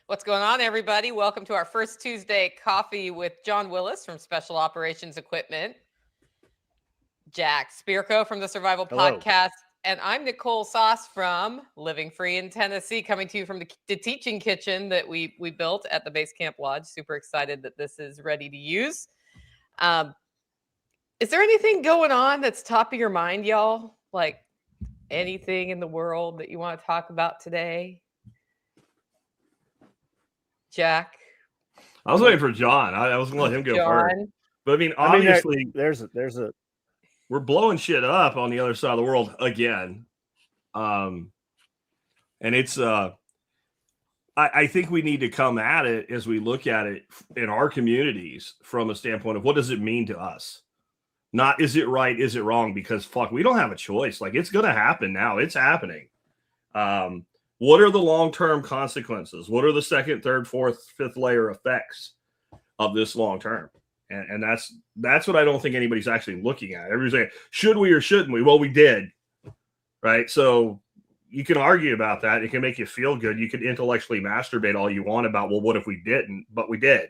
What's going on, everybody? Welcome to our first Tuesday coffee with John Willis from Special Operations Equipment, Jack Spirko from the Survival Podcast, and I'm Nicole Sauce from Living Free in Tennessee, coming to you from the teaching kitchen that we built at the Base Camp Lodge. Super excited that this is ready to use. Is there anything going on that's top of your mind, y'all? Like anything in the world that you want to talk about today? Jack? I was waiting for John. I was going to let him go first. But I mean, obviously, there's a we're blowing shit up on the other side of the world again. And it's I think we need to come at it as we look at it in our communities from a standpoint of what does it mean to us? Not is it right, is it wrong? Because fuck, we don't have a choice. Like it's gonna happen now. It's happening. What are the long-term consequences? What are the second, third, fourth, fifth layer effects of this long term? And that's what I don't think anybody's actually looking at. Everybody's saying, should we or shouldn't we? Well, we did. Right. So you can argue about that. It can make you feel good. You can intellectually masturbate all you want about, well, what if we didn't? But we did.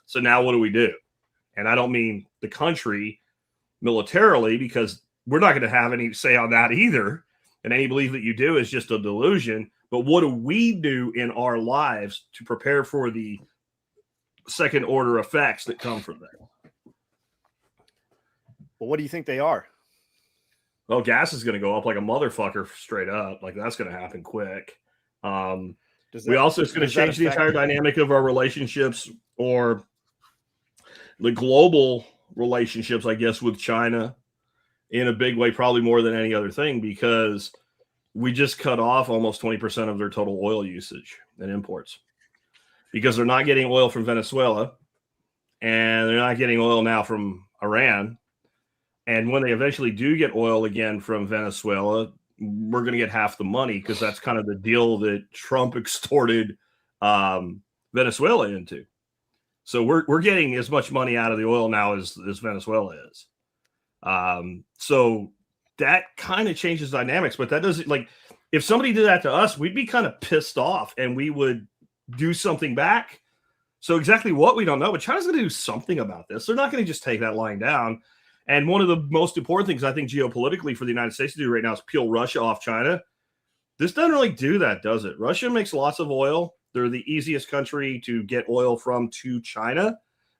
So now what do we do? And I don't mean the country militarily, because we're not going to have any say on that either. And any belief that you do is just a delusion. But what do we do in our lives to prepare for the second order effects that come from that? Well, what do you think they are? Well, gas is going to go up like a motherfucker straight up. Like that's going to happen quick. We also, it's going to change the entire dynamic of our relationships, or the global relationships, I guess, with China in a big way, probably more than any other thing, because we just cut off almost 20% of their total oil usage and imports, because they're not getting oil from Venezuela and they're not getting oil now from Iran. And when they eventually do get oil again from Venezuela, we're going to get half the money, because that's kind of the deal that Trump extorted Venezuela into. So we're getting as much money out of the oil now as Venezuela is. So that kind of changes dynamics, but that doesn't, like, if somebody did that to us, we'd be kind of pissed off and we would do something back. So exactly what, we don't know, but China's going to do something about this. They're not going to just take that lying down. And one of the most important things I think geopolitically for the United States to do right now is peel Russia off China. This doesn't really do that, does it? Russia makes lots of oil. They're the easiest country to get oil from to China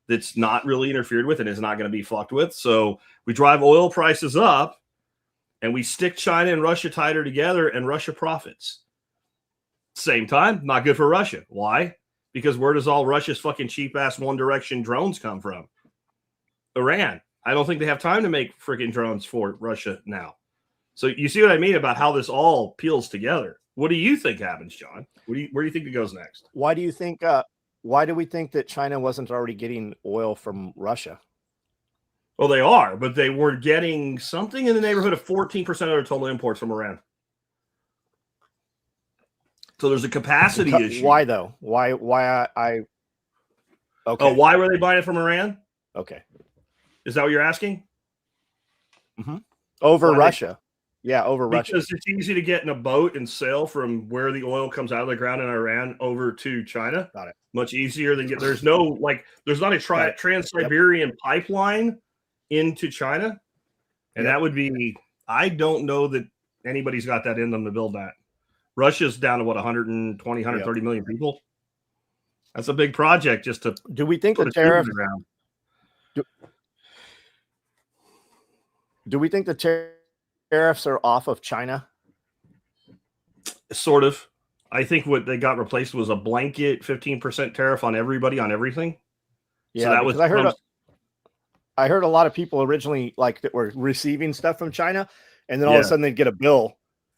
that's not really interfered with and is not going to be fucked with. So we drive oil prices up and we stick China and Russia tighter together, and Russia profits. Same time, not good for Russia. Why? Because where does all Russia's fucking cheap-ass one-direction drones come from? Iran. I don't think they have time to make freaking drones for Russia now. So you see what I mean about how this all peels together. What do you think happens, John? Where do you think it goes next? Why do you think? Why do we think that China wasn't already getting oil from Russia? Well, they are, but they were getting something in the neighborhood of 14% of their total imports from Iran. So there's a capacity issue. Why though? Why okay. Oh, why were they buying it from Iran? Okay. Is that what you're asking? Mm-hmm. Over Russia. Yeah, over Russia. Because it's easy to get in a boat and sail from where the oil comes out of the ground in Iran over to China. Got it. Much easier than there's not a Trans-Siberian pipeline into China. And that would be, I don't know that anybody's got that in them to build that. Russia's down to what, 120, 130 million people? That's a big project just to. Do we think the tariffs? Do we think the tariffs are off of China? Sort of. I think what they got replaced was a blanket 15% tariff on everybody on everything. Yeah, so that was. I heard a lot of people originally that were receiving stuff from China, and then all of a sudden they'd get a bill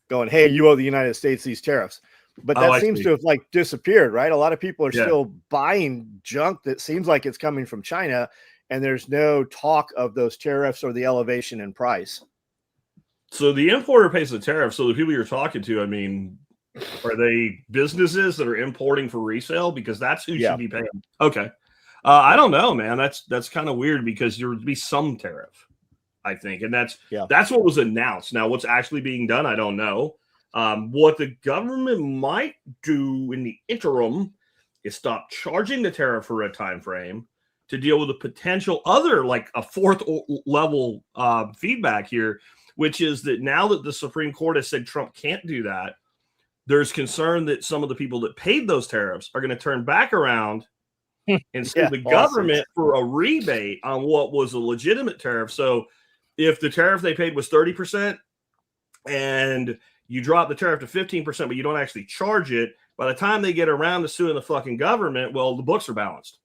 going, "Hey, you owe the United States these tariffs." But that seems to have disappeared, right? A lot of people are still buying junk that seems like it's coming from China, and there's no talk of those tariffs or the elevation in price. So the importer pays the tariff. So the people you're talking to, I mean, are they businesses that are importing for resale? Because that's who should be paying. Okay. I don't know, man. That's kind of weird, because there would be some tariff, I think. And that's what was announced. Now, what's actually being done, I don't know. What the government might do in the interim is stop charging the tariff for a time frame to deal with a potential other, like a fourth level feedback here, which is that now that the Supreme Court has said Trump can't do that, there's concern that some of the people that paid those tariffs are going to turn back around and sue the government for a rebate on what was a legitimate tariff. So if the tariff they paid was 30% and you drop the tariff to 15%, but you don't actually charge it, by the time they get around to suing the fucking government, well, the books are balanced.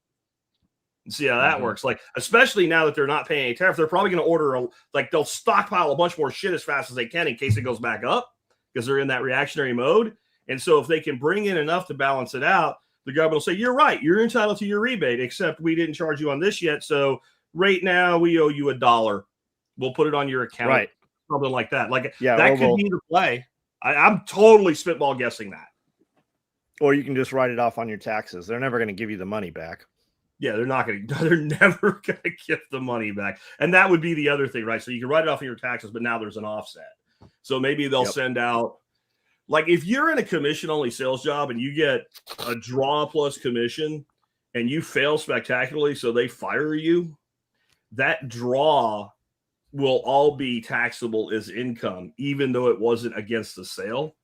And see how that works. Like, especially now that they're not paying a tariff, they're probably going to order, they'll stockpile a bunch more shit as fast as they can in case it goes back up, because they're in that reactionary mode. And so if they can bring in enough to balance it out, the government will say, you're right, you're entitled to your rebate, except we didn't charge you on this yet. So right now we owe you $1. We'll put it on your account. Right. Something like that. Like, that could be the play. I'm totally spitball guessing that. Or you can just write it off on your taxes. They're never going to give you the money back. Yeah, they're never going to give the money back. And that would be the other thing, right? So you can write it off on your taxes, but now there's an offset. So maybe they'll send out, like, if you're in a commission-only sales job and you get a draw plus commission and you fail spectacularly, so they fire you, that draw will all be taxable as income, even though it wasn't against the sale.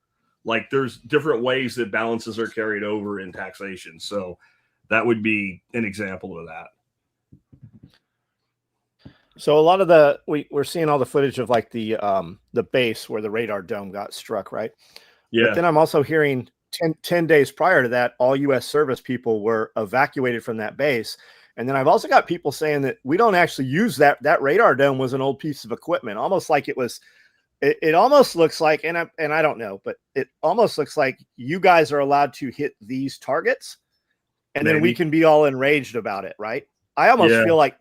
Like, there's different ways that balances are carried over in taxation. So that would be an example of that. So a lot of we're seeing all the footage of like the base where the radar dome got struck, right? Yeah. But then I'm also hearing 10 days prior to that, all U.S. service people were evacuated from that base. And then I've also got people saying that we don't actually use that radar dome was an old piece of equipment, almost like it was. It almost looks like, and I don't know, but it almost looks like you guys are allowed to hit these targets, and then we can be all enraged about it, right? I almost feel like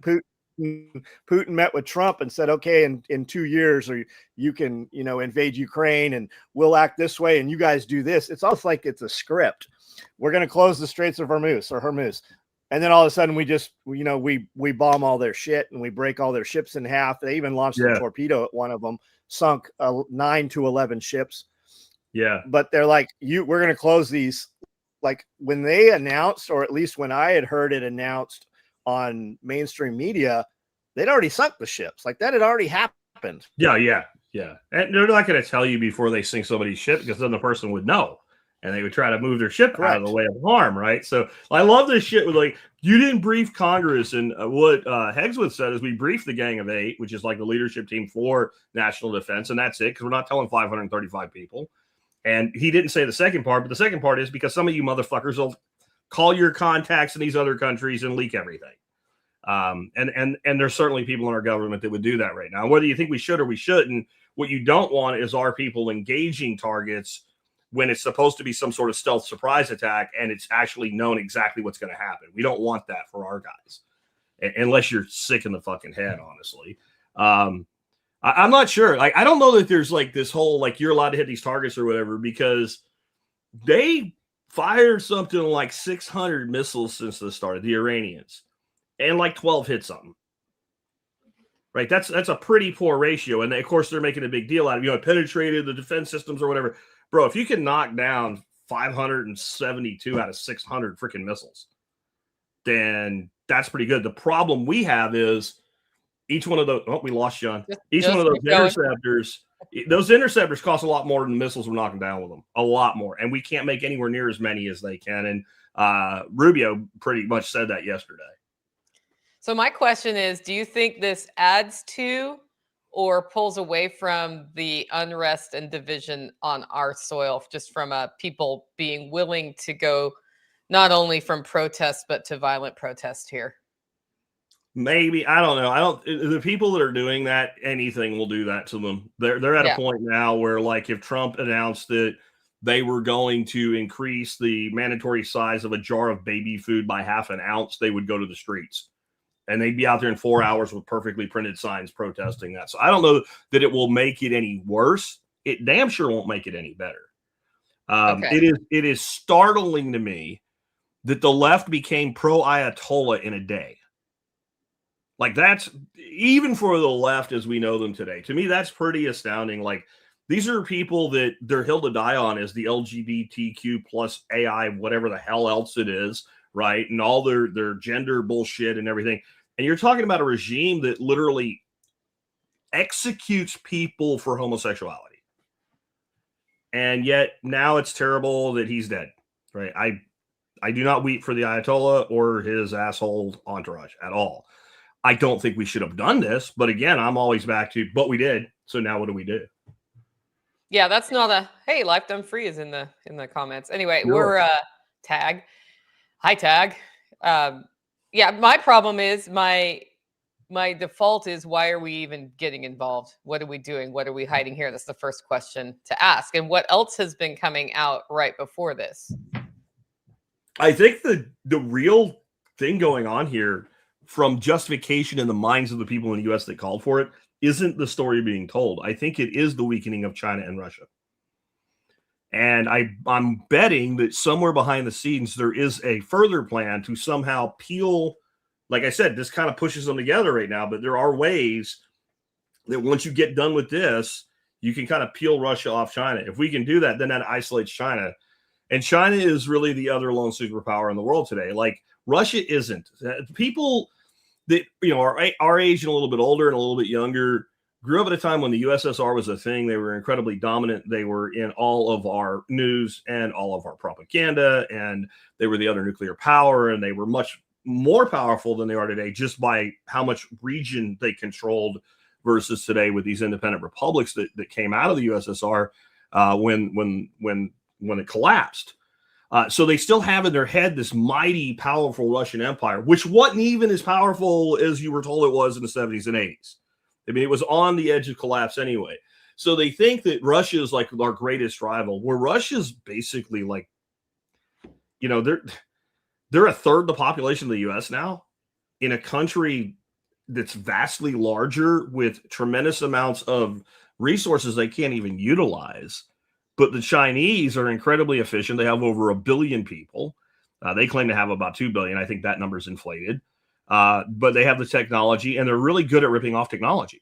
Putin met with Trump and said, okay, in 2 years, or you can, invade Ukraine and we'll act this way and you guys do this. It's almost like it's a script. We're going to close the Straits of Hormuz. And then all of a sudden we just, we bomb all their shit and we break all their ships in half. They even launched a torpedo at one of them, sunk 9 to 11 ships. Yeah. But they're like, we're going to close these. Like, when they announced, or at least when I had heard it announced on mainstream media, they'd already sunk the ships. Like, that had already happened. Yeah. And they're not going to tell you before they sink somebody's ship, because then the person would know and they would try to move their ship out of the way of harm, right? So I love this shit with, like, you didn't brief Congress. And what Hegswood said is we briefed the Gang of Eight, which is like the leadership team for national defense, and that's it, because we're not telling 535 people. And he didn't say the second part, but the second part is because some of you motherfuckers will call your contacts in these other countries and leak everything. And there's certainly people in our government that would do that right now. Whether you think we should or we shouldn't, what you don't want is our people engaging targets when it's supposed to be some sort of stealth surprise attack and it's actually known exactly what's going to happen. We don't want that for our guys, unless you're sick in the fucking head, honestly. I'm not sure. Like, I don't know that there's like this whole, like, you're allowed to hit these targets or whatever, because they fired something like 600 missiles since the start, the Iranians, and like 12 hit something. Right. That's a pretty poor ratio. And of course, they're making a big deal out of, it penetrated the defense systems or whatever. Bro, if you can knock down 572 out of 600 freaking missiles, then that's pretty good. The problem we have is each one of those, we lost John. Each one of those interceptors cost a lot more than the missiles we're knocking down with them. A lot more. And we can't make anywhere near as many as they can. And Rubio pretty much said that yesterday. So my question is, do you think this adds to or pulls away from the unrest and division on our soil, just from people being willing to go not only from protest, but to violent protest here? Maybe. I don't know. The people that are doing that, anything will do that to them. They're at a point now where, like, if Trump announced that they were going to increase the mandatory size of a jar of baby food by half an ounce, they would go to the streets. And they'd be out there in 4 hours with perfectly printed signs protesting that. So I don't know that it will make it any worse. It damn sure won't make it any better. It is startling to me that the left became pro-Ayatollah in a day. Like, that's, even for the left as we know them today, to me, that's pretty astounding. Like, These are people that their hill to die on is the LGBTQ plus AI, whatever the hell else it is, right? And all their gender bullshit and everything. And you're talking about a regime that literally executes people for homosexuality. And yet now it's terrible that he's dead, right? I do not weep for the Ayatollah or his asshole entourage at all. I don't think we should have done this, but again, I'm always back to, but we did. So now what do we do? Yeah, that's not a, hey, life done free is in the comments. Anyway, No. we're Tag. Hi, Tag. Yeah, my problem is my default is, why are we even getting involved? What are we doing? What are we hiding here? That's the first question to ask. And what else has been coming out right before this? I think the real thing going on here, from justification in the minds of the people in the U.S. that called for it, isn't the story being told. I think it is the weakening of China and Russia. And I'm betting that somewhere behind the scenes, there is a further plan to somehow peel. Like I said, this kind of pushes them together right now, but there are ways that once you get done with this, you can kind of peel Russia off China. If we can do that, then that isolates China. And China is really the other lone superpower in the world today. Like, Russia isn't. People that, are our age and a little bit older and a little bit younger grew up at a time when the USSR was a thing. They were incredibly dominant. They were in all of our news and all of our propaganda, and they were the other nuclear power, and they were much more powerful than they are today just by how much region they controlled versus today with these independent republics that came out of the USSR when it collapsed. So they still have in their head this mighty, powerful Russian Empire, which wasn't even as powerful as you were told it was in the 70s and 80s. I mean, it was on the edge of collapse anyway. So they think that Russia is like our greatest rival, where Russia's basically like, they're a third the population of the U.S. now, in a country that's vastly larger with tremendous amounts of resources they can't even utilize. But the Chinese are incredibly efficient. They have over 1 billion people. They claim to have about 2 billion. I think that number's inflated. But they have the technology, and they're really good at ripping off technology.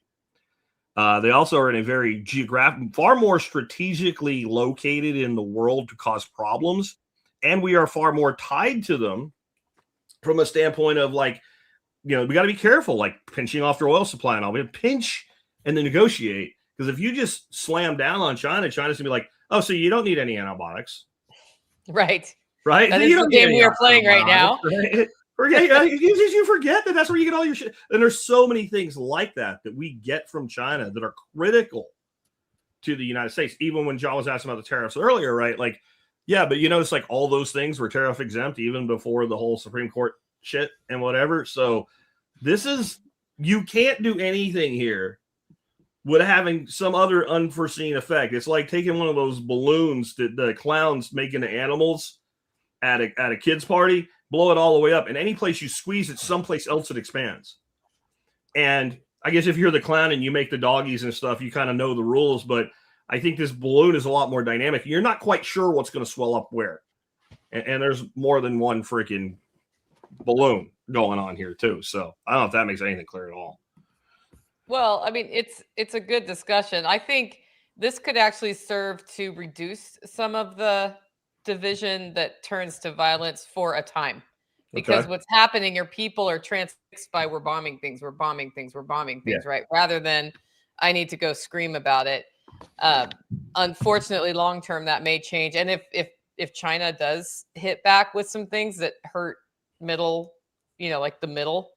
They also are in a very far more strategically located in the world to cause problems. And we are far more tied to them from a standpoint of, like, we got to be careful, like pinching off their oil supply and all. We pinch and then negotiate. Because if you just slam down on China's going to be like, oh, so you don't need any antibiotics. Right. Right? That is the game we are playing right now. Right? You forget that that's where you get all your shit. And there's so many things like that we get from China that are critical to the United States. Even when John was asking about the tariffs earlier, right? Like, yeah, but it's like all those things were tariff exempt even before the whole Supreme Court shit and whatever. So you can't do anything here with having some other unforeseen effect. It's like taking one of those balloons that the clowns making the animals at a kid's party, blow it all the way up, and any place you squeeze it, someplace else it expands. And I guess if you're the clown and you make the doggies and stuff, you kind of know the rules, but I think this balloon is a lot more dynamic. You're not quite sure what's going to swell up where. And there's more than one freaking balloon going on here too. So I don't know if that makes anything clear at all. Well, I mean, it's a good discussion. I think this could actually serve to reduce some of the division that turns to violence for a time. Because what's happening are people are transfixed by we're bombing things, right? Rather than I need to go scream about it. Unfortunately, long term, that may change. And if China does hit back with some things that hurt middle, like the middle,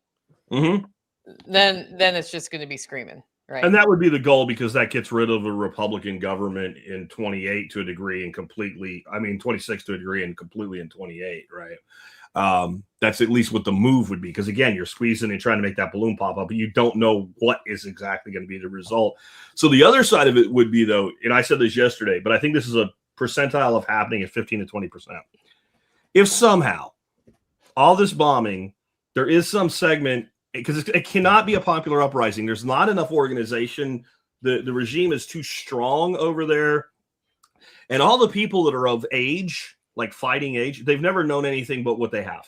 then it's just going to be screaming, right? And that would be the goal, because that gets rid of a Republican government in 28 to a degree and completely, 26 to a degree and completely in 28, right? That's at least what the move would be. Because again, you're squeezing and trying to make that balloon pop up, but you don't know what is exactly going to be the result. So the other side of it would be, though, and I said this yesterday, but I think this is a percentile of happening at 15 to 20%. If somehow all this bombing, there is some segment, because it cannot be a popular uprising. There's not enough organization. The regime is too strong over there. And all the people that are of age, like fighting age, they've never known anything but what they have,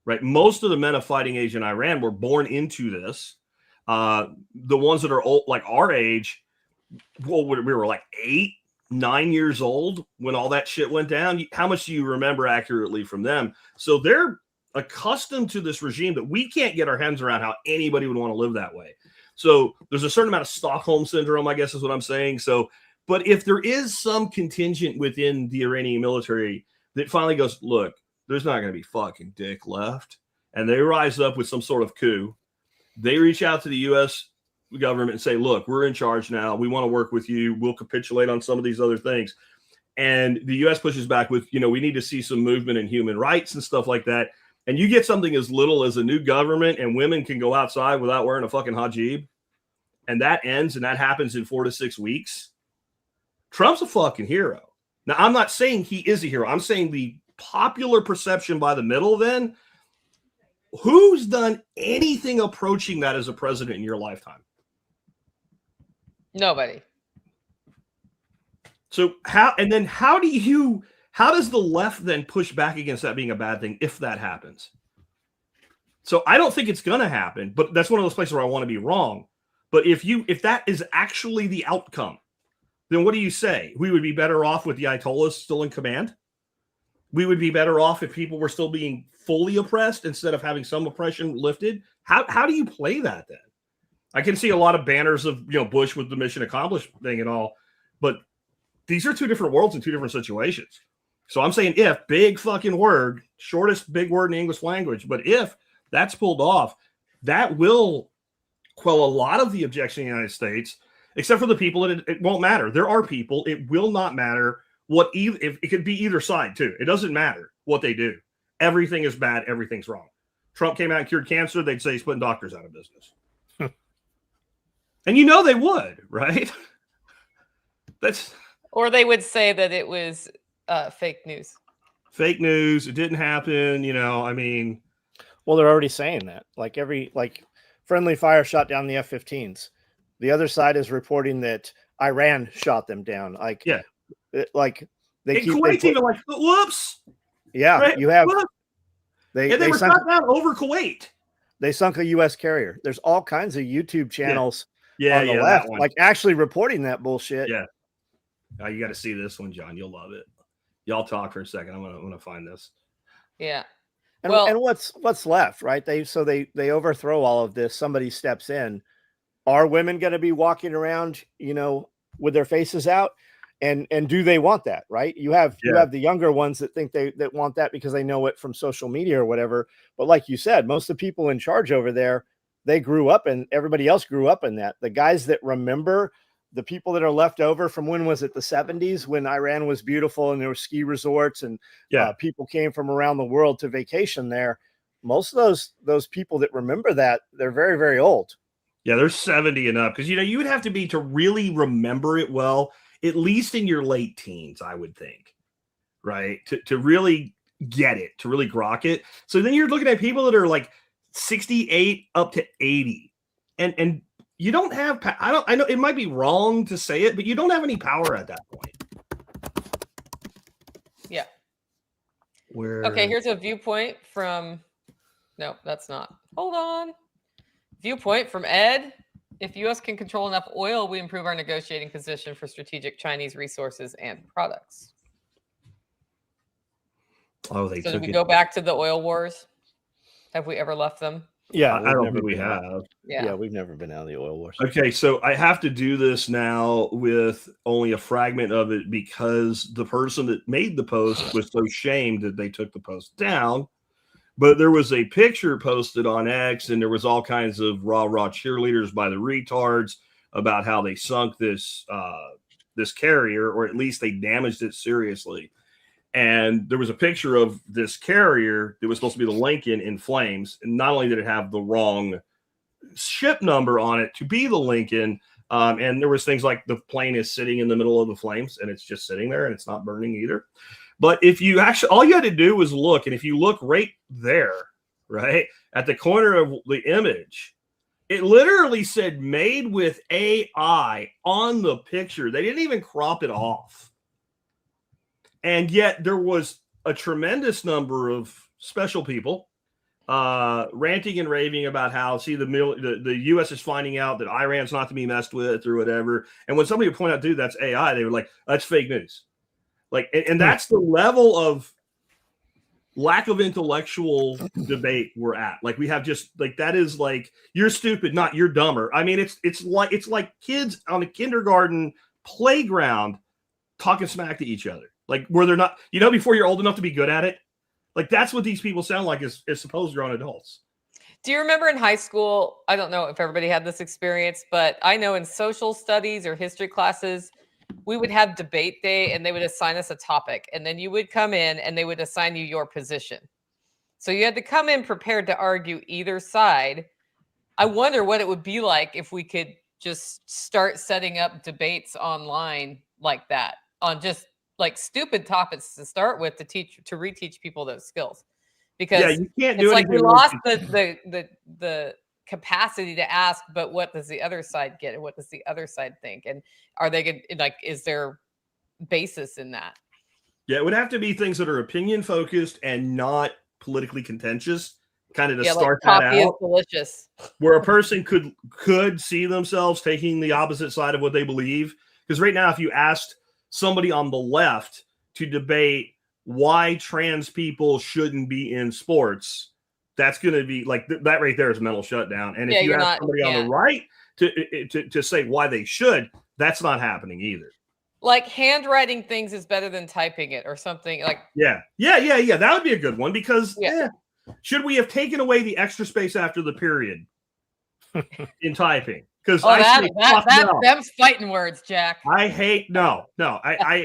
right? Most of the men of fighting age in Iran were born into this. The ones that are old, like our age, well, we were like 8, 9 years old when all that shit went down. How much do you remember accurately from them? So they're accustomed to this regime that we can't get our hands around how anybody would want to live that way. So there's a certain amount of Stockholm syndrome, I guess is what I'm saying. So, but if there is some contingent within the Iranian military that finally goes, look, there's not going to be fucking dick left, and they rise up with some sort of coup, they reach out to the U.S. government and say, look, we're in charge now. We want to work with you. We'll capitulate on some of these other things. And the U.S. pushes back with, we need to see some movement in human rights and stuff like that. And you get something as little as a new government and women can go outside without wearing a fucking hijab. And that ends, and that happens in 4 to 6 weeks. Trump's a fucking hero. Now, I'm not saying he is a hero. I'm saying the popular perception by the middle then, who's done anything approaching that as a president in your lifetime? Nobody. So how does the left then push back against that being a bad thing if that happens? So I don't think it's going to happen, but that's one of those places where I want to be wrong. But if that is actually the outcome, then what do you say? We would be better off with the Ayatollahs still in command? We would be better off if people were still being fully oppressed instead of having some oppression lifted? How do you play that then? I can see a lot of banners of Bush with the mission accomplished thing and all, but these are two different worlds and two different situations. So I'm saying if, big fucking word, shortest big word in the English language, but if that's pulled off, that will quell a lot of the objection in the United States, except for the people that it won't matter. There are people, it will not matter if it could be either side too. It doesn't matter what they do. Everything is bad. Everything's wrong. Trump came out and cured cancer. They'd say he's putting doctors out of business. And they would, right? Or they would say that it was fake news. Fake news. It didn't happen. Well, they're already saying that. Like friendly fire shot down the F-15s. The other side is reporting that Iran shot them down. Kuwait's even like, whoops. Yeah, right? You have. Whoops. They were shot down over Kuwait. They sunk a U.S. carrier. There's all kinds of YouTube channels on the left, like actually reporting that bullshit. Yeah. You got to see this one, John. You'll love it. Y'all talk for a second. I'm gonna find this. Yeah. And what's left, right? They overthrow all of this. Somebody steps in. Are women going to be walking around, with their faces out? And do they want that, right? You have the younger ones that think that want that because they know it from social media or whatever. But like you said, most of the people in charge over there, they grew up and everybody else grew up in that. The guys that remember, the people that are left over from when was it, the 70s, when Iran was beautiful and there were ski resorts and people came from around the world to vacation there. Most of those people that remember that, they're very, very old. Yeah, they're 70 and up because you would have to be to really remember it well, at least in your late teens, I would think, right? To really get it, to really grok it. So then you're looking at people that are like 68 up to 80, and you don't have. I know it might be wrong to say it, but you don't have any power at that point. Yeah. Okay, here's a viewpoint from. No, that's not. Hold on. Viewpoint from Ed. If U.S. can control enough oil, we improve our negotiating position for strategic Chinese resources and products. So did we go back to the oil wars? Have we ever left them? Yeah, I don't think we have. Yeah, we've never been out of the oil wars. Okay, so I have to do this now with only a fragment of it because the person that made the post was so shamed that they took the post down. But there was a picture posted on X, and there was all kinds of rah cheerleaders by the retards about how they sunk this carrier, or at least they damaged it seriously. And there was a picture of this carrier that was supposed to be the Lincoln in flames. And not only did it have the wrong ship number on it to be the Lincoln, and there was things like the plane is sitting in the middle of the flames, and it's just sitting there, and it's not burning either. But if you actually, all you had to do was look, and if you look right there, right at the corner of the image, it literally said made with AI on the picture. They didn't even crop it off. And yet there was a tremendous number of special people ranting and raving about how the U.S. is finding out that Iran's not to be messed with or whatever. And when somebody would point out, dude, that's AI, they were like, that's fake news. Like, and that's the level of lack of intellectual debate we're at. Like, we have just like, that is like, you're stupid, not you're dumber. I mean, it's like kids on a kindergarten playground talking smack to each other, like where they're not, before you're old enough to be good at it. Like, that's what these people sound like as supposed grown adults. Do you remember in high school, I don't know if everybody had this experience, but I know in social studies or history classes, we would have debate day and they would assign us a topic. And then you would come in and they would assign you your position. So you had to come in prepared to argue either side. I wonder what it would be like if we could just start setting up debates online like that, on just like stupid topics to start with, to reteach people those skills. Because you can't do it's like we anything lost the capacity to ask, but what does the other side get and what does the other side think? And are they going, like, is there basis in that? Yeah, it would have to be things that are opinion focused and not politically contentious, kind of to start like that coffee out. Is delicious. Where a person could see themselves taking the opposite side of what they believe. Because right now, if you asked somebody on the left to debate why trans people shouldn't be in sports, that's going to be like that right there is mental shutdown. And if you ask somebody on the right to say why they should, that's not happening either. Like handwriting things is better than typing it or something like. Yeah. That would be a good one because should we have taken away the extra space after the period in typing? Because them's fighting words, Jack. I hate I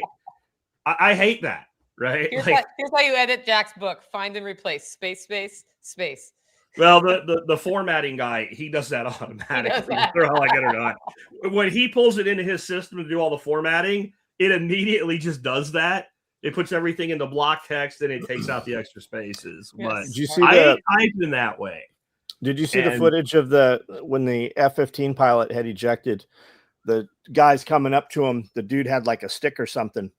hate that. Right. Here's how you edit Jack's book: find and replace, space. Well, the formatting guy, he does that automatically, whether I like it or not. When he pulls it into his system to do all the formatting, it immediately just does that. It puts everything into block text and it takes out the extra spaces. Yes. But did you see I typed in that way. Did you see the footage of when the F-15 pilot had ejected? The guys coming up to him, the dude had like a stick or something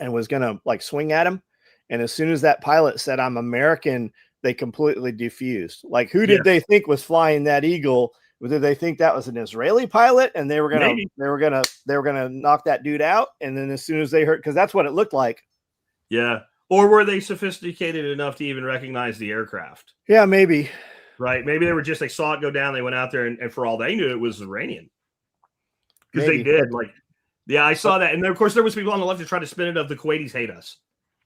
and was gonna like swing at him. And as soon as that pilot said, "I'm American," they completely defused. Like, who did they think was flying that Eagle? Did they think that was an Israeli pilot and they were gonna knock that dude out? And then as soon as they heard, because that's what it looked like. Yeah. Or were they sophisticated enough to even recognize the aircraft? Yeah, maybe. Right. Maybe they saw it go down. They went out there and for all they knew, it was Iranian. Because they did. Like, yeah, I saw that. And then, of course, there was people on the left that tried to spin it of the Kuwaitis hate us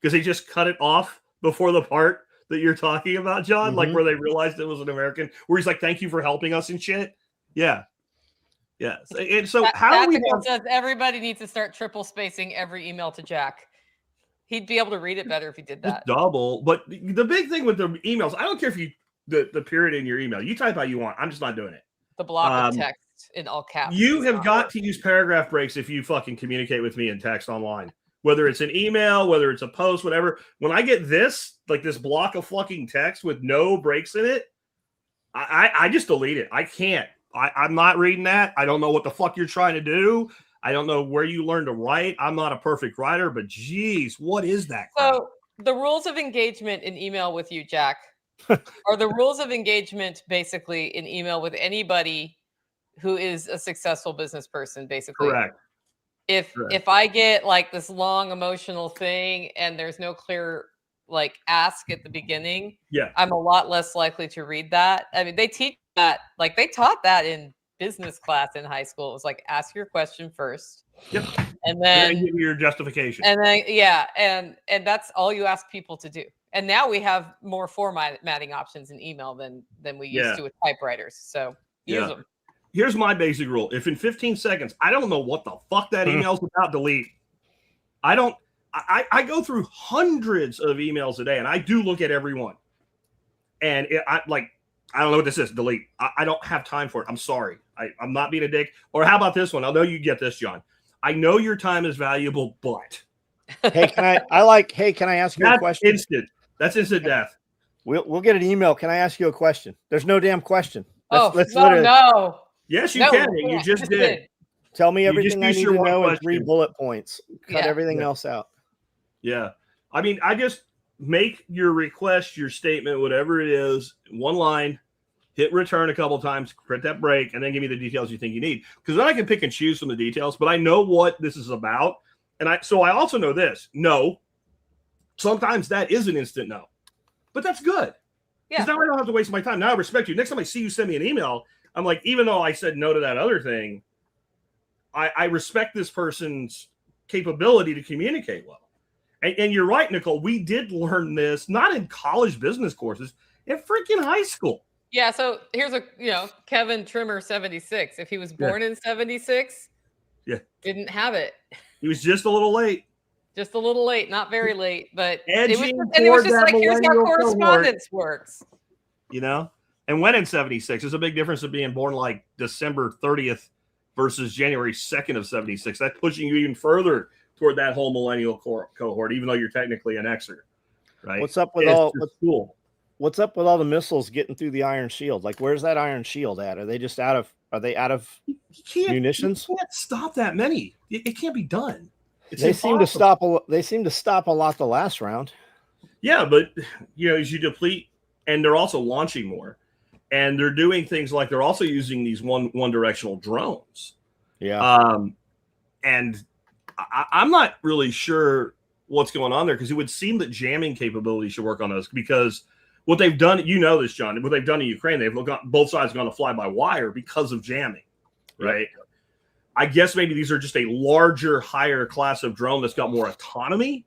because they just cut it off before the part that you're talking about, John, like where they realized it was an American, where he's like, "Thank you for helping us and shit." Yeah. Yeah. And so how do we says everybody needs to start triple spacing every email to Jack. He'd be able to read it better if he did that. Double. But the big thing with the emails, I don't care if you the period in your email, you type how you want. I'm just not doing it. The block of text in all caps. You have got to use paragraph breaks if you fucking communicate with me in text online. Whether it's an email, whether it's a post, whatever. When I get this block of fucking text with no breaks in it, I just delete it. I can't. I'm not reading that. I don't know what the fuck you're trying to do. I don't know where you learned to write. I'm not a perfect writer, but geez, what is that crap? So the rules of engagement in email with you, Jack, are the rules of engagement basically in email with anybody who is a successful business person, basically. Correct. If I get like this long emotional thing and there's no clear like ask at the beginning, I'm a lot less likely to read that. I mean, they teach that, like they taught that in business class in high school. It was like, ask your question first. Yep. And then give your justification. And then, and that's all you ask people to do. And now we have more formatting options in email than we used to with typewriters. So use them. Here's my basic rule. If in 15 seconds, I don't know what the fuck that email's about, delete. I go through hundreds of emails a day and I do look at every one. And I don't know what this is, delete. I don't have time for it. I'm sorry. I'm not being a dick. Or how about this one? I know you get this, John. I know your time is valuable, but. Hey, can I ask you a question? That's instant death. We'll get an email. Can I ask you a question? There's no damn question. No. Yes, you can. You just did. Tell me everything I need to know in 3 bullet points. Cut everything else out. Yeah. I mean, make your request, your statement, whatever it is, one line, hit return a couple of times, print that break, and then give me the details you think you need. Because then I can pick and choose from the details, but I know what this is about. And I also know this. No, sometimes that is an instant no. But that's good. Because now I don't have to waste my time. Now I respect you. Next time I see you send me an email, I'm like, even though I said no to that other thing, I respect this person's capability to communicate well. And you're right, Nicole. We did learn this, not in college business courses, in freaking high school. Yeah, so here's Kevin Trimmer 76. If he was born in 76, didn't have it. He was just a little late. Just a little late, not very late, but it was just like, here's how correspondence works. And when in 76, there's a big difference of being born like December 30th versus January 2nd of 76. That's pushing you even further toward that whole millennial cohort, even though you're technically an Xer, right? What's up with What's up with all the missiles getting through the Iron Shield? Like, where's that Iron Shield at? Are they just out of munitions? You can't stop that many. It can't be done. They seem to stop a lot the last round. Yeah, but as you deplete, and they're also launching more, and they're doing things like they're also using these one directional drones. Yeah. And I'm not really sure what's going on there, because it would seem that jamming capability should work on those, because what they've done, this, John, what they've done in Ukraine, both sides gone to fly by wire because of jamming, right? Yeah. I guess maybe these are just a larger, higher class of drone that's got more autonomy,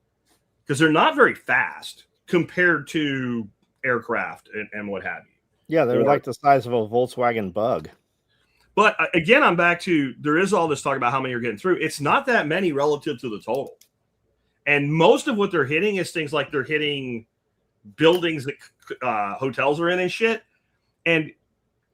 because they're not very fast compared to aircraft and what have you. Yeah, they're like the size of a Volkswagen Bug. But again, I'm back to, there is all this talk about how many are getting through. It's not that many relative to the total. And most of what they're hitting is things like they're hitting buildings that hotels are in and shit. And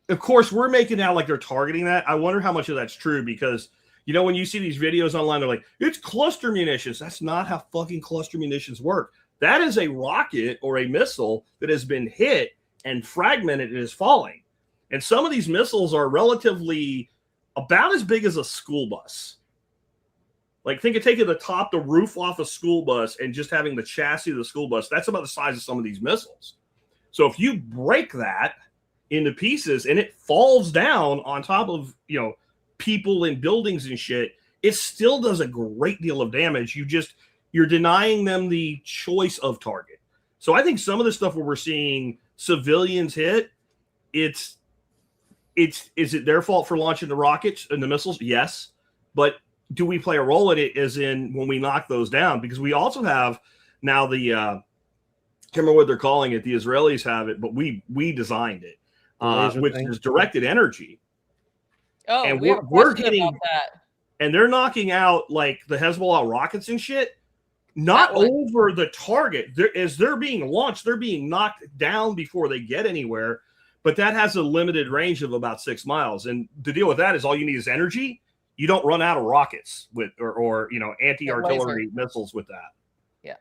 of course, we're making out like they're targeting that. I wonder how much of that's true, because, when you see these videos online, they're like, it's cluster munitions. That's not how fucking cluster munitions work. That is a rocket or a missile that has been hit and fragmented and is falling. And some of these missiles are relatively about as big as a school bus. Like, think of taking the roof off a school bus and just having the chassis of the school bus. That's about the size of some of these missiles. So if you break that into pieces and it falls down on top of, people and buildings and shit, it still does a great deal of damage. You're denying them the choice of target. So I think some of the stuff where we're seeing civilians hit, is it their fault for launching the rockets and the missiles? Yes. But do we play a role in it, as in when we knock those down? Because we also have now I can't remember what they're calling it. The Israelis have it, but we designed it, which is directed energy. Oh, and we're getting about that. And they're knocking out like the Hezbollah rockets and shit, not over the target. As they're being launched, they're being knocked down before they get anywhere. But that has a limited range of about 6 miles. And to deal with that is all you need is energy. You don't run out of rockets with or anti-artillery missiles with that. Yeah.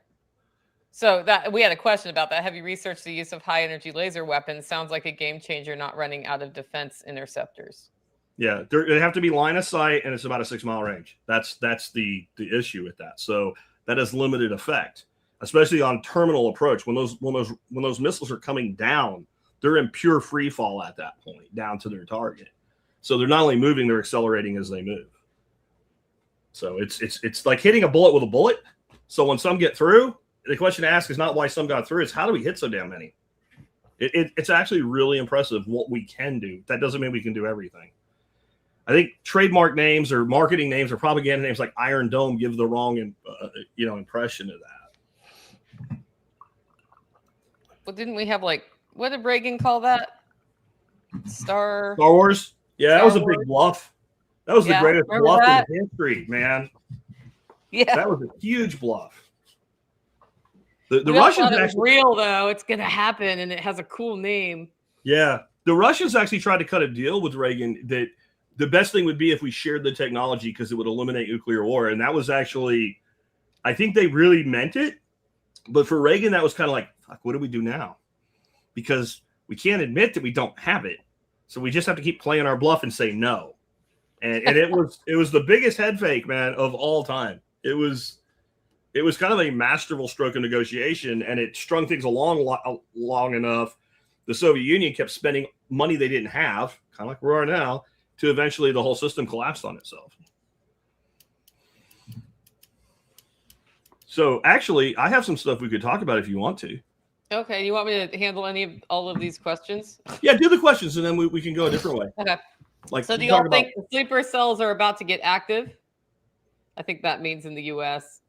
So that we had a question about that. Have you researched the use of high energy laser weapons? Sounds like a game changer, not running out of defense interceptors. Yeah, they have to be line of sight, and it's about a 6 mile range. That's the issue with that. So that has limited effect, especially on terminal approach. When those missiles are coming down, they're in pure free fall at that point, down to their target. So they're not only moving, they're accelerating as they move. So it's like hitting a bullet with a bullet. So when some get through, the question to ask is not why some got through, it's how do we hit so damn many? It's actually really impressive what we can do. That doesn't mean we can do everything. I think trademark names or marketing names or propaganda names like Iron Dome give the wrong impression of that. Well, didn't we have what did Reagan call that? Star Wars? Yeah, that was a big bluff. That was the greatest bluff in history, man. Yeah. That was a huge bluff. The Russians actually real though. It's gonna happen and it has a cool name. Yeah. The Russians actually tried to cut a deal with Reagan that the best thing would be if we shared the technology because it would eliminate nuclear war. And that was actually, I think they really meant it. But for Reagan, that was kind of like, fuck, what do we do now? Because we can't admit that we don't have it. So we just have to keep playing our bluff and say no. And it was the biggest head fake, man, of all time. It was It was kind of a masterful stroke of negotiation, and it strung things along long enough. The Soviet Union kept spending money they didn't have, kind of like we are now, to eventually the whole system collapsed on itself. So actually, I have some stuff we could talk about if you want to. Okay. You want me to handle all of these questions? Yeah, do the questions, and then we can go a different way. Okay. Like, so do y'all think the sleeper cells are about to get active? I think that means in the U.S.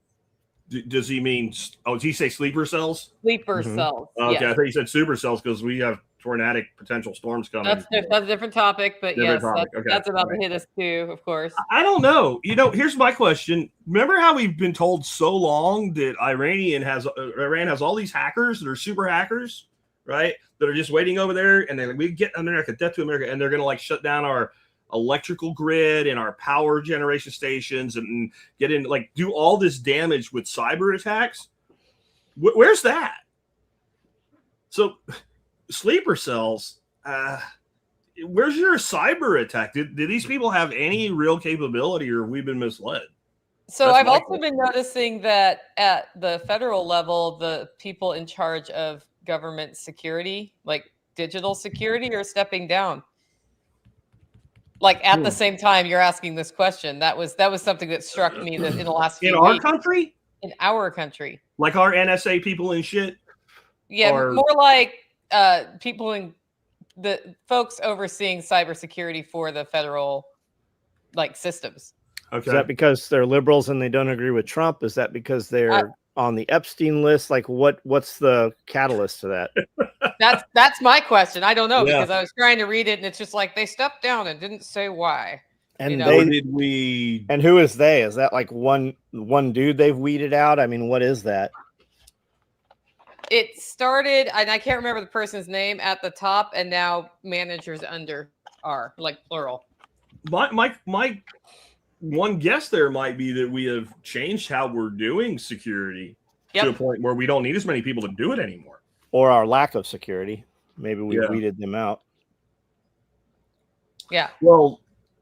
Does he mean? Oh, did he say sleeper cells? Sleeper cells. Okay, yes. I thought you said super cells because we have tornadic potential storms coming. That's a different topic, but that's about to hit us too, of course. I don't know. Here's my question. Remember how we've been told so long that Iran has all these hackers that are super hackers, right? That are just waiting over there, and they're like, we get America, death to America, and they're going to like shut down our electrical grid and our power generation stations and get in, like, do all this damage with cyber attacks. Where's that? So sleeper cells, where's your cyber attack? Did these people have any real capability, or have we been misled? So I've also been noticing that at the federal level, the people in charge of government security, like digital security, are stepping down. Like at the same time you're asking this question. That was something that struck me in the last few weeks. In our country? In our country. Like our NSA people and shit? Yeah, more like people in the folks overseeing cybersecurity for the federal systems. Okay. Is that because they're liberals and they don't agree with Trump? Is that because they're on the Epstein list? Like what's the catalyst to that? That's my question. I don't know, because I was trying to read it and it's just like they stepped down and didn't say why. And and who is they? Is that like one dude they've weeded out? I mean, what is that? It started, and I can't remember the person's name at the top, and now managers under are like plural. My one guess there might be that we have changed how we're doing security to a point where we don't need as many people to do it anymore. Or our lack of security. Maybe we weeded them out. Yeah. Well,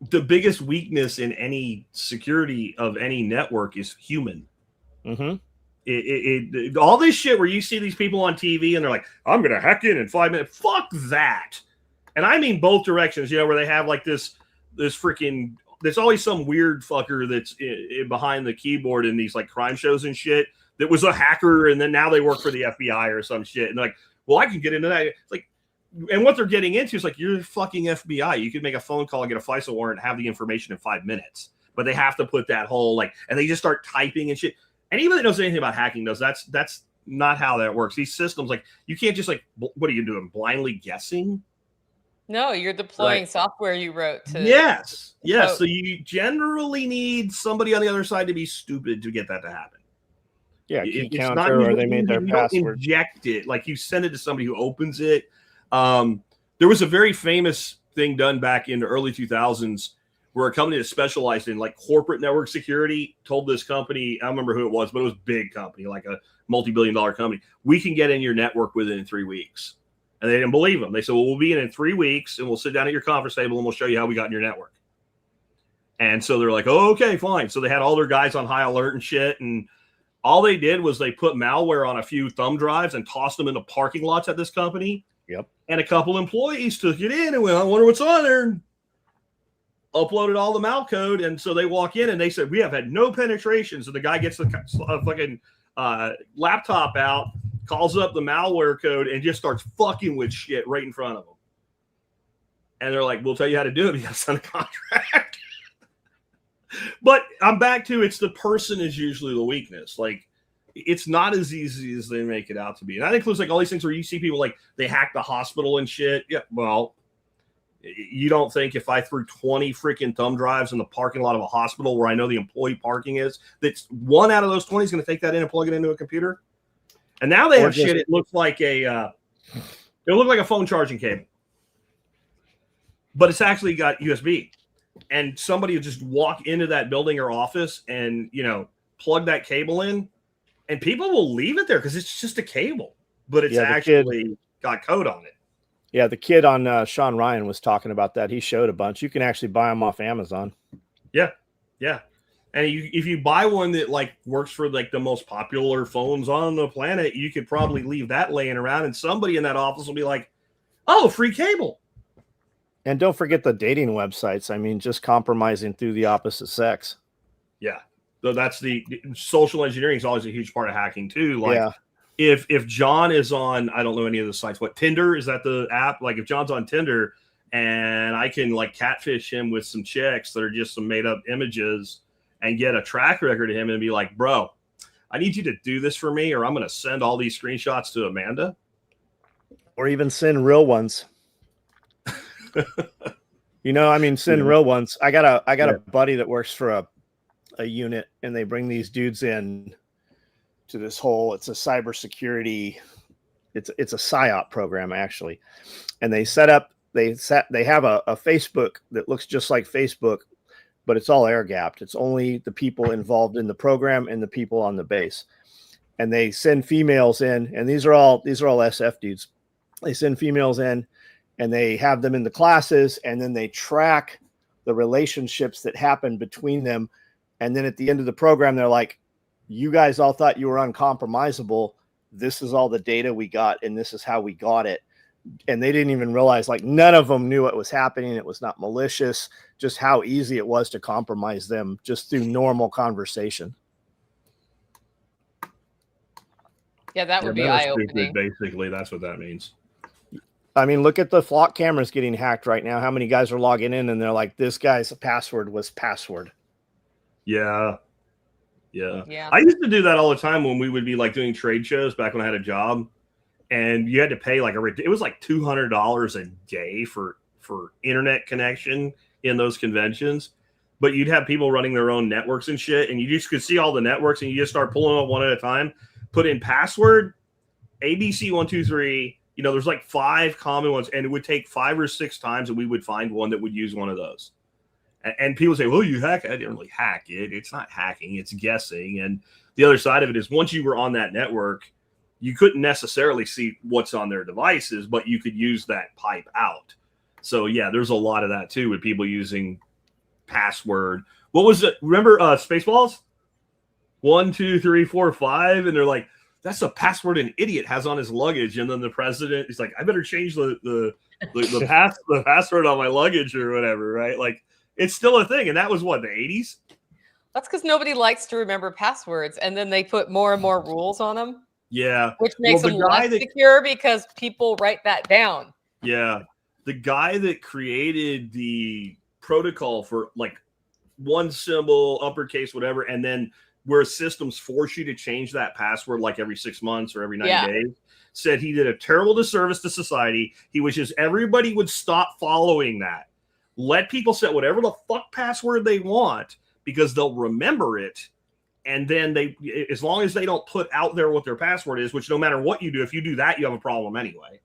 the biggest weakness in any security of any network is human. Mm-hmm. All this shit where you see these people on TV and they're like, I'm going to hack in 5 minutes. Fuck that. And I mean both directions, where they have like this freaking, there's always some weird fucker that's behind the keyboard in these like crime shows and shit that was a hacker, and then now they work for the FBI or some shit. And like, well, I can get into that. It's like, and what they're getting into is like, you're fucking FBI. You could make a phone call and get a FISA warrant and have the information in 5 minutes. But they have to put that whole and they just start typing and shit. Anybody that knows anything about hacking knows that's not how that works. These systems, like, you can't just what are you doing? Blindly guessing? No, you're deploying software you wrote to. Yes. So you generally need somebody on the other side to be stupid to get that to happen. Yeah, key counter, or they made their password. Inject it, like you send it to somebody who opens it. There was a very famous thing done back in the early 2000s where a company that specialized in like corporate network security told this company, I don't remember who it was, but it was a big company, like a multi-billion-dollar company, we can get in your network within 3 weeks. And they didn't believe them. They said, well, we'll be in 3 weeks and we'll sit down at your conference table and we'll show you how we got in your network. And so they're like, oh, okay, fine. So they had all their guys on high alert and shit. And all they did was they put malware on a few thumb drives and tossed them into parking lots at this company. Yep. And a couple employees took it in and went, I wonder what's on there. And uploaded all the mal code. And so they walk in and they said, we have had no penetration. So the guy gets the fucking laptop out, calls up the malware code, and just starts fucking with shit right in front of them. And they're like, we'll tell you how to do it. You got to sign a contract. But I'm back to, it's the person is usually the weakness. Like, it's not as easy as they make it out to be. And that includes like all these things where you see people like they hack the hospital and shit. Yeah, well, you don't think if I threw 20 freaking thumb drives in the parking lot of a hospital where I know the employee parking is, that's one out of those 20 is going to take that in and plug it into a computer? And now they have shit. It looks like a phone charging cable, but it's actually got USB. And somebody will just walk into that building or office and, plug that cable in, and people will leave it there because it's just a cable, but it's actually got code on it. Yeah, the kid on Sean Ryan was talking about that. He showed a bunch. You can actually buy them off Amazon. Yeah. And if you buy one that like works for like the most popular phones on the planet, you could probably leave that laying around, and somebody in that office will be like, "Oh, free cable." And don't forget the dating websites. I mean, just compromising through the opposite sex. Yeah, so that's the social engineering is always a huge part of hacking too. Like, Yeah. if John is on, I don't know any of the sites. What, Tinder, is that the app? Like, if John's on Tinder, and I can like catfish him with some chicks that are just some made up images, and get a track record of him and be like, bro, I need you to do this for me, or I'm going to send all these screenshots to Amanda. Or even send real ones. I mean, send real ones. I got a buddy that works for a unit, and they bring these dudes in to this whole, it's a cybersecurity, it's a PSYOP program actually. And they have a Facebook that looks just like Facebook, but it's all air gapped. It's only the people involved in the program and the people on the base. And they send females in, and these are all SF dudes. They send females in, and they have them in the classes, and then they track the relationships that happen between them. And then at the end of the program, they're like, you guys all thought you were uncompromisable. This is all the data we got, and this is how we got it. And they didn't even realize, like, none of them knew what was happening. It was not malicious, just how easy it was to compromise them just through normal conversation. Yeah, that would be eye-opening. Basically, that's what that means. I mean, look at the flock cameras getting hacked right now. How many guys are logging in and they're like, this guy's password was password. Yeah. I used to do that all the time when we would be like doing trade shows back when I had a job. And you had to pay like it was like $200 a day for internet connection in those conventions. But you'd have people running their own networks and shit, and you just could see all the networks, and you just start pulling up one at a time. Put in password ABC123. There's like 5 common ones, and it would take 5 or 6 times, and we would find one that would use one of those. And people say, "Well, you hack." I didn't really hack it. It's not hacking; it's guessing. And the other side of it is, once you were on that network, you couldn't necessarily see what's on their devices, but you could use that pipe out. So yeah, there's a lot of that too with people using password. What was it? Remember Spaceballs? 1, 2, 3, 4, 5, and they're like, "That's a password an idiot has on his luggage." And then the president is like, "I better change the password on my luggage or whatever." Right? Like, it's still a thing, and that was what, the 80s. That's because nobody likes to remember passwords, and then they put more and more rules on them. Yeah. Which makes them less secure because people write that down. Yeah. The guy that created the protocol for like one symbol, uppercase, whatever, and then where systems force you to change that password like every 6 months or every 90 days, said he did a terrible disservice to society. He wishes everybody would stop following that. Let people set whatever the fuck password they want because they'll remember it. And then as long as they don't put out there what their password is, which no matter what you do, if you do that, you have a problem anyway.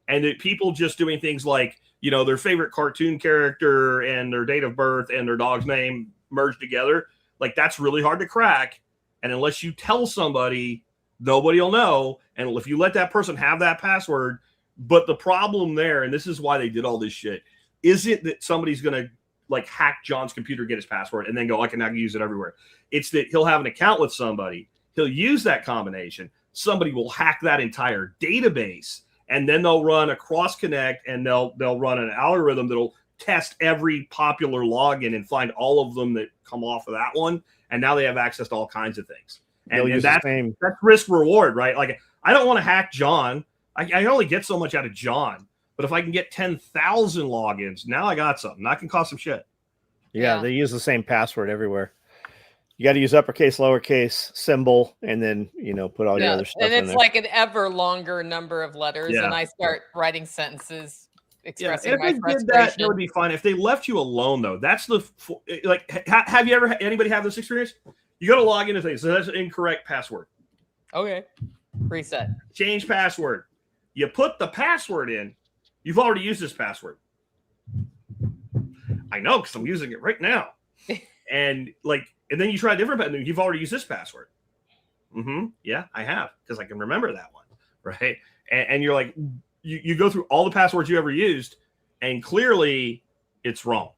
And that people just doing things like, their favorite cartoon character and their date of birth and their dog's name merged together, like, that's really hard to crack. And unless you tell somebody, nobody will know. And if you let that person have that password, but the problem there, and this is why they did all this shit, isn't that somebody's going to like hack John's computer, get his password, and then go, I can now use it everywhere. It's that he'll have an account with somebody. He'll use that combination. Somebody will hack that entire database, and then they'll run a cross connect, and they'll run an algorithm that'll test every popular login and find all of them that come off of that one. And now they have access to all kinds of things. And that's risk reward, right? Like, I don't want to hack John. I only get so much out of John. But if I can get 10,000 logins, now I got something. That can cost some shit. Yeah, they use the same password everywhere. You got to use uppercase, lowercase, symbol, and then, put all your other stuff in there. And it's like an ever longer number of letters, and I start writing sentences expressing my frustration. That would be fine. If they left you alone, though, that's have you ever had anybody have this experience? You got to log into things. So that's an incorrect password. Okay. Reset. Change password. You put the password in. You've already used this password. I know, because I'm using it right now. And then you try a different password. You've already used this password. Yeah, I have, because I can remember that one, right? And you're like, you go through all the passwords you ever used, and clearly it's wrong.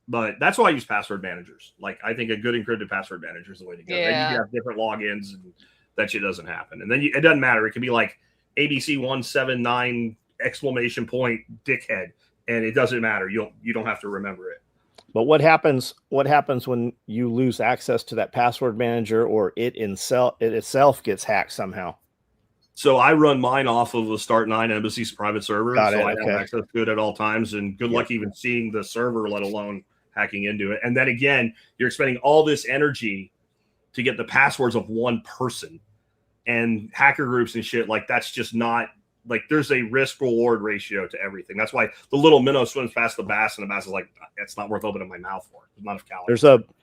But that's why I use password managers. Like, I think a good encrypted password manager is the way to go. Yeah. Then you can have different logins, and that shit doesn't happen. And then it doesn't matter. It can be like ABC179 exclamation point dickhead, and it doesn't matter. You don't have to remember it. But what happens when you lose access to that password manager, or it itself gets hacked somehow? So I run mine off of the Start9 Embassy's private server. Got so it, I okay. have access to it at all times, and good luck even seeing the server, let alone hacking into it. And then again, you're expending all this energy to get the passwords of one person, and hacker groups and shit. Like, that's just not, like, there's a risk reward ratio to everything. That's why the little minnow swims past the bass, and the bass is like, it's not worth opening my mouth for. There's not enough calories.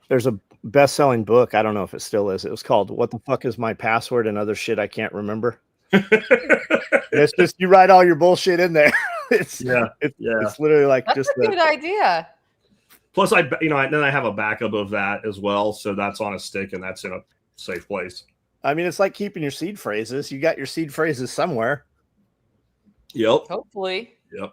There's a best-selling book. I don't know if it still is. It was called "What the Fuck Is My Password and Other Shit I Can't Remember." It's just, you write all your bullshit in there. It's literally like, that's a good idea. Plus, then I have a backup of that as well, so that's on a stick and that's in a safe place. I mean, it's like keeping your seed phrases. You got your seed phrases somewhere. Yep. Hopefully. Yep.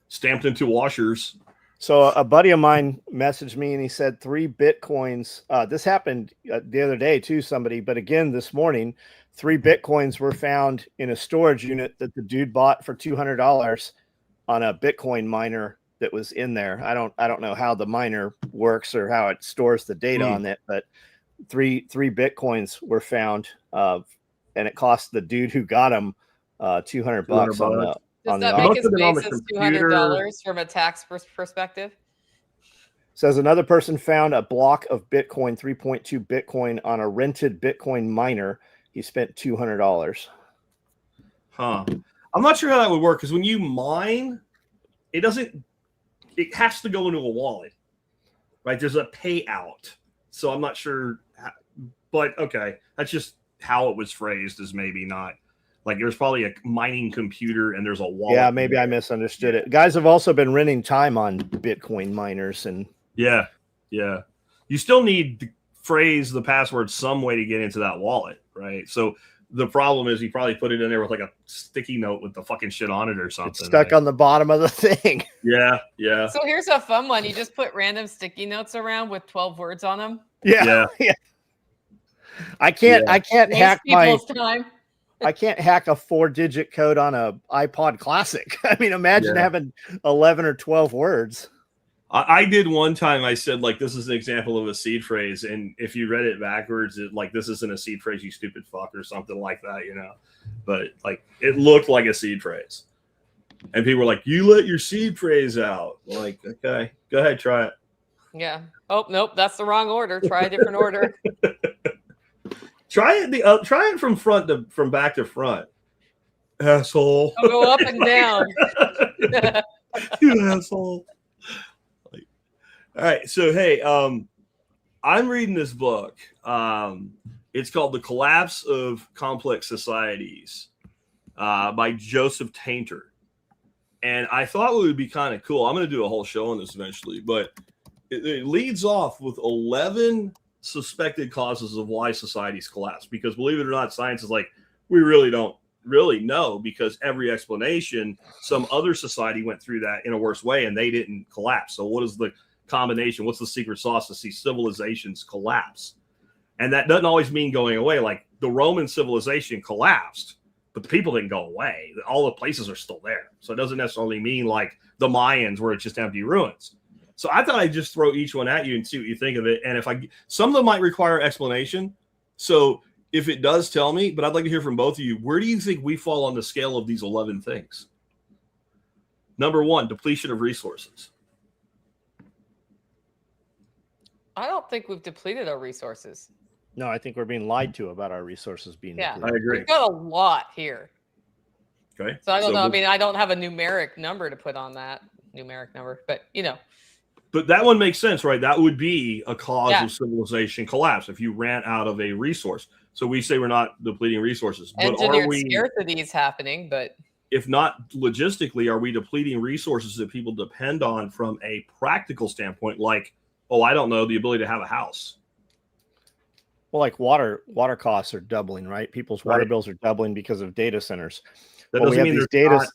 Stamped into washers. So a buddy of mine messaged me and he said 3 Bitcoins. This happened the other day too, somebody, but again, this morning, 3 Bitcoins were found in a storage unit that the dude bought for $200 on a Bitcoin miner that was in there. I don't know how the miner works or how it stores the data on it, but 3 Bitcoins were found, and it cost the dude who got them $200 on the Does that make his basis $200 from a tax perspective? Says another person found a block of Bitcoin, 3.2 Bitcoin, on a rented Bitcoin miner. He spent $200. Huh. I'm not sure how that would work, because when you mine, it has to go into a wallet, right? There's a payout. So I'm not sure, but okay. That's just how it was phrased, is maybe not. Like, there's probably a mining computer and there's a wallet. Yeah, maybe I misunderstood it. Guys have also been renting time on Bitcoin miners, and yeah. You still need to phrase the password some way to get into that wallet, right? So the problem is you probably put it in there with like a sticky note with the fucking shit on it or something. It's stuck on the bottom of the thing. Yeah. So here's a fun one. You just put random sticky notes around with 12 words on them. Yeah. I can't hack my time. I can't hack a 4-digit code on a iPod Classic. I mean, imagine having 11 or 12 words. I did one time. I said, like, this is an example of a seed phrase, and if you read it backwards, this isn't a seed phrase, you stupid fuck, or something like that, But like, it looked like a seed phrase, and people were like, "You let your seed phrase out." I'm like, okay, go ahead, try it. Yeah. Oh nope, that's the wrong order. Try a different order. Try it from back to front, asshole. I'll go up and down. You asshole. All right, so hey, I'm reading this book. It's called "The Collapse of Complex Societies" by Joseph Tainter, and I thought it would be kind of cool. I'm going to do a whole show on this eventually, but it leads off with 11 suspected causes of why societies collapse. Because believe it or not, science is like, we really don't really know, because every explanation, some other society went through that in a worse way and they didn't collapse. So what is the combination? What's the secret sauce to see civilizations collapse? And that doesn't always mean going away. Like, the Roman civilization collapsed, but the people didn't go away. All the places are still there. So it doesn't necessarily mean like the Mayans, where it's just empty ruins. So I thought I'd just throw each one at you and see what you think of it. And some of them might require explanation. So if it does, tell me, but I'd like to hear from both of you. Where do you think we fall on the scale of these 11 things? Number 1, depletion of resources. I don't think we've depleted our resources. No, I think we're being lied to about our resources being depleted. I agree. We've got a lot here. Okay. So I don't know. I mean, I don't have a numeric number to put on that. But But that one makes sense, right? That would be a cause of civilization collapse if you ran out of a resource. So we say we're not depleting resources. Engineered scarcity is happening, but if not logistically, are we depleting resources that people depend on from a practical standpoint? Like, I don't know, the ability to have a house. Well, like water costs are doubling, right? People's water bills are doubling because of data centers. That doesn't mean there's not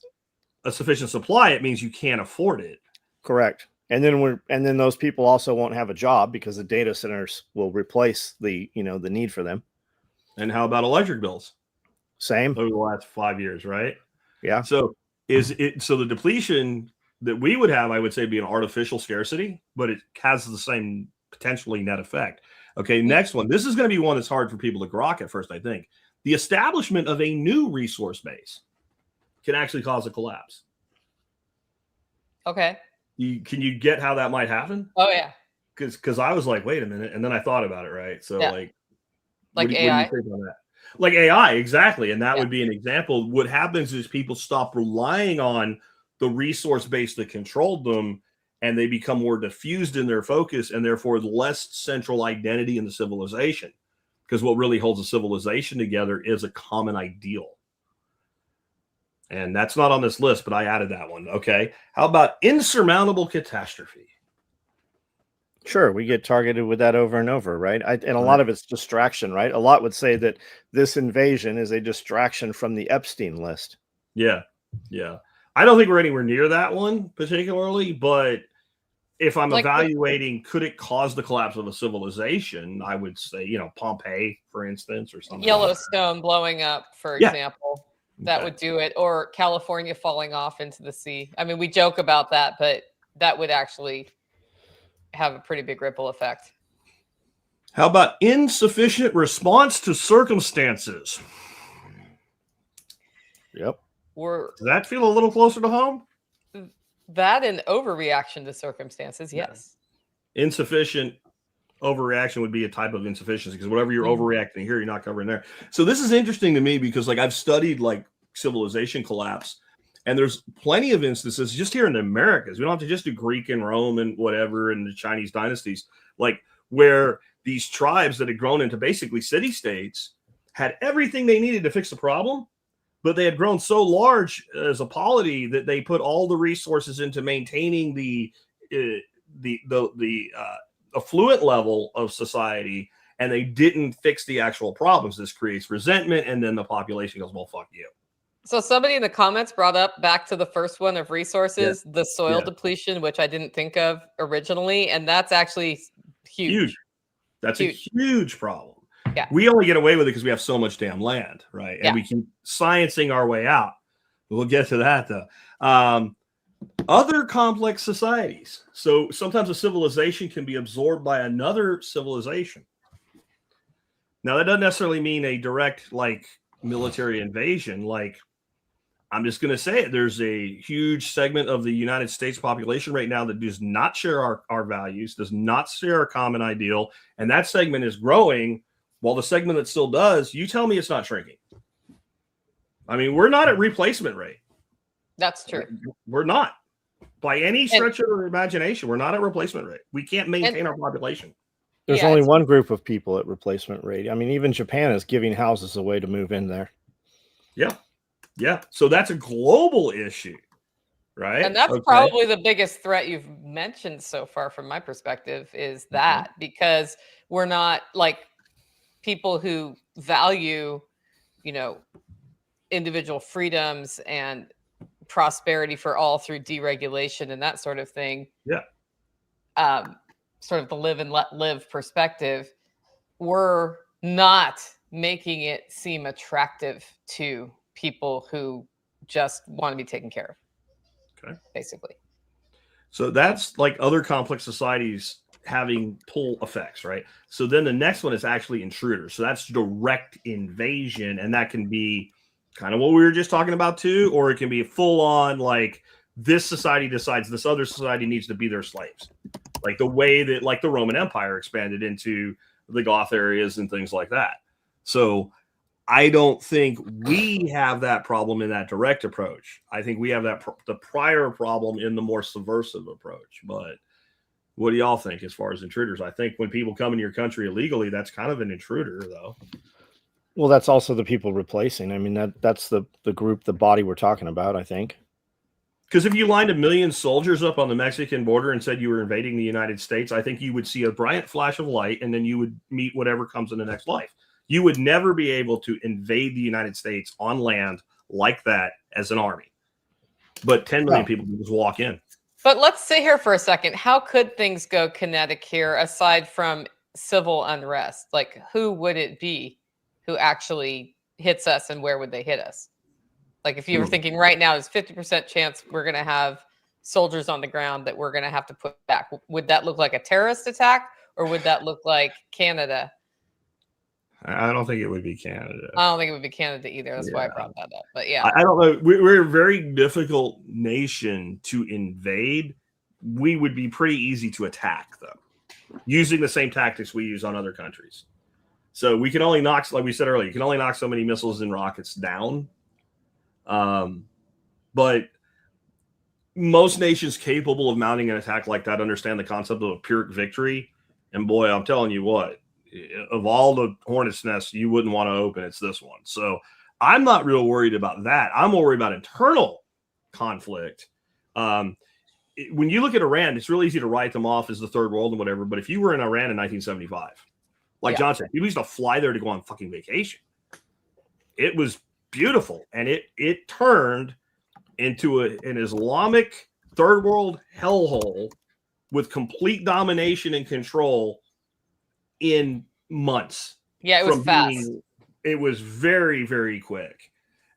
a sufficient supply. It means you can't afford it. Correct. And then those people also won't have a job because the data centers will replace the need for them. And how about electric bills? Same over the last 5 years, right? Yeah. So the depletion that we would have, I would say, be an artificial scarcity, but it has the same potentially net effect. Okay, next one. This is going to be one that's hard for people to grok at first, I think. The establishment of a new resource base can actually cause a collapse. Okay. Can you get how that might happen? Oh, yeah. Because I was like, wait a minute. And then I thought about it, right? So Yeah. like AI. What do you think on that? Like AI, exactly. And that would be an example. What happens is people stop relying on the resource base that controlled them, and they become more diffused in their focus, and therefore less central identity in the civilization. Because what really holds a civilization together is a common ideal. And that's not on this list, but I added that one. Okay. How about insurmountable catastrophe? Sure, we get targeted with that over and over, right? And a lot of it's distraction, right? A lot would say that this invasion is a distraction from the Epstein list. Yeah, yeah. I don't think we're anywhere near that one particularly, but if I'm evaluating, could it cause the collapse of a civilization? I would say, Pompeii, for instance, or something. Yellowstone blowing up, for example, that would do it, or California falling off into the sea. I mean, we joke about that, but that would actually have a pretty big ripple effect. How about insufficient response to circumstances? Yep. Does that feel a little closer to home? That and overreaction to circumstances, yes. Insufficient overreaction would be a type of insufficiency, because whatever you're overreacting here, you're not covering there. So this is interesting to me because I've studied civilization collapse. And there's plenty of instances just here in the Americas. We don't have to just do Greek and Rome and whatever and the Chinese dynasties, where these tribes that had grown into basically city-states had everything they needed to fix the problem, but they had grown so large as a polity that they put all the resources into maintaining the affluent level of society, and they didn't fix the actual problems. This creates resentment, and then the population goes, well, fuck you. So somebody in the comments brought up back to the first one of resources, the soil depletion, which I didn't think of originally. And that's actually huge. That's a huge problem. Yeah. We only get away with it because we have so much damn land, right? And we keep sciencing our way out. We'll get to that, though. Other complex societies. So sometimes a civilization can be absorbed by another civilization. Now, that doesn't necessarily mean a direct, military invasion. I'm just going to say it. There's a huge segment of the United States population right now that does not share our values, does not share our common ideal. And that segment is growing, while the segment that still does, you tell me it's not shrinking. I mean, we're not at replacement rate. That's true. We're not. By any stretch of our imagination, we're not at replacement rate. We can't maintain our population. There's only one group of people at replacement rate. I mean, even Japan is giving houses away to move in there. Yeah. Yeah. So that's a global issue, right? And that's probably the biggest threat you've mentioned so far from my perspective is that, because we're not people who value, individual freedoms and prosperity for all through deregulation and that sort of thing. Yeah. Sort of the live and let live perspective, we're not making it seem attractive to people who just want to be taken care of. Okay. Basically. So that's other complex societies having pull effects, right? So then the next one is actually intruders. So that's direct invasion. And that can be kind of what we were just talking about too, or it can be full on this society decides this other society needs to be their slaves. The way that the Roman Empire expanded into the Goth areas and things like that. So I don't think we have that problem in that direct approach. I think we have the prior problem in the more subversive approach. But what do y'all think as far as intruders? I think when people come into your country illegally, that's kind of an intruder, though. Well, that's also the people replacing. I mean, that's the group, the body we're talking about, I think. Because if you lined 1 million soldiers up on the Mexican border and said you were invading the United States, I think you would see a bright flash of light, and then you would meet whatever comes in the next life. You would never be able to invade the United States on land like that as an army. But 10 million people can just walk in. But let's sit here for a second. How could things go kinetic here aside from civil unrest? Like, who would it be who actually hits us, and where would they hit us? Like, if you were thinking right now, there's 50% chance we're going to have soldiers on the ground that we're going to have to put back. Would that look like a terrorist attack, or would that look like Canada? I don't think it would be Canada. I don't think it would be Canada either. That's why I brought that up. But yeah, I don't know. We're a very difficult nation to invade. We would be pretty easy to attack, though, using the same tactics we use on other countries. So we can only knock, like we said earlier, you can only knock so many missiles and rockets down. But most nations capable of mounting an attack like that understand the concept of a Pyrrhic victory. And boy, I'm telling you what, of all the hornet's nests you wouldn't want to open, it's this one. So I'm not real worried about that. I'm more worried about internal conflict. When you look at Iran, it's really easy to write them off as the third world and whatever. But if you were in Iran in 1975, like John said, you used to fly there to go on fucking vacation. It was beautiful. And it turned into an Islamic third world hellhole with complete domination and control in months. Yeah, it was fast. It was very, very quick.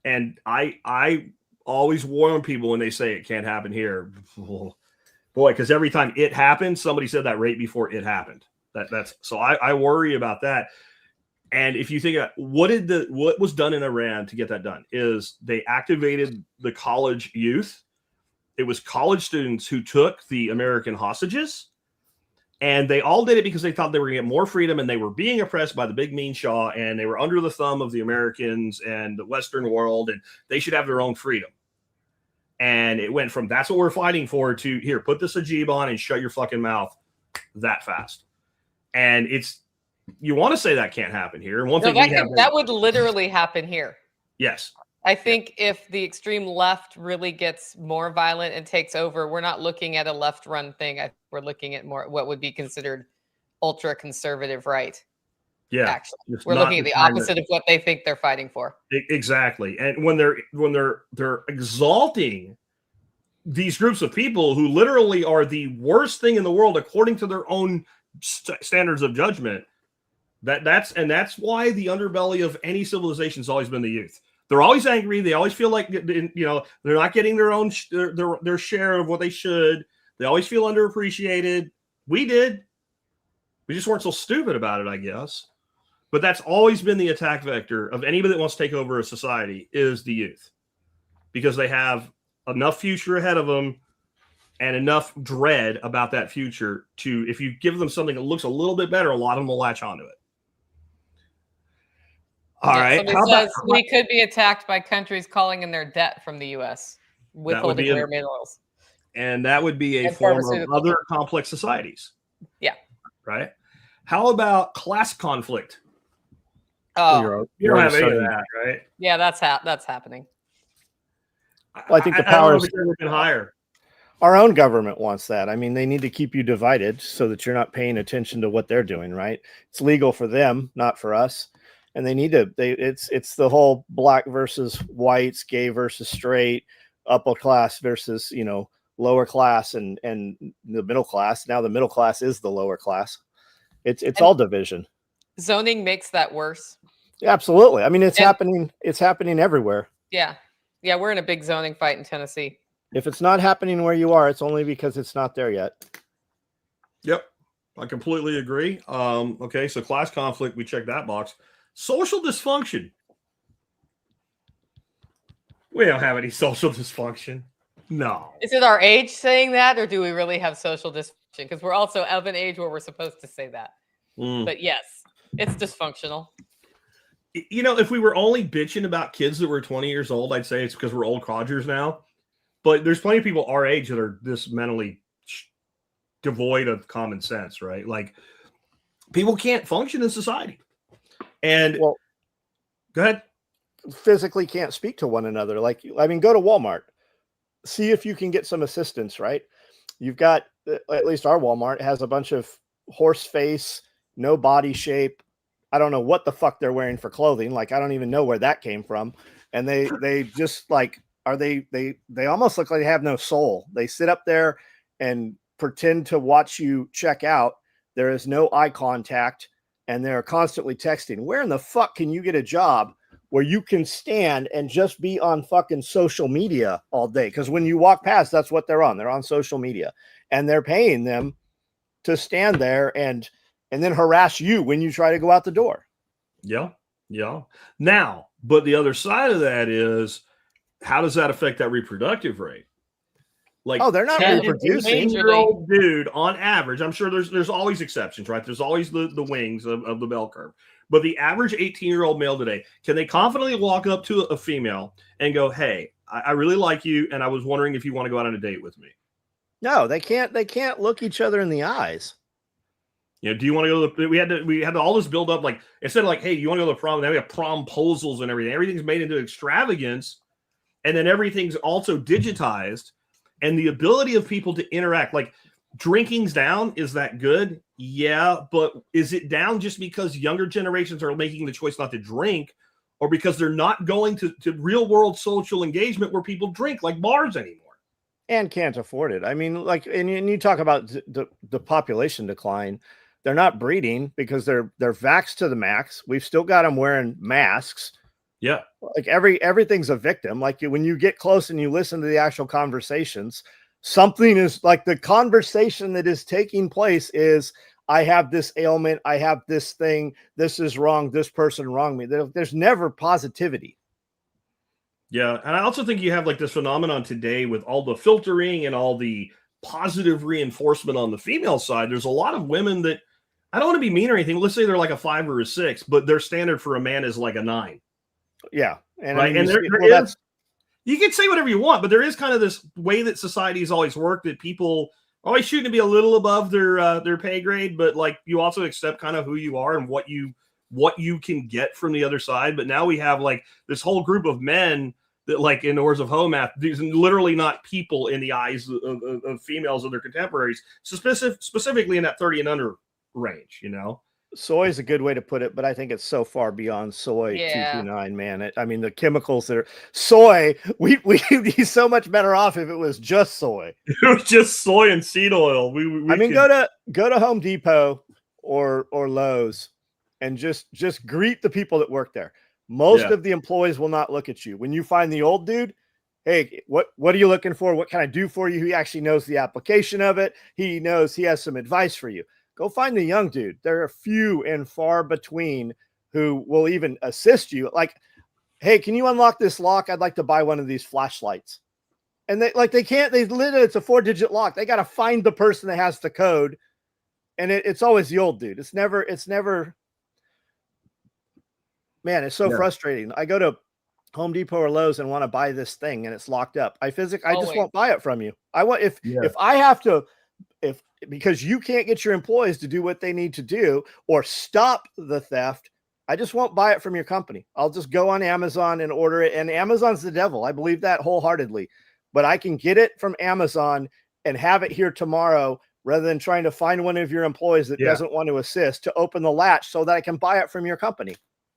And I always warn people when they say it can't happen here. Boy, because every time it happened, somebody said that right before it happened. That's so I worry about that. And if you think about what was done in Iran to get that done is they activated the college youth. It was college students who took the American hostages. And they all did it because they thought they were going to get more freedom, and they were being oppressed by the big mean Shah, and they were under the thumb of the Americans and the Western world, and they should have their own freedom. And it went from that's what we're fighting for to here, put this Ajib on and shut your fucking mouth that fast. And you want to say that can't happen here. And one thing that would literally happen here. Yes. I think if the extreme left really gets more violent and takes over, we're not looking at a left-run thing. We're looking at more what would be considered ultra-conservative right. Yeah, actually, we're looking at the opposite of what they think they're fighting for. Exactly, and when they're exalting these groups of people who literally are the worst thing in the world according to their own standards of judgment, that's why the underbelly of any civilization has always been the youth. They're always angry. They always feel like they're not getting their own their share of what they should. They always feel underappreciated. We did. We just weren't so stupid about it, I guess. But that's always been the attack vector of anybody that wants to take over a society is the youth, because they have enough future ahead of them and enough dread about that future to, if you give them something that looks a little bit better, a lot of them will latch onto it. All right. Somebody says we could be attacked by countries calling in their debt from the U.S. withholding rare minerals. And that would be a form of other complex societies. Yeah. Right. How about class conflict? Oh, you don't have any of that, right? Yeah, that's happening. Well, I think the powers been higher. Our own government wants that. I mean, they need to keep you divided so that you're not paying attention to what they're doing, right? It's legal for them, not for us. And they need to, it's the whole black versus whites, gay versus straight, upper class versus, lower class and the middle class. Now the middle class is the lower class. It's all division. Zoning makes that worse. Yeah, absolutely. I mean, it's happening everywhere. Yeah. Yeah. We're in a big zoning fight in Tennessee. If it's not happening where you are, it's only because it's not there yet. Yep. I completely agree. Okay. So class conflict, we check that box. Social dysfunction. We don't have any social dysfunction. No. Is it our age saying that, or do we really have social dysfunction? Because we're also of an age where we're supposed to say that. But yes, it's dysfunctional. If we were only bitching about kids that were 20 years old, I'd say it's because we're old codgers now. But there's plenty of people our age that are this mentally devoid of common sense, right? Like, people can't function in society. And well, go ahead. Physically can't speak to one another. Like, I mean, go to Walmart, see if you can get some assistance, right? You've got, at least our Walmart has a bunch of horse face, no body shape. I don't know what the fuck they're wearing for clothing. Like, I don't even know where that came from. And they just like, they almost look like they have no soul. They sit up there and pretend to watch you check out. There is no eye contact, and they're constantly texting. Where in the fuck can you get a job where you can stand and just be on fucking social media all day? Because when you walk past, that's what they're on. They're on social media, and they're paying them to stand there and then harass you when you try to go out the door. Yeah. Now, but the other side of that is, how does that affect that reproductive rate? Like, oh, they're not reproducing. 18-year-old dude on average. I'm sure there's always exceptions, right? There's always the wings of the bell curve. But the average 18-year-old male today, can they confidently walk up to a female and go, "Hey, I really like you, and I was wondering if you want to go out on a date with me"? No, they can't. They can't look each other in the eyes. You know, do you want to go to the, we had all this build up, like instead of like, hey, you want to go to the prom? Now we have promposals and everything. Everything's made into extravagance, and then everything's also digitized. And the ability of people to interact, like drinking's down, is that good? Yeah, but is it down just because younger generations are making the choice not to drink, or because they're not going to real world social engagement where people drink, like bars anymore? And can't afford it. I mean, like, and you talk about the population decline. They're not breeding because they're vaxxed to the max. We've still got them wearing masks. Yeah. Like everything's a victim. Like when you get close and you listen to the actual conversations, something is like the conversation that is taking place is, I have this ailment. I have this thing. This is wrong. This person wronged me. There's never positivity. Yeah. And I also think you have like this phenomenon today with all the filtering and all the positive reinforcement on the female side. There's a lot of women that, I don't want to be mean or anything. Let's say they're like a 5 or a 6, but their standard for a man is like a 9. Yeah. And right. I mean, and you can say whatever you want, but there is kind of this way that society has always worked, that people always shooting to be a little above their pay grade, but like you also accept kind of who you are and what you can get from the other side. But now we have like this whole group of men that, like in the words of Homath, these are literally not people in the eyes of females of their contemporaries, so specifically in that 30 and under range, you know. Soy is a good way to put it, but I think it's so far beyond soy 229, man. I mean, the chemicals that are soy, we'd be so much better off if it was just soy. It was just soy and seed oil. I mean, go to Home Depot or Lowe's and just greet the people that work there. Most of the employees will not look at you. When you find the old dude, hey, what are you looking for? What can I do for you? He actually knows the application of it. He knows he has some advice for you. Go find the young dude. There are few and far between who will even assist you. Like, hey, can you unlock this lock? I'd like to buy one of these flashlights. And they can't, literally, it's a 4-digit lock. They got to find the person that has the code. And it's always the old dude. It's never, man, it's so frustrating. I go to Home Depot or Lowe's and want to buy this thing and it's locked up. I just won't buy it from you. I want, if I have to, because you can't get your employees to do what they need to do or stop the theft, I just won't buy it from your company. I'll just go on Amazon and order it. And Amazon's the devil. I believe that wholeheartedly, but I can get it from Amazon and have it here tomorrow rather than trying to find one of your employees that doesn't want to assist to open the latch so that I can buy it from your company.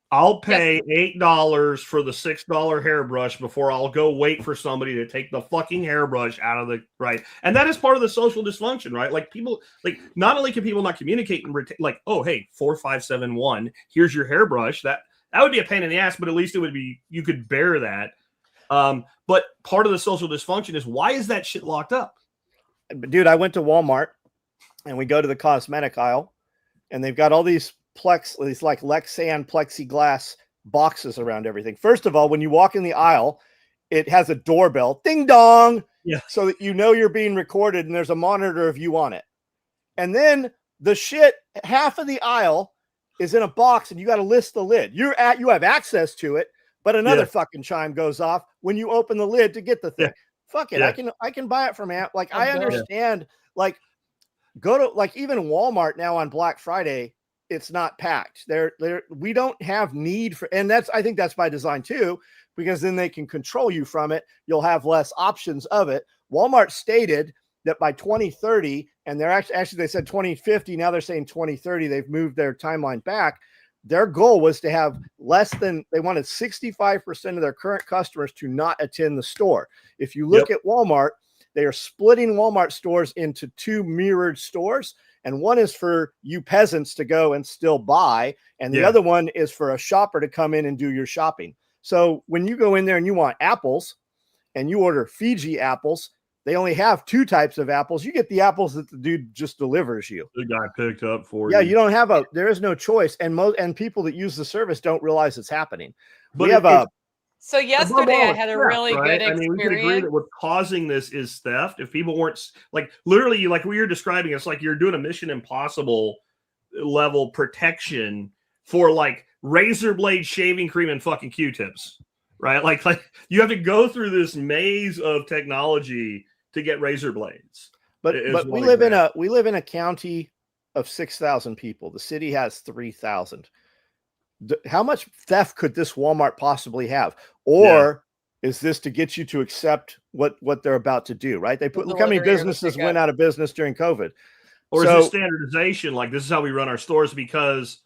I'll pay $8 for the $6 hairbrush before I'll go wait for somebody to take the fucking hairbrush out of the right. And that is part of the social dysfunction, right? Like people, like not only can people not communicate and like, oh, hey, 4571, here's your hairbrush. That would be a pain in the ass, but at least it would be, you could bear that. But part of the social dysfunction is, why is that shit locked up? Dude, I went to Walmart and we go to the cosmetic aisle and they've got all these like Lexan plexiglass boxes around everything. First of all, when you walk in the aisle, it has a doorbell, ding dong, so that you know you're being recorded and there's a monitor of you on it. And then the shit, half of the aisle is in a box and you got to lift the lid. You have access to it, but another fucking chime goes off when you open the lid to get the thing. Fuck it. I can buy it from like, I understand, like go to like even Walmart now on Black Friday, it's not packed. We don't have need for, and I think that's by design too, because then they can control you from it. You'll have less options of it. Walmart stated that by 2030, and they're actually they said 2050. Now they're saying 2030. They've moved their timeline back. Their goal was to have they wanted 65% of their current customers to not attend the store. If you look at Walmart, they are splitting Walmart stores into 2 mirrored stores. And one is for you peasants to go and still buy. And the other one is for a shopper to come in and do your shopping. So when you go in there and you want apples and you order Fiji apples, they only have 2 types of apples. You get the apples that the dude just delivers you. The guy picked up for you. Yeah, you don't have there is no choice. And people that use the service don't realize it's happening. But so yesterday I had a really good experience. I mean, we could agree that what's causing this is theft. If people weren't like literally, like what you're describing, it's like you're doing a Mission Impossible level protection for like razor blade, shaving cream, and fucking Q-tips, right? Like you have to go through this maze of technology to get razor blades. But we live in a county of 6,000 people. The city has 3,000. How much theft could this Walmart possibly have? Or is this to get you to accept what they're about to do, right? Look how many businesses went out of business during COVID. Or is it standardization? Like, this is how we run our stores, because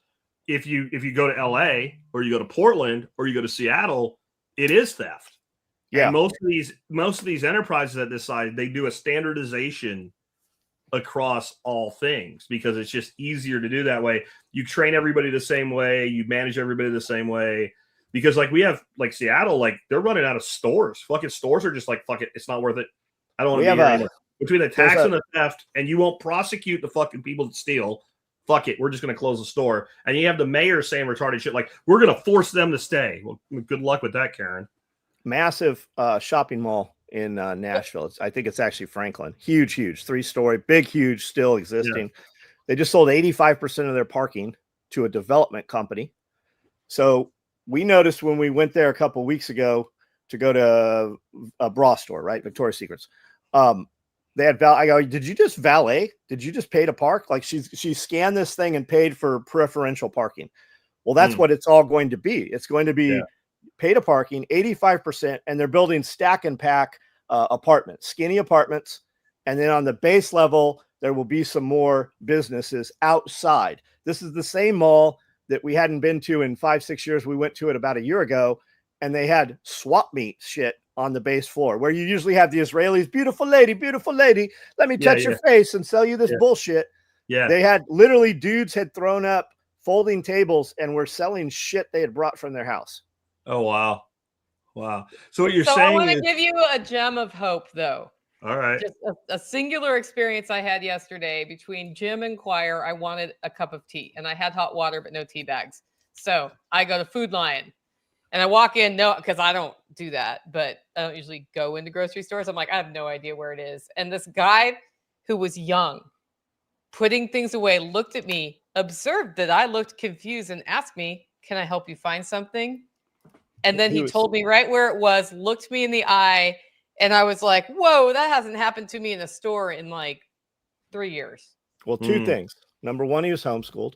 if you go to LA or you go to Portland or you go to Seattle, it is theft. Yeah. And most of these enterprises at this size, they do a standardization across all things because it's just easier to do that way. You train everybody the same way, you manage everybody the same way. Because like we have like Seattle, like they're running out of stores. Fucking stores are just like, fuck it, it's not worth it. I don't want to be here anymore. Between the tax and the theft, and you won't prosecute the fucking people that steal. Fuck it, we're just going to close the store. And you have the mayor saying retarded shit like, we're going to force them to stay. Well, good luck with that, Karen. Massive shopping mall in Nashville. I think it's actually Franklin. Huge, 3-story, big, huge, still existing. Yeah. They just sold 85% of their parking to a development company. So we noticed when we went there a couple of weeks ago to go to a bra store, right? Victoria's Secrets. They had I go, did you just valet? Did you just pay to park? Like she scanned this thing and paid for preferential parking. Well, that's what it's all going to be. It's going to be pay to parking, 85%, and they're building stack and pack apartments, skinny apartments. And then on the base level, there will be some more businesses outside. This is the same mall that we hadn't been to in 5-6 years. We went to it about a year ago, and they had swap meet shit on the base floor where you usually have the Israelis, beautiful lady, let me touch your face and sell you this bullshit. Yeah. They had literally dudes had thrown up folding tables and were selling shit they had brought from their house. Oh, wow. So what you're saying I want to give you a gem of hope, though. All right. Just a singular experience I had yesterday between gym and choir. I wanted a cup of tea, and I had hot water, but no tea bags. So I go to Food Lion, and I walk in, because I don't do that, but I don't usually go into grocery stores. I'm like, I have no idea where it is. And this guy who was young, putting things away, looked at me, observed that I looked confused, and asked me, can I help you find something? And then he told me right where it was, looked me in the eye, and I was like, whoa, that hasn't happened to me in a store in like 3 years. Well, 2 things. Number 1, he was homeschooled.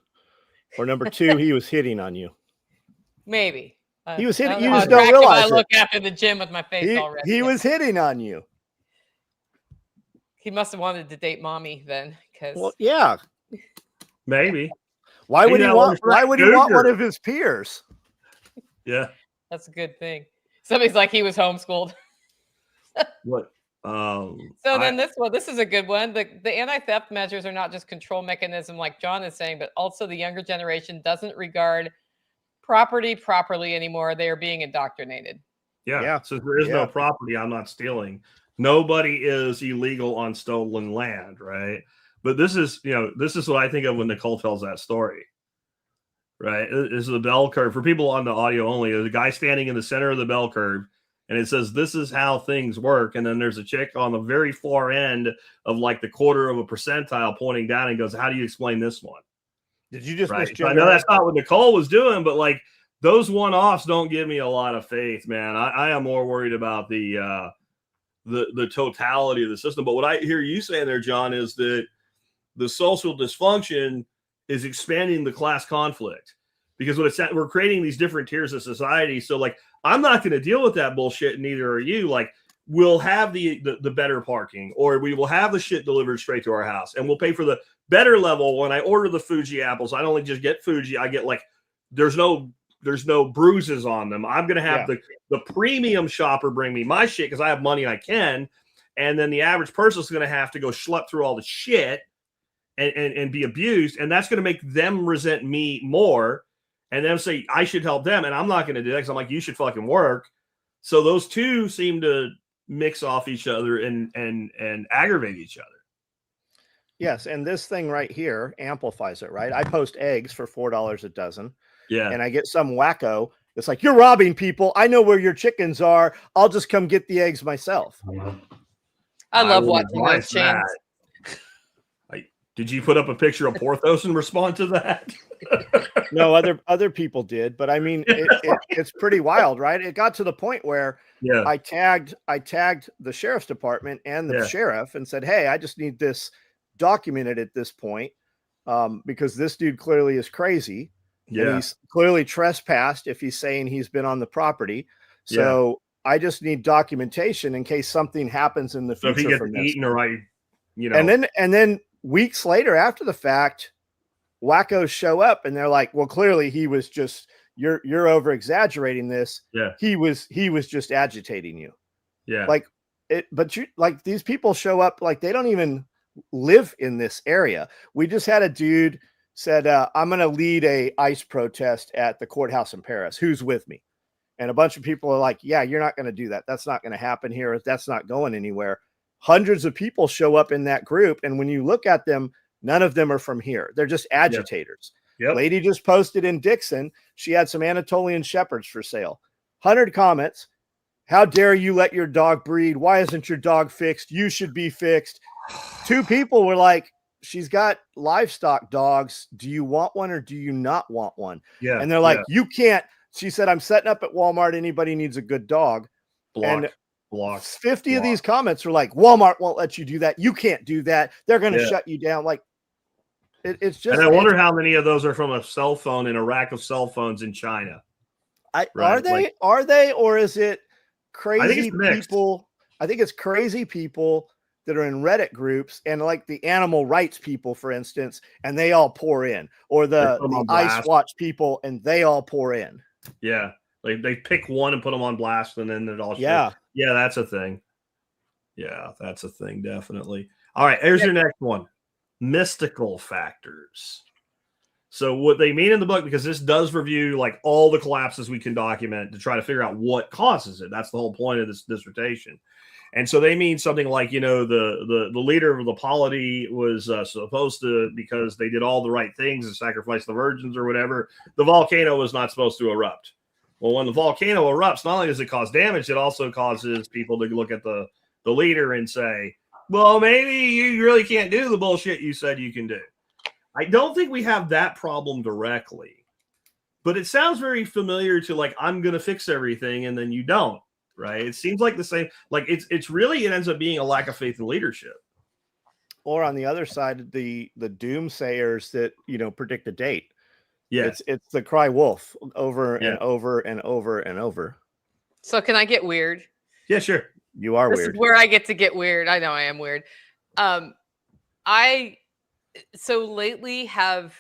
Or number 2, he was hitting on you. Maybe. He was hitting. You just don't realize I look after the gym with my face already. He was hitting on you. He must have wanted to date mommy then. Well, yeah. Maybe. Why would he want one of his peers? Yeah. That's a good thing. Somebody's like, he was homeschooled. What? This is a good one. The anti-theft measures are not just control mechanism like John is saying, but also the younger generation doesn't regard property properly anymore. They are being indoctrinated. Yeah. So there is no property, I'm not stealing. Nobody is illegal on stolen land, right? But this is what I think of when Nicole tells that story. Right? This is the bell curve. For people on the audio only, there's a guy standing in the center of the bell curve, and it says, this is how things work. And then there's a chick on the very far end of like the 1/4 of a percentile pointing down and goes, how do you explain this one? Did you just I know that's not what Nicole was doing, but like those one-offs don't give me a lot of faith, man. I am more worried about the totality of the system. But what I hear you saying there, John, is that the social dysfunction is expanding the class conflict, because we're creating these different tiers of society. So like, I'm not going to deal with that bullshit, and neither are you. Like, we'll have the better parking, or we will have the shit delivered straight to our house, and we'll pay for the better level. When I order the Fuji apples, I don't only just get Fuji, I get like, there's no bruises on them. I'm going to have the premium shopper bring me my shit because I have money, I can. and then the average person is going to have to go schlep through all the shit and be abused, and that's going to make them resent me more, and them say I should help them, and I'm not going to do that because I'm like, you should fucking work. So those two seem to mix off each other and aggravate each other. Yes, and this thing right here amplifies it, right? I post eggs for $4 a dozen. Yeah. And I get some wacko that's like, you're robbing people. I know where your chickens are. I'll just come get the eggs myself. I love watching those chains. Did you put up a picture of Porthos and respond to that? No, other people did, but I mean, it's pretty wild, right? It got to the point where I tagged the sheriff's department and the sheriff and said, hey, I just need this documented at this point, because this dude clearly is crazy. And he's clearly trespassed if he's saying he's been on the property. So I just need documentation in case something happens in the future. So if he gets eaten or and then weeks later after the fact, wackos show up and they're like, well, clearly he was just, you're over exaggerating this. Yeah. He was just agitating you. Yeah. But these people show up like they don't even live in this area. We just had a dude said, I'm going to lead a ICE protest at the courthouse in Paris. Who's with me? And a bunch of people are like, yeah, you're not going to do that. That's not going to happen here. That's not going anywhere. Hundreds of people show up in that group. And when you look at them, none of them are from here. They're just agitators. Yep. Lady just posted in Dixon. She had some Anatolian Shepherds for sale. 100 comments. How dare you let your dog breed? Why isn't your dog fixed? You should be fixed. 2 people were like, she's got livestock dogs. Do you want one or do you not want one? Yeah. And they're like, you can't. She said, I'm setting up at Walmart. Anybody needs a good dog. And 50 of these comments were like, Walmart won't let you do that. You can't do that. They're going to shut you down. Like, it's just. And I wonder how many of those are from a cell phone in a rack of cell phones in China. Are they, or is it crazy people? I think it's crazy people that are in Reddit groups and like the animal rights people, for instance, and they all pour in, or the Ice Watch people and they all pour in. Yeah. They pick one and put them on blast and then it all. Yeah. Yeah. That's a thing. Yeah. That's a thing. Definitely. All right. Here's your next one. Mystical factors. So what they mean in the book, because this does review like all the collapses we can document to try to figure out what causes it. That's the whole point of this dissertation. And so they mean something like, the leader of the polity was supposed to, because they did all the right things and sacrificed the virgins or whatever, the volcano was not supposed to erupt. Well, when the volcano erupts, not only does it cause damage, it also causes people to look at the leader and say, well, maybe you really can't do the bullshit you said you can do. I don't think we have that problem directly, but it sounds very familiar to like, I'm going to fix everything and then you don't. Right. It seems like the same, like it ends up being a lack of faith in leadership. Or on the other side, the doomsayers that, predict a date. Yeah. It's the cry wolf over and over and over and over. So can I get weird? Yeah, sure. You are this weird. Is where I get to get weird. I know I am weird. I lately have,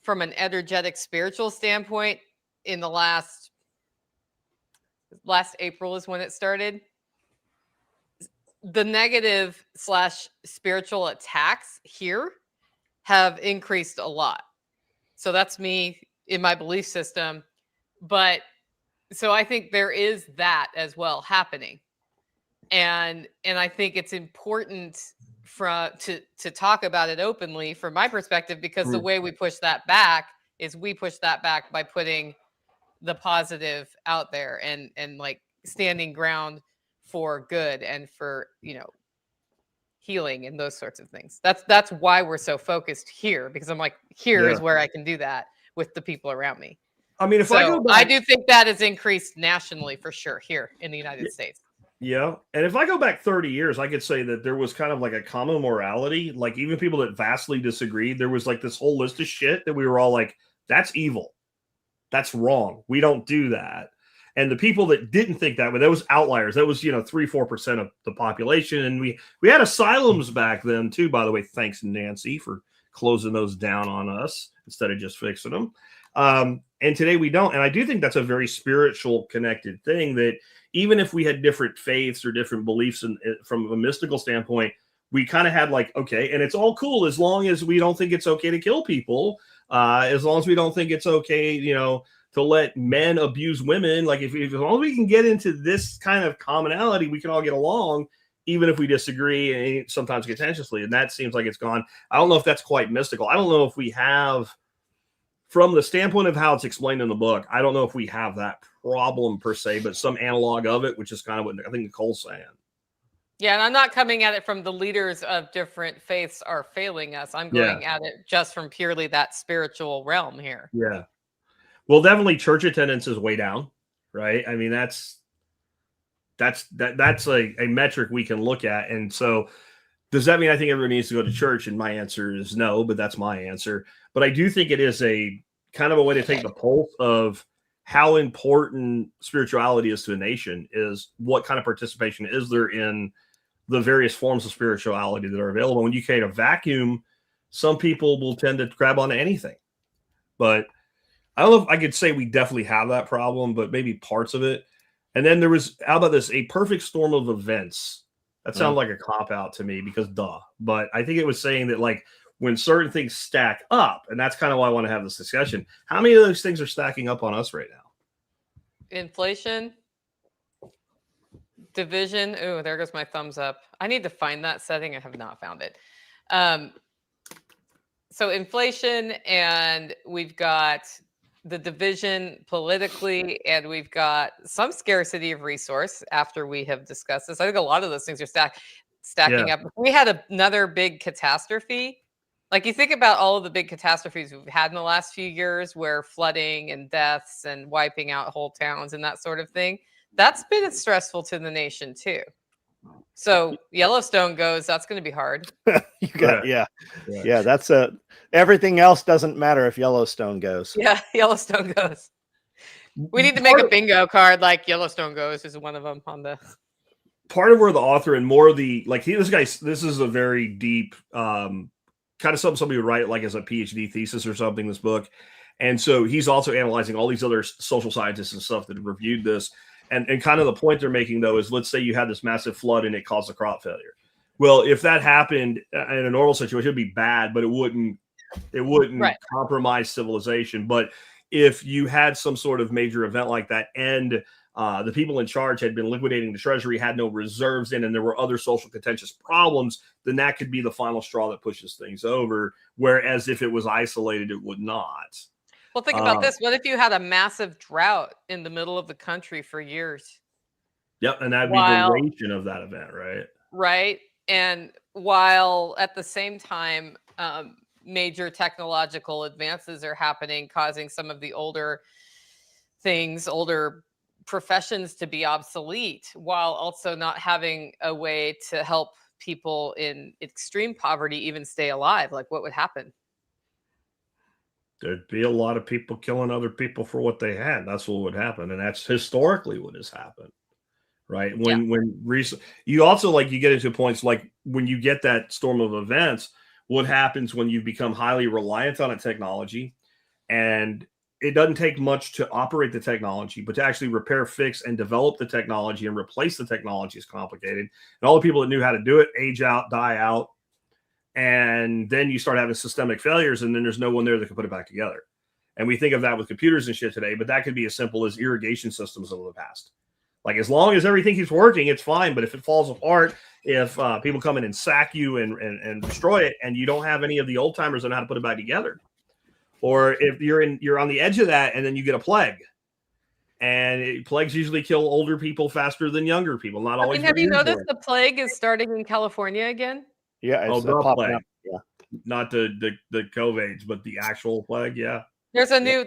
from an energetic spiritual standpoint, in the last April is when it started, the negative / spiritual attacks here have increased a lot. So that's me in my belief system. But so I think there is that as well happening. And I think it's important to talk about it openly from my perspective, because the way we push that back is we push that back by putting the positive out there and like standing ground for good and for, healing and those sorts of things. That's why we're so focused here, because I'm like, here is where I can do that with the people around me. I mean, I do think that has increased nationally for sure here in the United States. Yeah. And if I go back 30 years, I could say that there was kind of like a common morality, like even people that vastly disagreed, there was like this whole list of shit that we were all like, that's evil. That's wrong. We don't do that. And the people that didn't think that, but that was outliers. That was, 3-4% of the population. And we had asylums back then too, by the way. Thanks, Nancy, for closing those down on us instead of just fixing them. And today we don't. And I do think that's a very spiritual connected thing, that even if we had different faiths or different beliefs from a mystical standpoint, we kind of had like, okay, and it's all cool as long as we don't think it's okay to kill people, as long as we don't think it's okay, to let men abuse women. Like if as long as we can get into this kind of commonality, we can all get along, even if we disagree and sometimes contentiously. And that seems like it's gone. I don't know if that's quite mystical. I don't know if we have, from the standpoint of how it's explained in the book, I don't know if we have that problem per se, but some analog of it, which is kind of what I think Nicole's saying. Yeah, and I'm not coming at it from the leaders of different faiths are failing us. I'm going at it just from purely that spiritual realm here. Yeah. Well, definitely church attendance is way down, right? I mean, that's a metric we can look at. And so does that mean I think everyone needs to go to church? And my answer is no, but that's my answer. But I do think it is a kind of a way to take the pulse of how important spirituality is to a nation, is what kind of participation is there in the various forms of spirituality that are available. When you create a vacuum, some people will tend to grab onto anything. But I don't know if I could say we definitely have that problem, but maybe parts of it. And then there was, how about this, a perfect storm of events. That sounded like a cop-out to me because duh. But I think it was saying that like when certain things stack up, and that's kind of why I want to have this discussion. How many of those things are stacking up on us right now? Inflation. Division. Oh, there goes my thumbs up. I need to find that setting. I have not found it. So inflation, and we've got the division politically, and we've got some scarcity of resource after we have discussed this. I think a lot of those things are stacking up. If we had another big catastrophe, like you think about all of the big catastrophes we've had in the last few years, where flooding and deaths and wiping out whole towns and that sort of thing, that's been stressful to the nation too. So Yellowstone goes, that's going to be hard. That's everything else doesn't matter if Yellowstone goes. Yeah, Yellowstone goes. We need to make a bingo card like Yellowstone goes is one of them on the. Part of where the author and more of the, like this is a very deep, kind of somebody would write like as a PhD thesis or something, this book. And so he's also analyzing all these other social scientists and stuff that have reviewed this. And kind of the point they're making, though, is let's say you had this massive flood and it caused a crop failure. Well, if that happened in a normal situation, it would be bad, but it wouldn't compromise civilization. But if you had some sort of major event like that, and the people in charge had been liquidating the treasury, had no reserves in, and there were other social contentious problems, then that could be the final straw that pushes things over. Whereas if it was isolated, it would not. Well, think about this. What if you had a massive drought in the middle of the country for years? Yep, and that'd be the duration of that event, right? Right. And while at the same time, major technological advances are happening, causing some of the older professions to be obsolete, while also not having a way to help people in extreme poverty even stay alive. Like, what would happen? There'd be a lot of people killing other people for what they had. That's what would happen. And that's historically what has happened, right? You also, like, you get into points like when you get that storm of events, what happens when you become highly reliant on a technology, and it doesn't take much to operate the technology, but to actually repair, fix, and develop the technology and replace the technology is complicated. And all the people that knew how to do it age out, die out. And then you start having systemic failures, and then there's no one there that can put it back together. And we think of that with computers and shit today, but that could be as simple as irrigation systems of the past. Like, as long as everything keeps working, it's fine. But if it falls apart, if people come in and sack you and destroy it, and you don't have any of the old timers on how to put it back together, or if you're on the edge of that, and then you get a plague, and plagues usually kill older people faster than younger people. Not always. Have you noticed the plague is starting in California again? Yeah, it's the plague. Up. Yeah, not the COVID, but the actual plague. Yeah, there's a new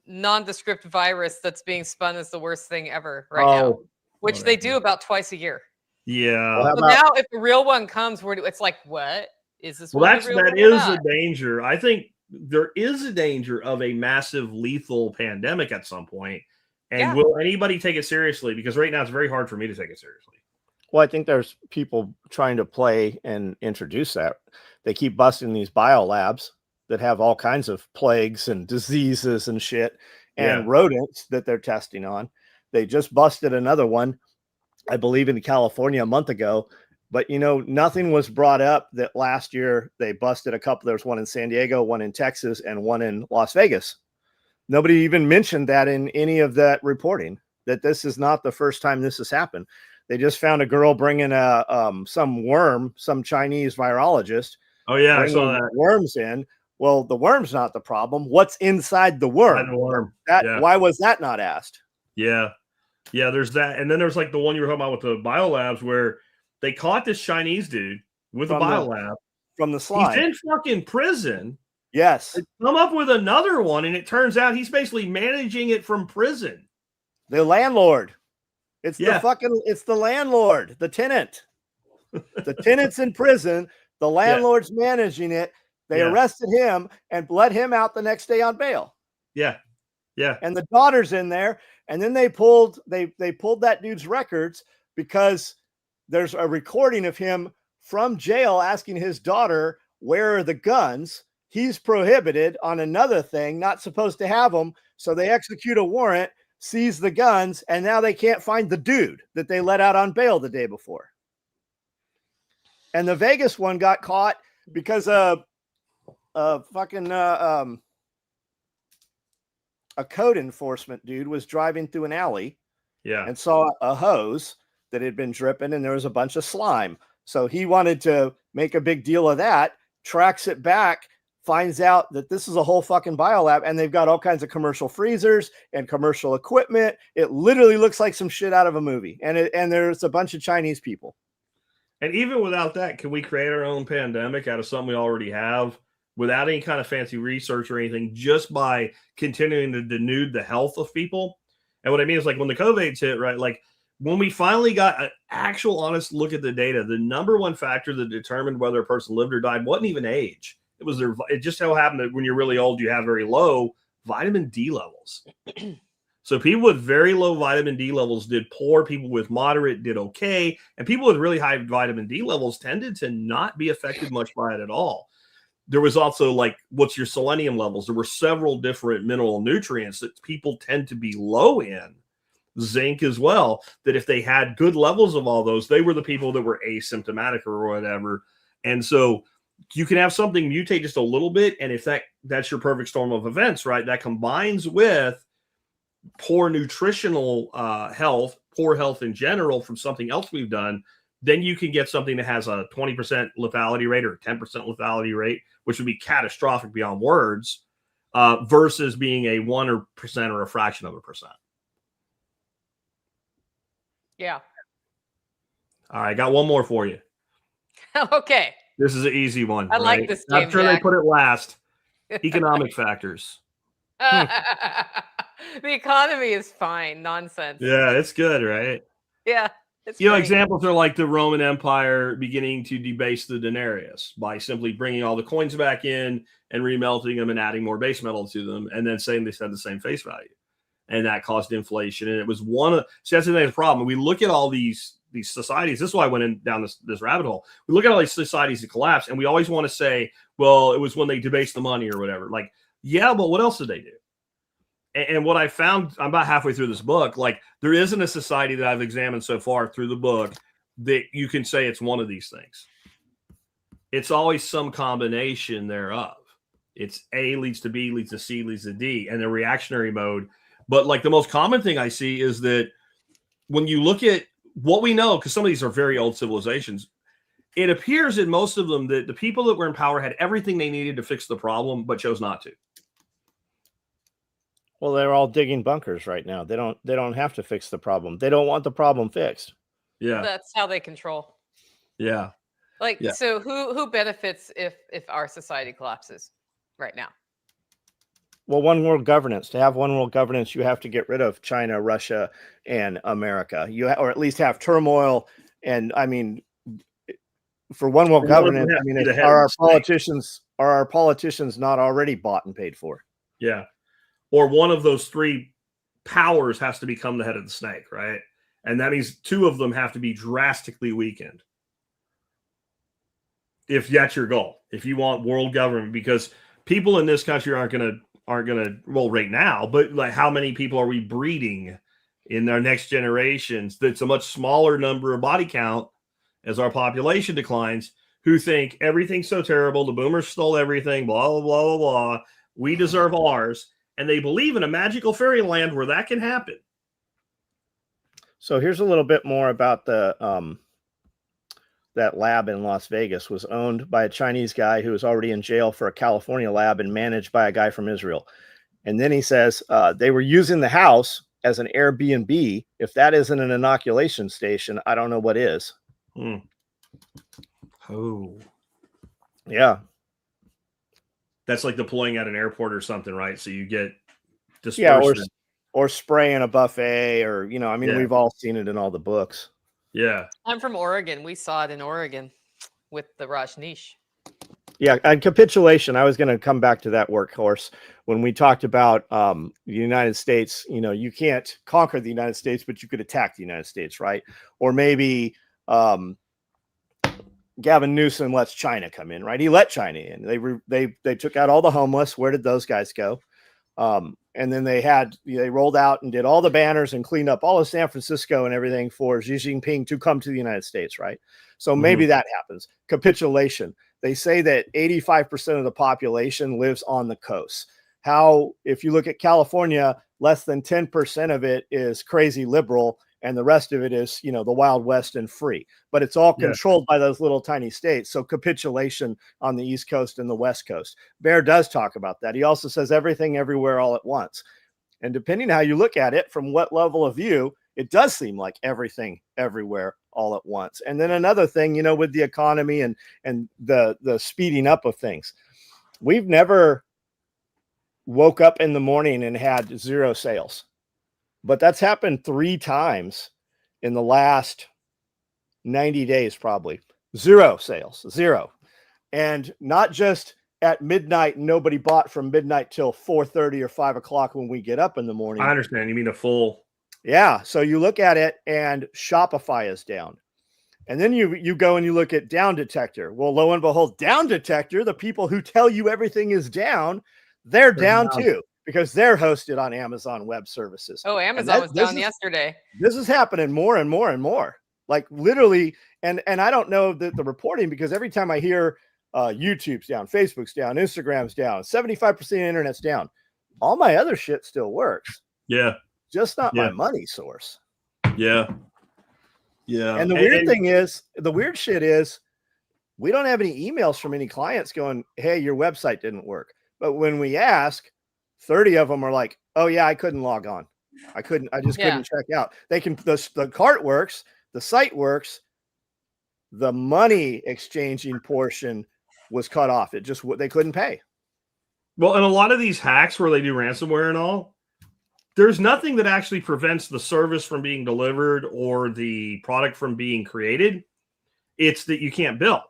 nondescript virus that's being spun as the worst thing ever now, which they do about twice a year. Yeah. Well, now if the real one comes, it's like, what is this? Well, that is a danger. I think there is a danger of a massive lethal pandemic at some point. And will anybody take it seriously? Because right now it's very hard for me to take it seriously. Well, I think there's people trying to play and introduce that. They keep busting these biolabs that have all kinds of plagues and diseases and shit, and rodents that they're testing on. They just busted another one, I believe, in California a month ago. But, you know, nothing was brought up that last year they busted a couple. There's one in San Diego, one in Texas, and one in Las Vegas. Nobody even mentioned that in any of that reporting, that this is not the first time this has happened. They just found a girl bringing some worm, some Chinese virologist. Oh, yeah, I saw that. Worms in. Well, the worm's not the problem. What's inside the worm? Why was that not asked? Yeah. Yeah, there's that. And then there's like the one you were talking about with the biolabs where they caught this Chinese dude with a biolab. From the slime. He's in fucking prison. Yes. They come up with another one, and it turns out he's basically managing it from prison. The landlord. It's the landlord, the tenant. The tenant's in prison. The landlord's managing it. They arrested him and let him out the next day on bail. Yeah. Yeah. And the daughter's in there. And then they pulled that dude's records because there's a recording of him from jail asking his daughter, where are the guns? He's prohibited on another thing, not supposed to have them. So they execute a warrant, seize the guns, and now they can't find the dude that they let out on bail the day before. And the Vegas one got caught because a code enforcement dude was driving through an alley and saw a hose that had been dripping, and there was a bunch of slime. So he wanted to make a big deal of that, tracks it back, finds out that this is a whole fucking biolab, and they've got all kinds of commercial freezers and commercial equipment. It literally looks like some shit out of a movie. And there's a bunch of Chinese people. And even without that, can we create our own pandemic out of something we already have without any kind of fancy research or anything, just by continuing to denude the health of people? And what I mean is, like, when the COVID's hit, right, like when we finally got an actual honest look at the data, the number one factor that determined whether a person lived or died wasn't even age. It just so happened that when you're really old, you have very low vitamin D levels. So people with very low vitamin D levels did poor. People with moderate did okay. And people with really high vitamin D levels tended to not be affected much by it at all. There was also, like, what's your selenium levels? There were several different mineral nutrients that people tend to be low in. Zinc as well, that if they had good levels of all those, they were the people that were asymptomatic or whatever. And so you can have something mutate just a little bit, and if that's your perfect storm of events, right, that combines with poor nutritional health, poor health in general from something else we've done, then you can get something that has a 20% lethality rate or a 10% lethality rate, which would be catastrophic beyond words, versus being a 1% or a fraction of a percent. Yeah. All right, got one more for you. Okay. This is an easy one. I like this game, I'm sure Jack. they put it last. Economic factors. The economy is fine. Nonsense. Yeah, it's good, right? Yeah. It's great. Examples are like the Roman Empire beginning to debase the denarius by simply bringing all the coins back in and remelting them and adding more base metal to them, and then saying they had the same face value. And that caused inflation. And it was that's the problem. We look at all these societies. This is why I went down this rabbit hole. We look at all these societies that collapse, and we always want to say, well, it was when they debased the money or whatever. Like, yeah, but what else did they do? And what I found, I'm about halfway through this book, like, there isn't a society that I've examined so far through the book that you can say it's one of these things. It's always some combination thereof. It's A leads to B, leads to C, leads to D, and the reactionary mode. But, like, the most common thing I see is that when you look at what we know, because some of these are very old civilizations, it appears in most of them that the people that were in power had everything they needed to fix the problem, but chose not to. Well, they're all digging bunkers right now. They don't have to fix the problem. They don't want the problem fixed. Yeah. That's how they control. Yeah. Like, so who benefits if our society collapses right now? Well, one world governance. To have one world governance, you have to get rid of China, Russia, and America. Or at least have turmoil. And I mean, for one world governance, I mean, are our politicians not already bought and paid for? Yeah. Or one of those three powers has to become the head of the snake, right? And that means two of them have to be drastically weakened. If that's your goal, if you want world government, because people in this country aren't gonna well right now, but like how many people are we breeding in our next generations? That's a much smaller number of body count as our population declines, who think everything's so terrible, the boomers stole everything, blah blah blah blah blah. We deserve ours, and they believe in a magical fairyland where that can happen. So here's a little bit more about the that lab in Las Vegas was owned by a Chinese guy who was already in jail for a California lab and managed by a guy from Israel. And then he says they were using the house as an Airbnb. If that isn't an inoculation station, I don't know what is. Oh, yeah. That's like deploying at an airport or something, right? So you get dispersed. Yeah, or spraying a buffet, or I mean, we've all seen it in all the books. Yeah. I'm from Oregon. We saw it in Oregon with the Rajneesh. Yeah, and capitulation. I was going to come back to that workhorse when we talked about the United States. You can't conquer the United States, but you could attack the United States, right? Or maybe Gavin Newsom lets China come in, right? He let China in. They took out all the homeless. Where did those guys go? And then they rolled out and did all the banners and cleaned up all of San Francisco and everything for Xi Jinping to come to the United States, right? So maybe that happens. Capitulation. They say that 85% of the population lives on the coast. If you look at California, less than 10% of it is crazy liberal, and the rest of it is, the Wild West and free. But it's all controlled by those little tiny states. So capitulation on the East Coast and the West Coast. Bear does talk about that. He also says everything everywhere all at once. And depending on how you look at it, from what level of view, it does seem like everything everywhere all at once. And then another thing, with the economy and the speeding up of things, we've never woke up in the morning and had zero sales. But that's happened 3 times in the last 90 days, probably. Zero sales, zero. And not just at midnight, nobody bought from midnight till 4:30 or 5 o'clock when we get up in the morning. I understand. You mean a full. Yeah. So you look at it and Shopify is down. And then you go and you look at down detector. Well, lo and behold, down detector, the people who tell you everything is down, they're down too, because they're hosted on Amazon Web Services. Oh, Amazon was down yesterday. This is happening more and more and more. Like literally, and I don't know the reporting, because every time I hear YouTube's down, Facebook's down, Instagram's down, 75% of the internet's down, all my other shit still works. Yeah. Just not my money source. Yeah. Yeah. And the weird shit is we don't have any emails from any clients going, hey, your website didn't work. But when we ask, 30 of them are like, oh yeah, I couldn't log on. I just couldn't check out. The cart works, the site works. The money exchanging portion was cut off. They couldn't pay. Well, and a lot of these hacks where they do ransomware and all, there's nothing that actually prevents the service from being delivered or the product from being created. It's that you can't bill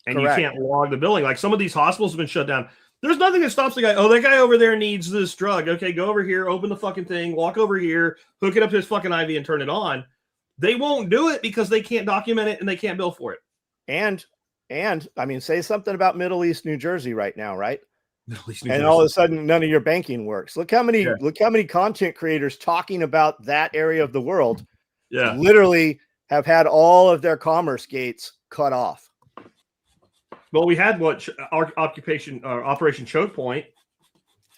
and you can't log the billing. Like some of these hospitals have been shut down. There's nothing that stops the guy. Oh, that guy over there needs this drug. Okay, go over here, open the fucking thing, walk over here, hook it up to his fucking IV and turn it on. They won't do it because they can't document it and they can't bill for it. And I mean, say something about Middle East, New Jersey right now, right? And all of a sudden, none of your banking works. Look how many content creators talking about that area of the world literally have had all of their commerce gates cut off. Well, we had Operation Choke Point,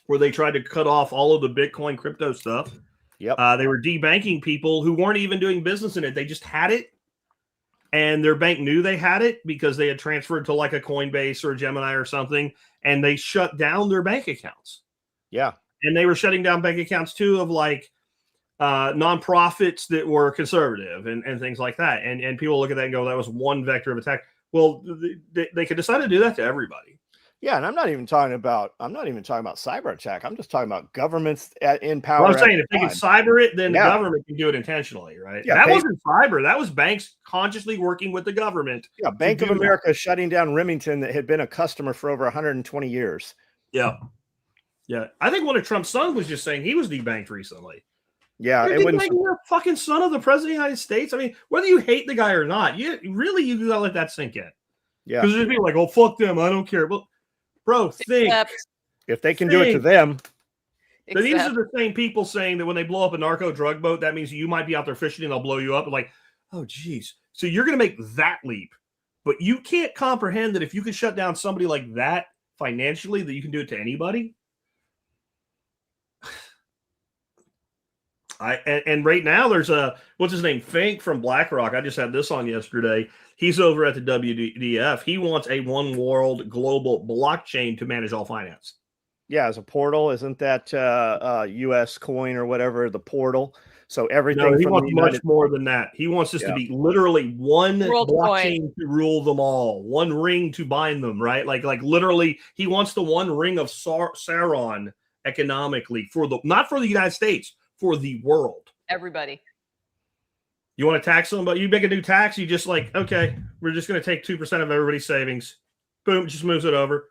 where they tried to cut off all of the Bitcoin crypto stuff. Yep. They were debanking people who weren't even doing business in it. They just had it. And their bank knew they had it because they had transferred to like a Coinbase or a Gemini or something. And they shut down their bank accounts. Yeah. And they were shutting down bank accounts too of like nonprofits that were conservative and things like that. And people look at that and go, that was one vector of attack. Well, they could decide to do that to everybody. Yeah, and I'm not even talking about cyber attack. I'm just talking about governments in power. Well, I'm saying if they can cyber it, then the government can do it intentionally, right? Yeah, that wasn't cyber. That was banks consciously working with the government. Yeah, Bank of America shutting down Remington that had been a customer for over 120 years. Yeah. Yeah. I think one of Trump's sons was just saying he was debanked recently. Yeah, it wouldn't. You're a fucking son of the president of the United States. I mean, whether you hate the guy or not, you gotta let that sink in. Yeah, because there's people like, oh, fuck them, I don't care. Well, Bro, think. If they can do it to them. These are the same people saying that when they blow up a narco drug boat, that means you might be out there fishing and they'll blow you up. Like, oh, geez. So you're going to make that leap. But you can't comprehend that if you can shut down somebody like that financially, that you can do it to anybody. And right now there's what's his name? Fink from BlackRock. I just had this on yesterday. He's over at the WDF. He wants a one world global blockchain to manage all finance. Yeah, as a portal. Isn't that US coin or whatever, the portal? So everything. No, he wants much more than that. He wants this to be literally one world blockchain to rule them all, one ring to bind them, right? Like literally, he wants the one ring of Sauron economically not for the United States, for the world. Everybody. You want to tax somebody? You make a new tax, you just like, okay, we're just going to take 2% of everybody's savings. Boom, just moves it over.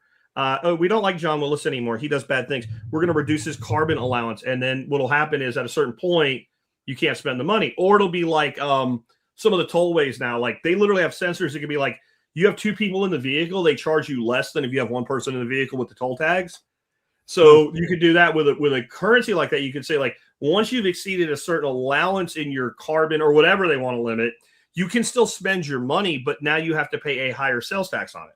We don't like John Willis anymore. He does bad things. We're going to reduce his carbon allowance. And then what'll happen is at a certain point, you can't spend the money. Or it'll be like some of the tollways now. Like they literally have sensors that can be like, you have two people in the vehicle, they charge you less than if you have one person in the vehicle with the toll tags. So you could do that with a currency like that. You could say like, once you've exceeded a certain allowance in your carbon or whatever they want to limit, you can still spend your money, but now you have to pay a higher sales tax on it.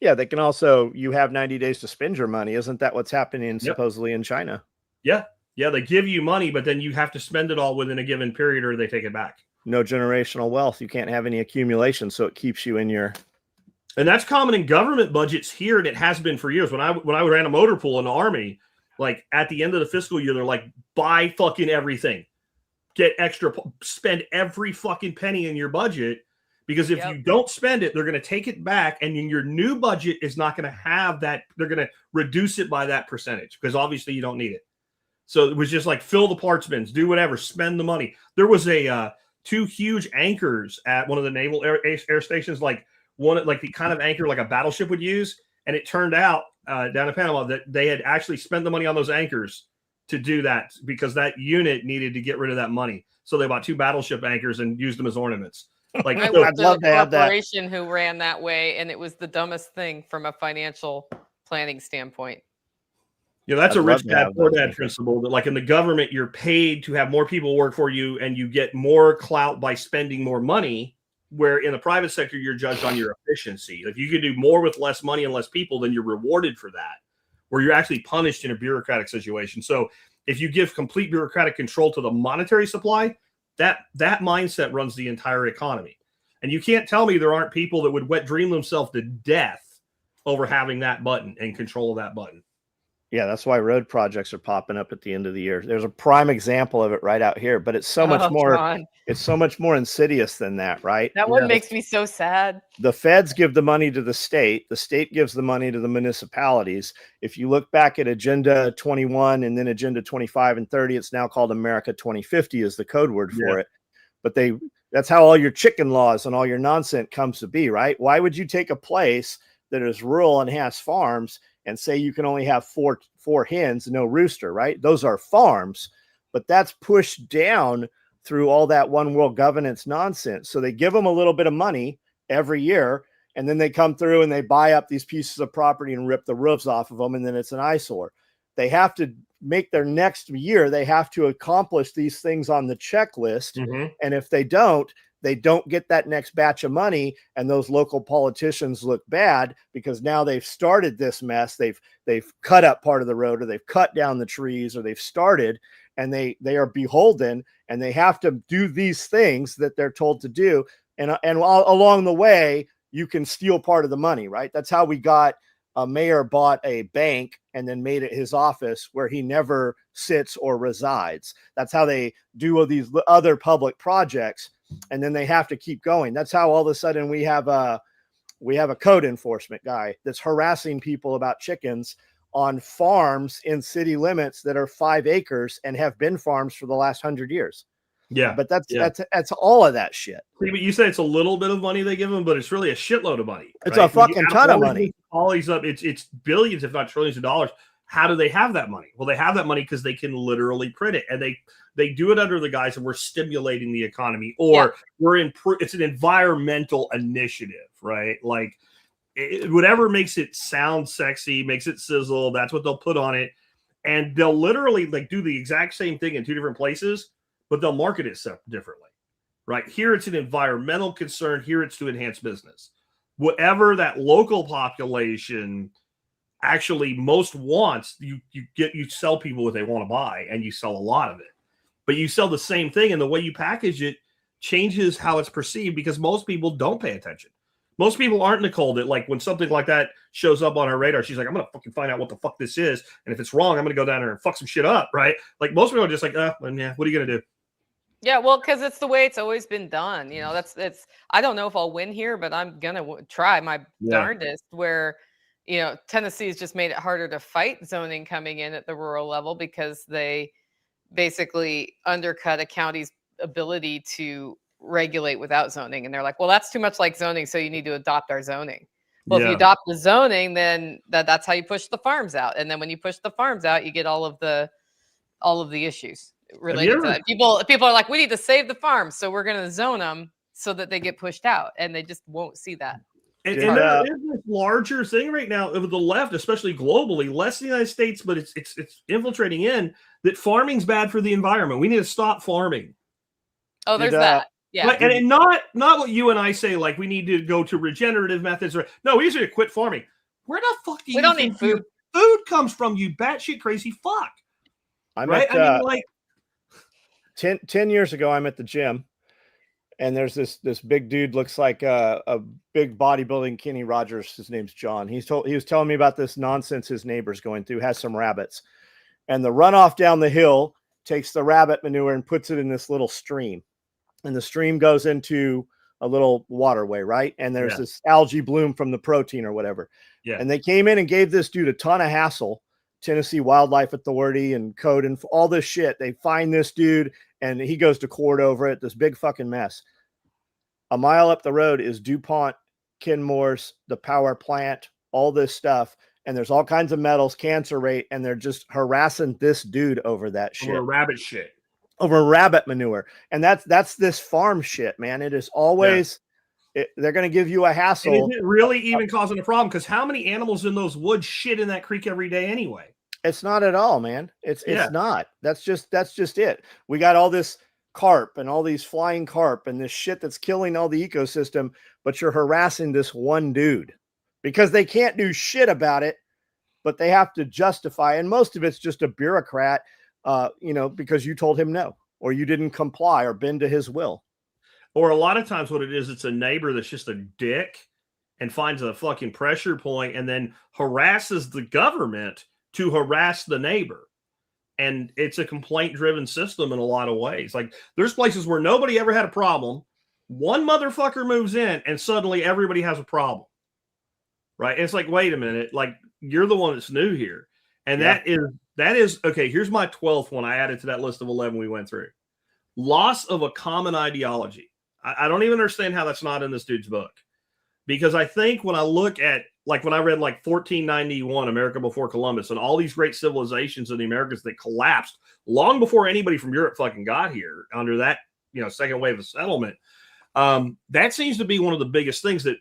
Yeah, they can also, you have 90 days to spend your money. Isn't that what's happening supposedly in China? Yeah. Yeah, they give you money, but then you have to spend it all within a given period or they take it back. No generational wealth. You can't have any accumulation, so it keeps you in your... And that's common in government budgets here, and it has been for years. When I ran a motor pool in the Army, like at the end of the fiscal year, they're like, buy fucking everything. Get extra, spend every fucking penny in your budget. Because if you don't spend it, they're going to take it back, and in your new budget is not going to have that. They're going to reduce it by that percentage because obviously you don't need it. So it was just like fill the parts bins, do whatever, spend the money. There was two huge anchors at one of the naval air stations, like the kind of anchor like a battleship would use, and it turned out down in Panama that they had actually spent the money on those anchors to do that because that unit needed to get rid of that money. So they bought two battleship anchors and used them as ornaments. Like I worked at a corporation who ran that way, and it was the dumbest thing from a financial planning standpoint. Yeah, that's a rich dad, poor dad principle that like in the government, you're paid to have more people work for you and you get more clout by spending more money, where in the private sector, you're judged on your efficiency. If you can do more with less money and less people, then you're rewarded for that, where you're actually punished in a bureaucratic situation. So if you give complete bureaucratic control to the monetary supply, that mindset runs the entire economy. And you can't tell me there aren't people that would wet dream themselves to death over having that button and control of that button. Yeah, that's why road projects are popping up at the end of the year. There's a prime example of it right out here, but it's so much more. John. It's so much more insidious than that, right? That one makes me so sad. The feds give the money to the state gives the money to the municipalities. If you look back at Agenda 21 and then Agenda 25 and 30, it's now called America 2050 is the code word for it. But that's how all your chicken laws and all your nonsense comes to be, right? Why would you take a place that is rural and has farms and say you can only have four hens, no rooster, right? Those are farms, but that's pushed down through all that one world governance nonsense. So they give them a little bit of money every year, and then they come through and they buy up these pieces of property and rip the roofs off of them, and then it's an eyesore. They have to make their next year, they have to accomplish these things on the checklist. And if they don't get that next batch of money, and those local politicians look bad because now they've started this mess. They've cut up part of the road, or they've cut down the trees, or they've started, and they are beholden, and they have to do these things that they're told to do. And along the way, you can steal part of the money, right? That's how we got a mayor bought a bank and then made it his office where he never sits or resides. That's how they do all these other public projects. And then they have to keep going. That's how all of a sudden we have a code enforcement guy that's harassing people about chickens on farms in city limits that are 5 acres and have been farms for the last 100 years. Yeah. But that's all of that shit. But you say it's a little bit of money they give them, but it's really a shitload of money. It's a fucking ton of money. All these up, it's billions, if not trillions of dollars. How do they have that money? Well, they have that money because they can literally print it, and they do it under the guise of we're stimulating the economy, or it's an environmental initiative, right? Like whatever makes it sound sexy, makes it sizzle. That's what they'll put on it. And they'll literally like do the exact same thing in two different places, but they'll market it differently, right? Here it's an environmental concern. Here it's to enhance business. Whatever that local population actually most wants, you sell people what they want to buy, and you sell a lot of it. But you sell the same thing, and the way you package it changes how it's perceived because most people don't pay attention. Most people aren't Nicole that like when something like that shows up on her radar, she's like, I'm going to fucking find out what the fuck this is. And if it's wrong, I'm going to go down there and fuck some shit up. Right. Like most people are just like, yeah, what are you going to do? Yeah. Well, cause it's the way it's always been done. You know, I don't know if I'll win here, but I'm going to try my darndest where, you know, Tennessee's just made it harder to fight zoning coming in at the rural level because they basically undercut a county's ability to regulate without zoning, and they're like, well, that's too much like zoning, so you need to adopt our zoning. Well, if you adopt the zoning, then that's how you push the farms out, and then when you push the farms out, you get all of the issues related to that. People are like, we need to save the farms, so we're going to zone them so that they get pushed out, and they just won't see that. And there is this larger thing right now of the left, especially globally, less in the United States, but it's infiltrating in that farming's bad for the environment. We need to stop farming. Oh, there's that. Yeah. Like, and not what you and I say, like we need to go to regenerative methods. No, we need to quit farming. Where the fuck do you don't need food? Food comes from, you batshit crazy fuck. I mean, like 10 years ago, I'm at the gym, and there's this big dude, looks like a big bodybuilding Kenny Rogers. His name's John. He was telling me about this nonsense his neighbor's going through, has some rabbits, and the runoff down the hill takes the rabbit manure and puts it in this little stream. And the stream goes into a little waterway, right? And there's this algae bloom from the protein or whatever. Yeah. And they came in and gave this dude a ton of hassle. Tennessee Wildlife Authority and code and all this shit. They find this dude and he goes to court over it. This big fucking mess. A mile up the road is DuPont, Kenmore's, the power plant, all this stuff. And there's all kinds of metals, cancer rate, and they're just harassing this dude over that shit. Over rabbit shit. Over rabbit manure. And that's this farm shit, man. It is always they're going to give you a hassle. And is it really even causing a problem? Because how many animals in those woods shit in that creek every day anyway? It's not at all, man. It's not. That's just it. We got all this carp and all these flying carp and this shit that's killing all the ecosystem, but you're harassing this one dude because they can't do shit about it, but they have to justify. And most of it's just a bureaucrat. Because you told him no, or you didn't comply or bend to his will. Or a lot of times what it is, it's a neighbor that's just a dick and finds a fucking pressure point and then harasses the government to harass the neighbor. And it's a complaint-driven system in a lot of ways. Like there's places where nobody ever had a problem. One motherfucker moves in and suddenly everybody has a problem. Right? And it's like, wait a minute, like you're the one that's new here. And that is okay. Here's my 12th one I added to that list of 11 we went through. Loss of a common ideology. I don't even understand how that's not in this dude's book. Because I think when I look at, like when I read like 1491, America Before Columbus, and all these great civilizations in the Americas that collapsed long before anybody from Europe fucking got here under that, second wave of settlement. That seems to be one of the biggest things that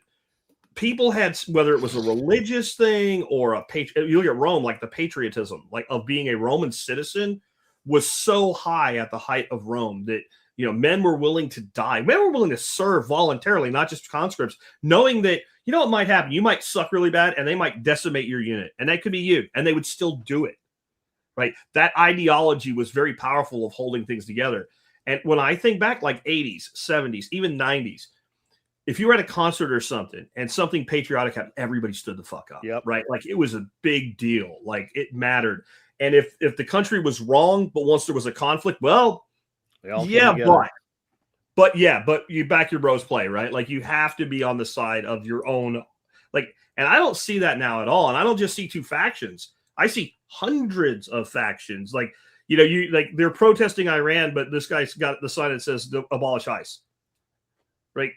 people had, whether it was a religious thing or you look at Rome, like the patriotism, like of being a Roman citizen was so high at the height of Rome that, men were willing to die. Men were willing to serve voluntarily, not just conscripts, knowing that, what might happen. You might suck really bad and they might decimate your unit, and that could be you, and they would still do it. Right. That ideology was very powerful of holding things together. And when I think back like 80s, 70s, even 90s, if you were at a concert or something and something patriotic happened, everybody stood the fuck up. Yep. Right. Like it was a big deal. Like it mattered. And if the country was wrong, but once there was a conflict, well, but you back your bros play, right? Like you have to be on the side of your own. Like, and I don't see that now at all. And I don't just see two factions. I see hundreds of factions. Like, they're protesting Iran, but this guy's got the sign that says abolish ICE. Right.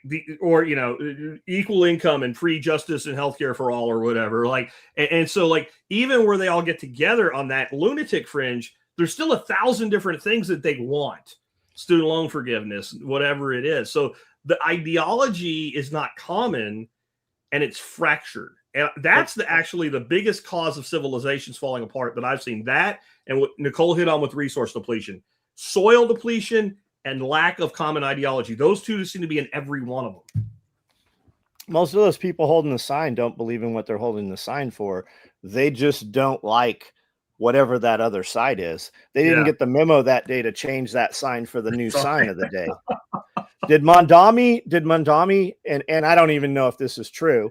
Equal income and free justice and healthcare for all or whatever. Like, and so like, even where they all get together on that lunatic fringe, there's still 1,000 different things that they want. Student loan forgiveness, whatever it is. So the ideology is not common. and it's fractured. And that's actually the biggest cause of civilizations falling apart that I've seen. That and what Nicole hit on with resource depletion, soil depletion, and lack of common ideology. Those two seem to be in every one of them. Most of those people holding the sign don't believe in what they're holding the sign for. They just don't like whatever that other side is. They didn't get the memo that day to change that sign for the new sign of the day. Did Mondami, and I don't even know if this is true.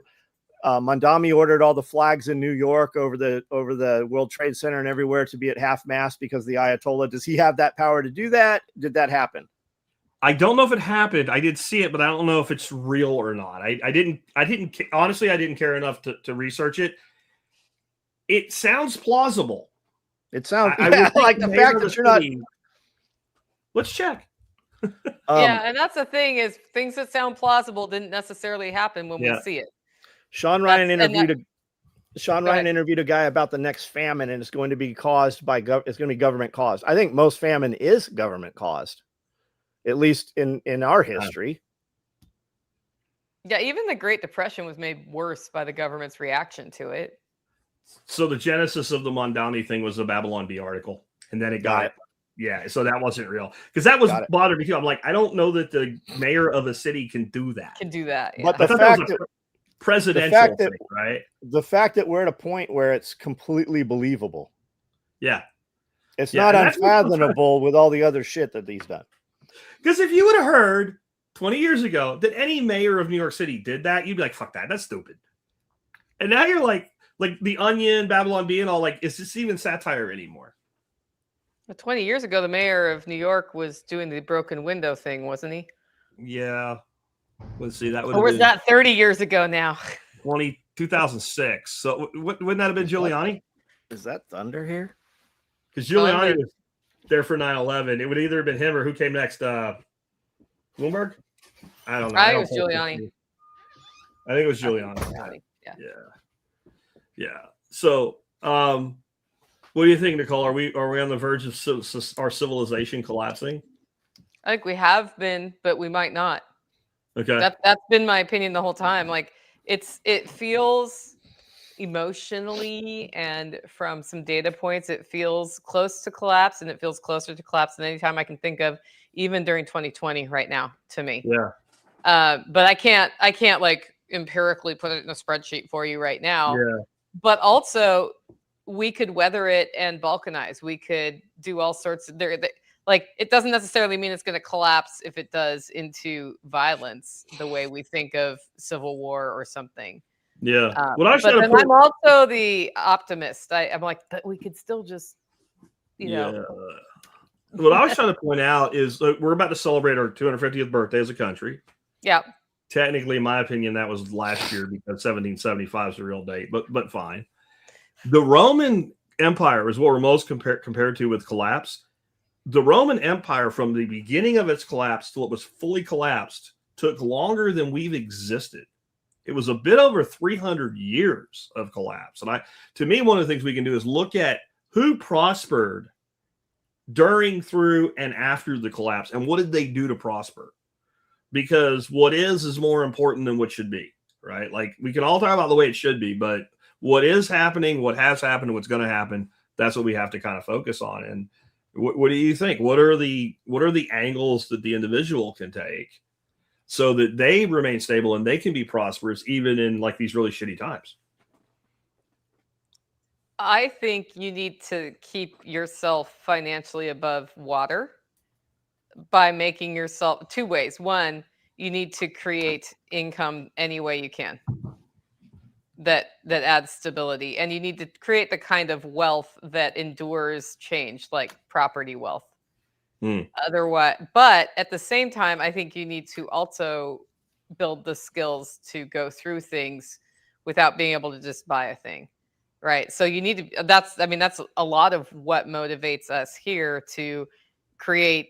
Mondami ordered all the flags in New York over the World Trade Center and everywhere to be at half mast because the Ayatollah. Does he have that power to do that? Did that happen? I don't know if it happened. I did see it, but I don't know if it's real or not. I didn't honestly, I didn't care enough to research it. It sounds plausible. It sounds like the fact that you're not. Let's check. Yeah, and that's the thing is things that sound plausible didn't necessarily happen when we see it. Sean Ryan interviewed a guy about the next famine, and it's going to be caused by it's going to be government caused. I think most famine is government caused, at least in our history. Yeah, even the Great Depression was made worse by the government's reaction to it. So the genesis of the Mondami thing was the Babylon Bee article, and then it got it. Yeah, so that wasn't real because that was bothering me too. I'm like, I don't know that the mayor of a city can do that. Yeah. But the fact that presidential thing, right? The fact that we're at a point where it's completely believable. Yeah, it's not unfathomable with all the other shit that he's done. Because if you would have heard 20 years ago that any mayor of New York City did that, you'd be like, "Fuck that, that's stupid." And now you're like the Onion, Babylon Bee, and all like, is this even satire anymore? 20 years ago, the mayor of New York was doing the broken window thing, wasn't he? Yeah. Let's see. That would. Or was that 30 years ago now? 2006. So wouldn't that have been Giuliani? Is that thunder here? Because Giuliani was there for 9/11. It would either have been him or who came next. Bloomberg? I don't know. I think it was Giuliani. I think it was Giuliani. Yeah. So, what do you think, Nicole? Are we on the verge of our civilization collapsing? I think we have been, but we might not. Okay. That's been my opinion the whole time. Like it feels emotionally and from some data points, it feels close to collapse, and it feels closer to collapse than any time I can think of, even during 2020 right now to me. Yeah. But I can't like empirically put it in a spreadsheet for you right now. Yeah. But also we could weather it and balkanize. We could do all sorts of like it doesn't necessarily mean it's going to collapse if it does into violence the way we think of civil war or something. Yeah. I'm also the optimist. I'm like, but we could still just, you know. What I was trying to point out is we're about to celebrate our 250th birthday as a country. Yeah. Technically, in my opinion, that was last year because 1775 is the real date, but fine. The Roman Empire is what we're most compared to with collapse. The Roman Empire, from the beginning of its collapse till it was fully collapsed, took longer than we've existed. It was a bit over 300 years of collapse. And to me, one of the things we can do is look at who prospered during, through, and after the collapse, and what did they do to prosper? Because what is more important than what should be, right? Like we can all talk about the way it should be, but what is happening, what has happened, and what's going to happen, that's what we have to kind of focus on. And what do you think? What are the angles that the individual can take so that they remain stable and they can be prosperous even in like these really shitty times? I think you need to keep yourself financially above water by making yourself two ways. One, you need to create income any way you can that adds stability, and you need to create the kind of wealth that endures change, like property wealth. Otherwise, but at the same time, I think you need to also build the skills to go through things without being able to just buy a thing, right? So you need to, that's a lot of what motivates us here to create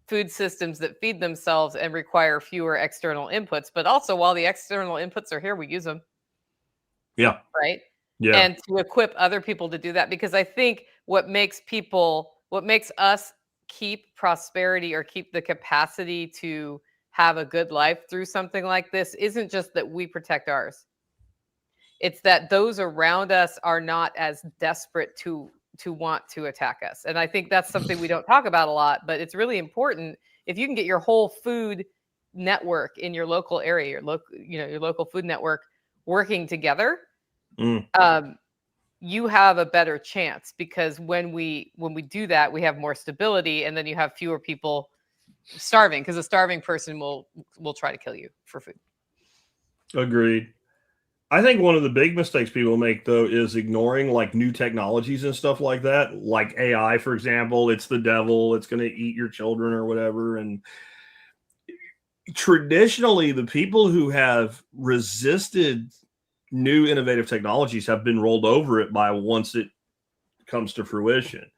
food systems that feed themselves and require fewer external inputs. But also, while the external inputs are here, we use them. Yeah. Right. Yeah. And to equip other people to do that, because I think what makes us keep prosperity or keep the capacity to have a good life through something like this isn't just that we protect ours. It's that those around us are not as desperate to want to attack us. And I think that's something we don't talk about a lot, but it's really important. If you can get your whole food network in your local area, your local food network working together, you have a better chance, because when we do that, we have more stability, and then you have fewer people starving, because a starving person will try to kill you for food. Agreed. I think one of the big mistakes people make, though, is ignoring like new technologies and stuff like that, like AI, for example. It's the devil. It's going to eat your children or whatever. And traditionally, the people who have resisted new innovative technologies have been rolled over it by once it comes to fruition.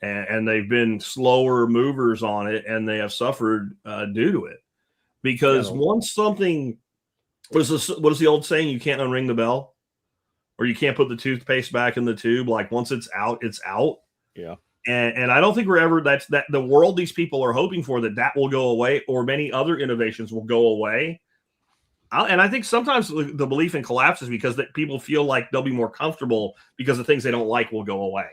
And they've been slower movers on it, and they have suffered due to it. Because once something... What is the old saying? You can't unring the bell, or you can't put the toothpaste back in the tube. Like once it's out, it's out. Yeah. And I don't think we're ever, that's the world these people are hoping for, that will go away, or many other innovations will go away. And I think sometimes the belief in collapse is because that people feel like they'll be more comfortable because the things they don't like will go away.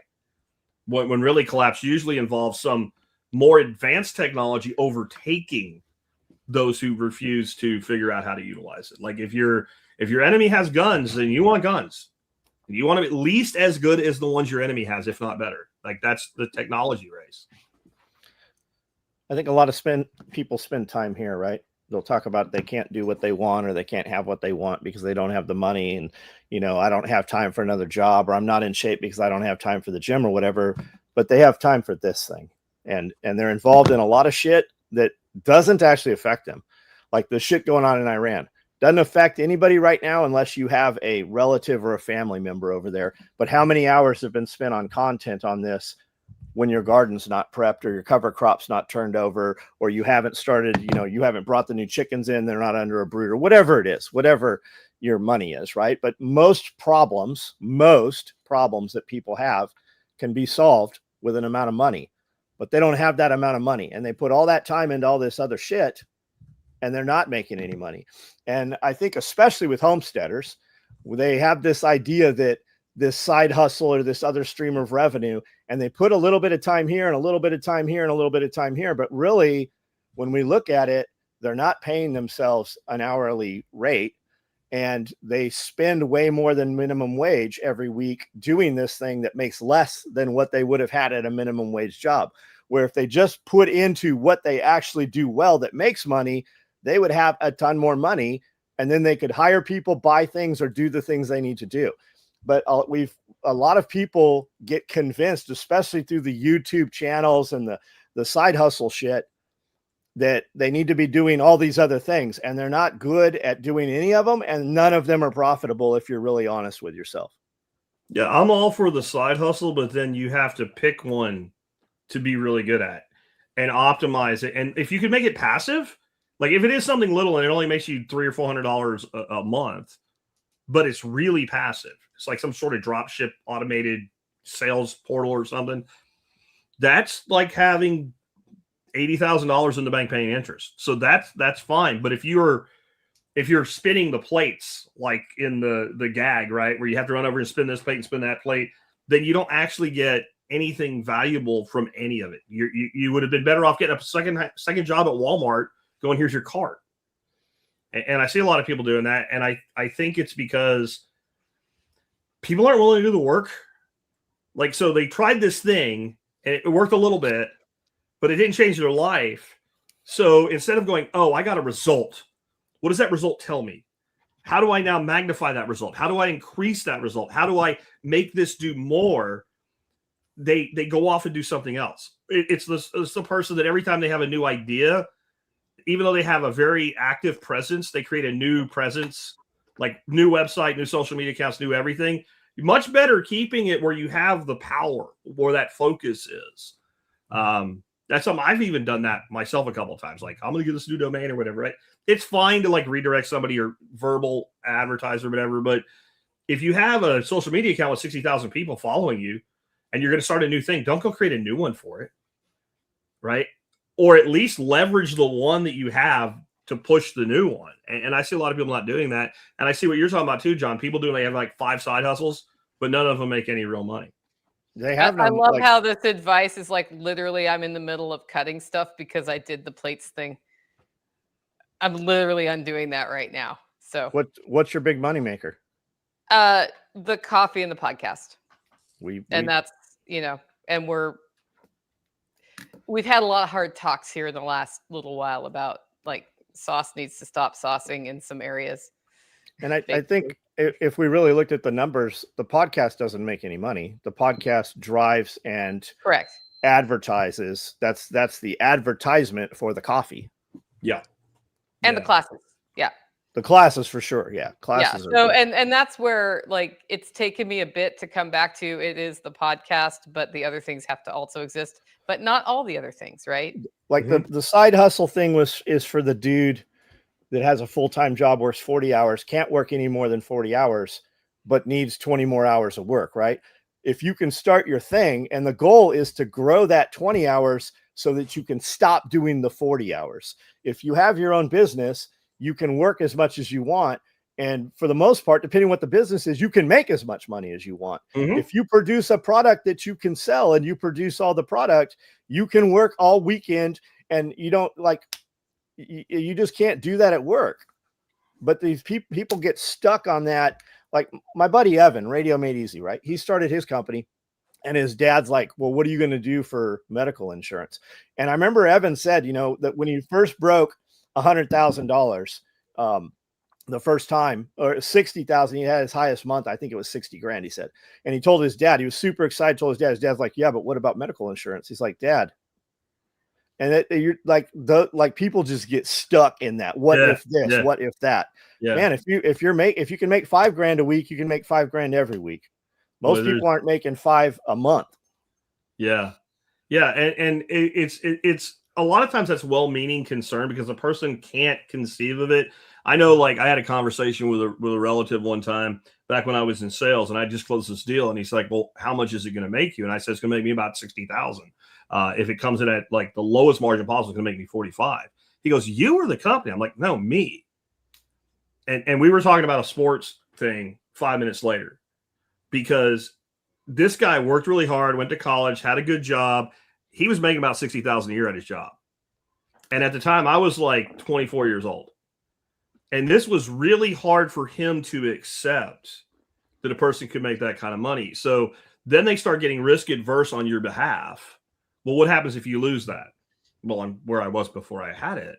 When really collapse usually involves some more advanced technology overtaking those who refuse to figure out how to utilize it. Like if your enemy has guns, then you want guns. You want them at least as good as the ones your enemy has, if not better. Like that's the technology race. I think a lot of people spend time here, right? They'll talk about they can't do what they want, or they can't have what they want because they don't have the money. And, I don't have time for another job, or I'm not in shape because I don't have time for the gym or whatever, but they have time for this thing. And they're involved in a lot of shit that doesn't actually affect them. Like the shit going on in Iran doesn't affect anybody right now unless you have a relative or a family member over there. But how many hours have been spent on content on this when your garden's not prepped, or your cover crop's not turned over, or you haven't started, you haven't brought the new chickens in, they're not under a brooder, whatever it is, whatever your money is, right? But most problems that people have can be solved with an amount of money. But they don't have that amount of money, and they put all that time into all this other shit, and they're not making any money. And I think especially with homesteaders, they have this idea that this side hustle or this other stream of revenue, and they put a little bit of time here and a little bit of time here and a little bit of time here. But really, when we look at it, they're not paying themselves an hourly rate, and they spend way more than minimum wage every week doing this thing that makes less than what they would have had at a minimum wage job. Where if they just put into what they actually do well that makes money, they would have a ton more money, and then they could hire people, buy things, or do the things they need to do. But a lot of people get convinced, especially through the YouTube channels and the side hustle shit, that they need to be doing all these other things, and they're not good at doing any of them, and none of them are profitable if you're really honest with yourself. Yeah, I'm all for the side hustle, but then you have to pick one to be really good at and optimize it. And if you can make it passive, like if it is something little and it only makes you $300 or $400 a month, but it's really passive, it's like some sort of drop ship automated sales portal or something, that's like having $80,000 in the bank paying interest. So that's fine. But if you're spinning the plates, like in the gag, right, where you have to run over and spin this plate and spin that plate, then you don't actually get anything valuable from any of it. You would have been better off getting a second job at Walmart going, here's your cart. And I see a lot of people doing that. And I think it's because people aren't willing to do the work. Like, so they tried this thing and it worked a little bit, but it didn't change their life. So instead of going, oh, I got a result, what does that result tell me? How do I now magnify that result? How do I increase that result? How do I make this do more? They go off and do something else. It's the person that every time they have a new idea, even though they have a very active presence, they create a new presence, like new website, new social media accounts, new everything. Much better keeping it where you have the power, where that focus is. That's something I've even done that myself a couple of times. Like, I'm going to get this new domain or whatever, right? It's fine to like redirect somebody or verbal advertise or whatever. But if you have a social media account with 60,000 people following you and you're going to start a new thing, don't go create a new one for it, right? Or at least leverage the one that you have to push the new one. And I see a lot of people not doing that. And I see what you're talking about too, John. People they have like 5 side hustles, but none of them make any real money. They have. I love how this advice is like literally I'm in the middle of cutting stuff because I did the plates thing. I'm literally undoing that right now. So what's your big money maker? The coffee and the podcast. And that's, and we've had a lot of hard talks here in the last little while about like sauce needs to stop saucing in some areas. And I think if we really looked at the numbers, the podcast doesn't make any money. The podcast drives and correct advertises. That's the advertisement for the coffee. Yeah. And the classes. Yeah. The classes for sure. Yeah. Classes. Yeah. So, and that's where like, it's taken me a bit to come back to it is the podcast, but the other things have to also exist, but not all the other things. Right. Like the side hustle thing is for the dude that has a full-time job, works 40 hours, can't work any more than 40 hours, but needs 20 more hours of work. Right. If you can start your thing and the goal is to grow that 20 hours so that you can stop doing the 40 hours. If you have your own business, you can work as much as you want. And for the most part, depending on what the business is, you can make as much money as you want. If you produce a product that you can sell and you produce all the product, you can work all weekend and you don't you just can't do that at work. But these people get stuck on that. Like my buddy, Evan, Radio Made Easy, right? He started his company and his dad's like, well, what are you going to do for medical insurance? And I remember Evan said, that when he first broke $100,000, the first time, or 60,000, he had his highest month. I think it was 60 grand, he said. And he told his dad, he was super excited, told his dad's like, yeah, but what about medical insurance? He's like, Dad. And you're like people just get stuck in that. What if this? What if that? Yeah. Man, if you can make $5 grand a week, you can make $5 grand every week. Most people aren't making 5 a month. Yeah. Yeah. And it's a lot of times that's well-meaning concern because the person can't conceive of it. I know, like I had a conversation with a relative one time back when I was in sales and I just closed this deal. And he's like, well, how much is it going to make you? And I said, it's going to make me about 60,000. If it comes in at like the lowest margin possible, it's going to make me 45. He goes, you or the company? I'm like, no, me. And we were talking about a sports thing 5 minutes later because this guy worked really hard, went to college, had a good job. He was making about 60,000 a year at his job. And at the time I was like 24 years old. And this was really hard for him to accept that a person could make that kind of money. So then they start getting risk adverse on your behalf. Well, what happens if you lose that? Well, I'm where I was before I had it.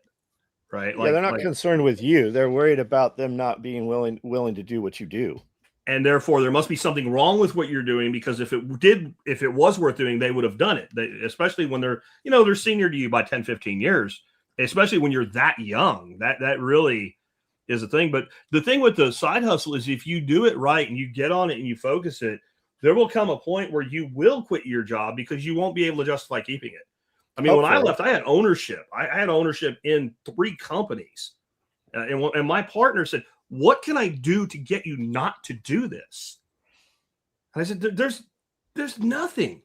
Right. They're not concerned with you. They're worried about them not being willing to do what you do. And therefore there must be something wrong with what you're doing, because if it was worth doing, they would have done it. Especially when they're senior to you by 10, 15 years, especially when you're that young, that really is a thing. But the thing with the side hustle is if you do it right and you get on it and you focus it, there will come a point where you will quit your job because you won't be able to justify keeping it. I mean, when I left, I had ownership. I had ownership in 3 companies. And my partner said, what can I do to get you not to do this? And I said, there's nothing.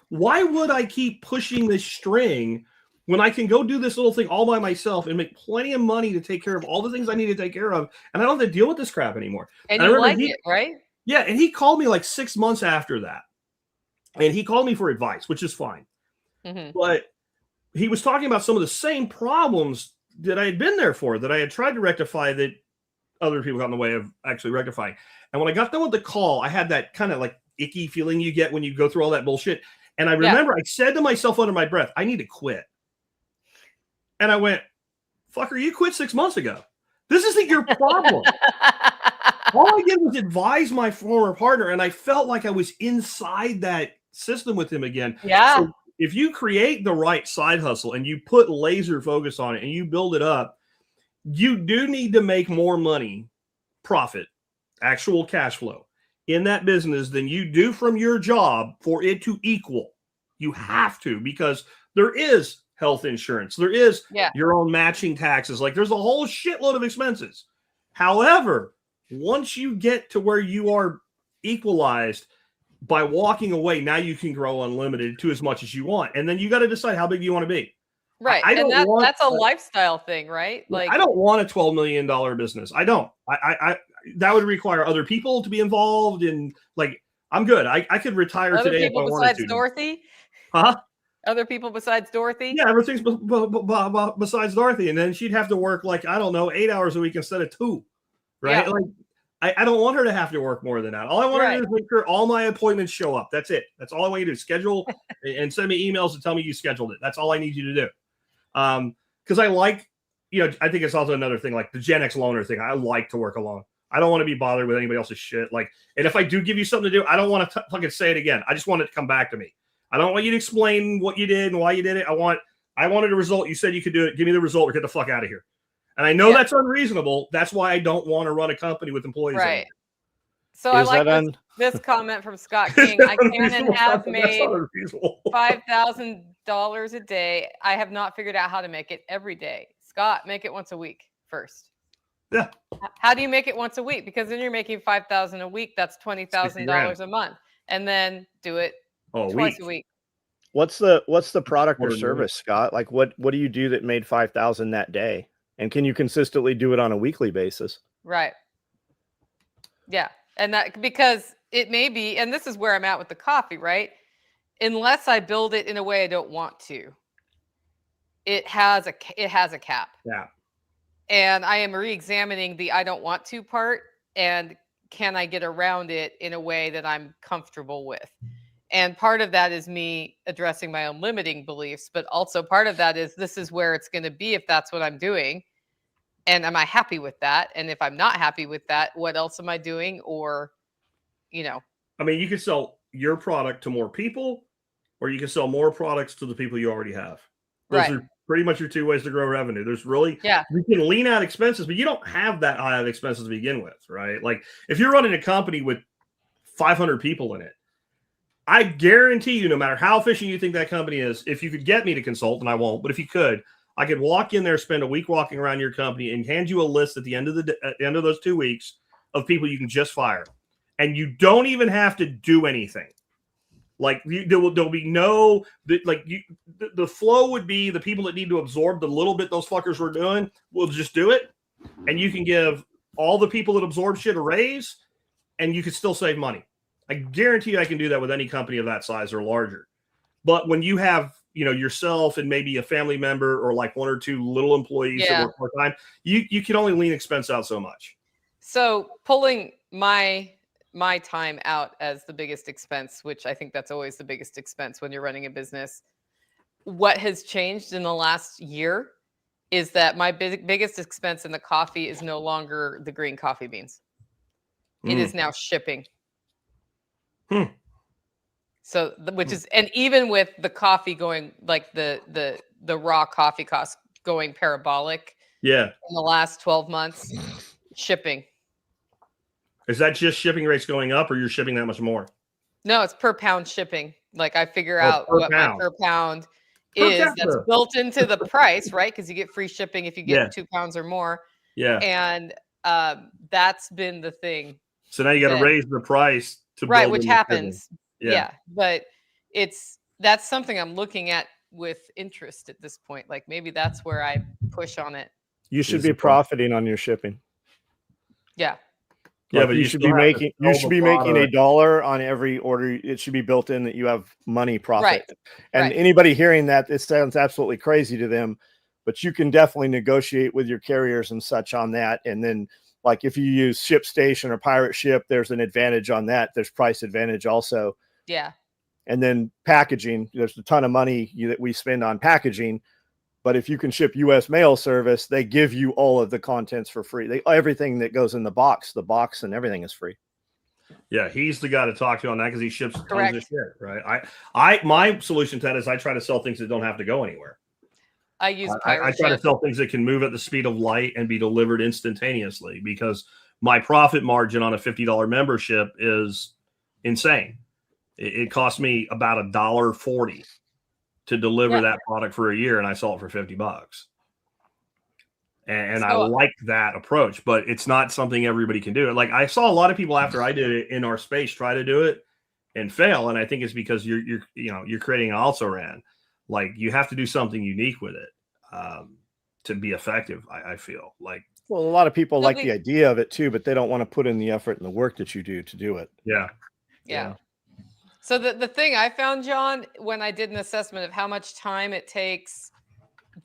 Why would I keep pushing this string when I can go do this little thing all by myself and make plenty of money to take care of all the things I need to take care of, and I don't have to deal with this crap anymore? And you like it, right? Yeah, and he called me like 6 months after that. And he called me for advice, which is fine. But he was talking about some of the same problems that I had been there for, that I had tried to rectify, that other people got in the way of actually rectifying. And when I got done with the call, I had that kind of like icky feeling you get when you go through all that bullshit. And I remember I said to myself under my breath, I need to quit. And I went, fucker, you quit 6 months ago. This isn't your problem. All I did was advise my former partner, and I felt like I was inside that system with him again. Yeah. So if you create the right side hustle and you put laser focus on it and you build it up, you do need to make more money, profit, actual cash flow in that business than you do from your job for it to equal. You have to, because there is health insurance. There is your own matching taxes. Like there's a whole shitload of expenses. However, once you get to where you are equalized by walking away, now you can grow unlimited to as much as you want. And then you got to decide how big you want to be. Right. And that's a lifestyle thing, right? Like, I don't want a $12 million business. I don't. I that would require other people to be involved in, like, I'm good. I could retire today if I wanted to. Dorothy? Huh? Other people besides Dorothy? Yeah, everything's besides Dorothy. And then she'd have to work, like, I don't know, 8 hours a week instead of 2. Right? Yeah. Like, I don't want her to have to work more than that. All I want her to do is make sure all my appointments show up. That's it. That's all I want you to do. Schedule and send me emails and tell me you scheduled it. That's all I need you to do. Because I like, I think it's also another thing, like the Gen X loner thing. I like to work alone. I don't want to be bothered with anybody else's shit. Like, and if I do give you something to do, I don't want to fucking say it again. I just want it to come back to me. I don't want you to explain what you did and why you did it. I wanted a result. You said you could do it. Give me the result or get the fuck out of here. And I know that's unreasonable. That's why I don't want to run a company with employees. Right. So I like this comment from Scott King. I can and have made $5,000 a day. I have not figured out how to make it every day. Scott, make it once a week first. Yeah. How do you make it once a week? Because then you're making $5,000 a week. That's $20,000 a month. And then do it twice a week. What's the product or service, Scott? Like, what do you do that made $5,000 that day? And can you consistently do it on a weekly basis? Right. Yeah. And that, because it may be, and this is where I'm at with the coffee, right? Unless I build it in a way I don't want to, it has a cap. Yeah. And I am re-examining the I don't want to part, and can I get around it in a way that I'm comfortable with? And part of that is me addressing my own limiting beliefs, but also part of that is this is where it's going to be if that's what I'm doing. And am I happy with that? And if I'm not happy with that, what else am I doing? Or, I mean, you can sell your product to more people, or you can sell more products to the people you already have. Those are pretty much your two ways to grow revenue. There's really, you can lean out expenses, but you don't have that high of expenses to begin with, right? Like if you're running a company with 500 people in it, I guarantee you, no matter how efficient you think that company is, if you could get me to consult, and I won't, but if you could, I could walk in there, spend a week walking around your company, and hand you a list at the end of those 2 weeks of people you can just fire, and you don't even have to do anything. Like there'll be no the flow would be the people that need to absorb the little bit those fuckers were doing will just do it, and you can give all the people that absorb shit a raise, and you can still save money. I guarantee you I can do that with any company of that size or larger. But when you have, yourself and maybe a family member or like one or two little employees that work part-time, you can only lean expense out so much. So pulling my time out as the biggest expense, which I think that's always the biggest expense when you're running a business. What has changed in the last year is that my biggest expense in the coffee is no longer the green coffee beans. It is now shipping. So, which is, and even with the coffee going, like the raw coffee cost going parabolic. Yeah. In the last 12 months, shipping. Is that just shipping rates going up, or you're shipping that much more? No, it's per pound shipping. Like I figure out what my per pound is. That's built into the price, right? Because you get free shipping if you get 2 pounds or more. Yeah. And that's been the thing. So now you got to raise the price to build which happens. Yeah. But that's something I'm looking at with interest at this point. Like maybe that's where I push on it. You should be profiting on your shipping. Yeah. Yeah, but you should be making $1 on every order. It should be built in that you have money profit. Right. And anybody hearing that, it sounds absolutely crazy to them, but you can definitely negotiate with your carriers and such on that. And then like if you use ShipStation or Pirate Ship, there's an advantage on that. There's price advantage also. Yeah. And then packaging, there's a ton of money that we spend on packaging. But if you can ship U.S. mail service, they give you all of the contents for free. Everything that goes in the box and everything is free. Yeah, he's the guy to talk to on that because he ships tons of shit, right? My solution to that is I try to sell things that don't have to go anywhere. I use I try to sell things that can move at the speed of light and be delivered instantaneously because my profit margin on a $50 membership is insane. It costs me about $1.40 to deliver that product for a year, and I sell it for $50. And I like that approach, but it's not something everybody can do. Like I saw a lot of people after I did it in our space try to do it and fail, and I think it's because you're creating an also ran. Like you have to do something unique with it to be effective. I feel like. Well, a lot of people like the idea of it too, but they don't want to put in the effort and the work that you do to do it. Yeah. So the thing I found, John, when I did an assessment of how much time it takes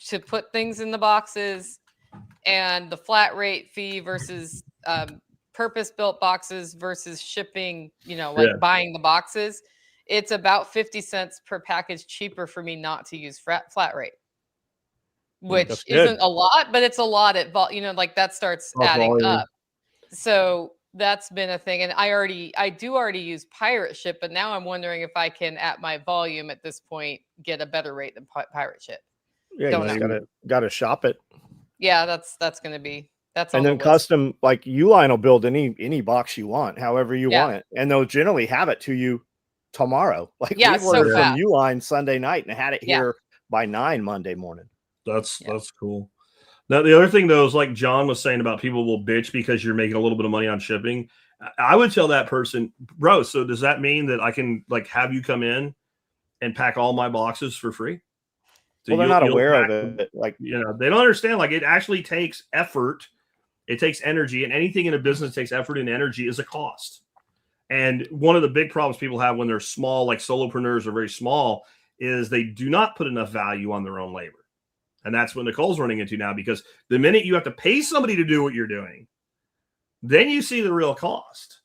to put things in the boxes and the flat rate fee versus purpose-built boxes versus shipping, buying the boxes, it's about 50 cents per package cheaper for me not to use flat rate, which isn't a lot, but it's a lot at that starts adding up. So that's been a thing. And I do already use pirate ship, but now I'm wondering if I can, at my volume at this point, get a better rate than pirate ship. Yeah, you gotta shop it. Yeah, that's going to be, that's and then custom, like Uline will build any box you want, however you want it. And they'll generally have it to you tomorrow. Like we ordered from Uline Sunday night and had it here by 9 Monday morning. That's cool. Now, the other thing, though, is like John was saying about people will bitch because you're making a little bit of money on shipping. I would tell that person, bro, so does that mean that I can like have you come in and pack all my boxes for free? So well, they're not aware of it. Like, they don't understand. Like it actually takes effort. It takes energy, and anything in a business takes effort and energy is a cost. And one of the big problems people have when they're small, like solopreneurs are very small, is they do not put enough value on their own labor. And that's what Nicole's running into now, because the minute you have to pay somebody to do what you're doing, then you see the real cost,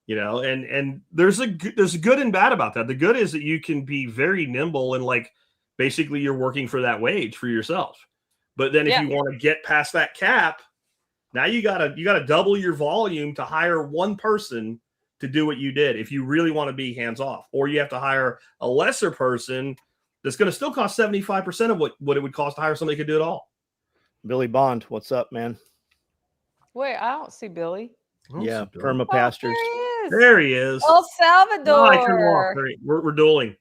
and there's a good and bad about that. The good is that you can be very nimble and like basically you're working for that wage for yourself. But then if you want to get past that cap, now you gotta double your volume to hire one person to do what you did if you really want to be hands off, or you have to hire a lesser person that's going to still cost 75% of what it would cost to hire somebody who could do it all. Billy Bond, what's up, man? Wait, I don't see Billy. Yeah, Perma Pastors. There he is. El Salvador. We're dueling.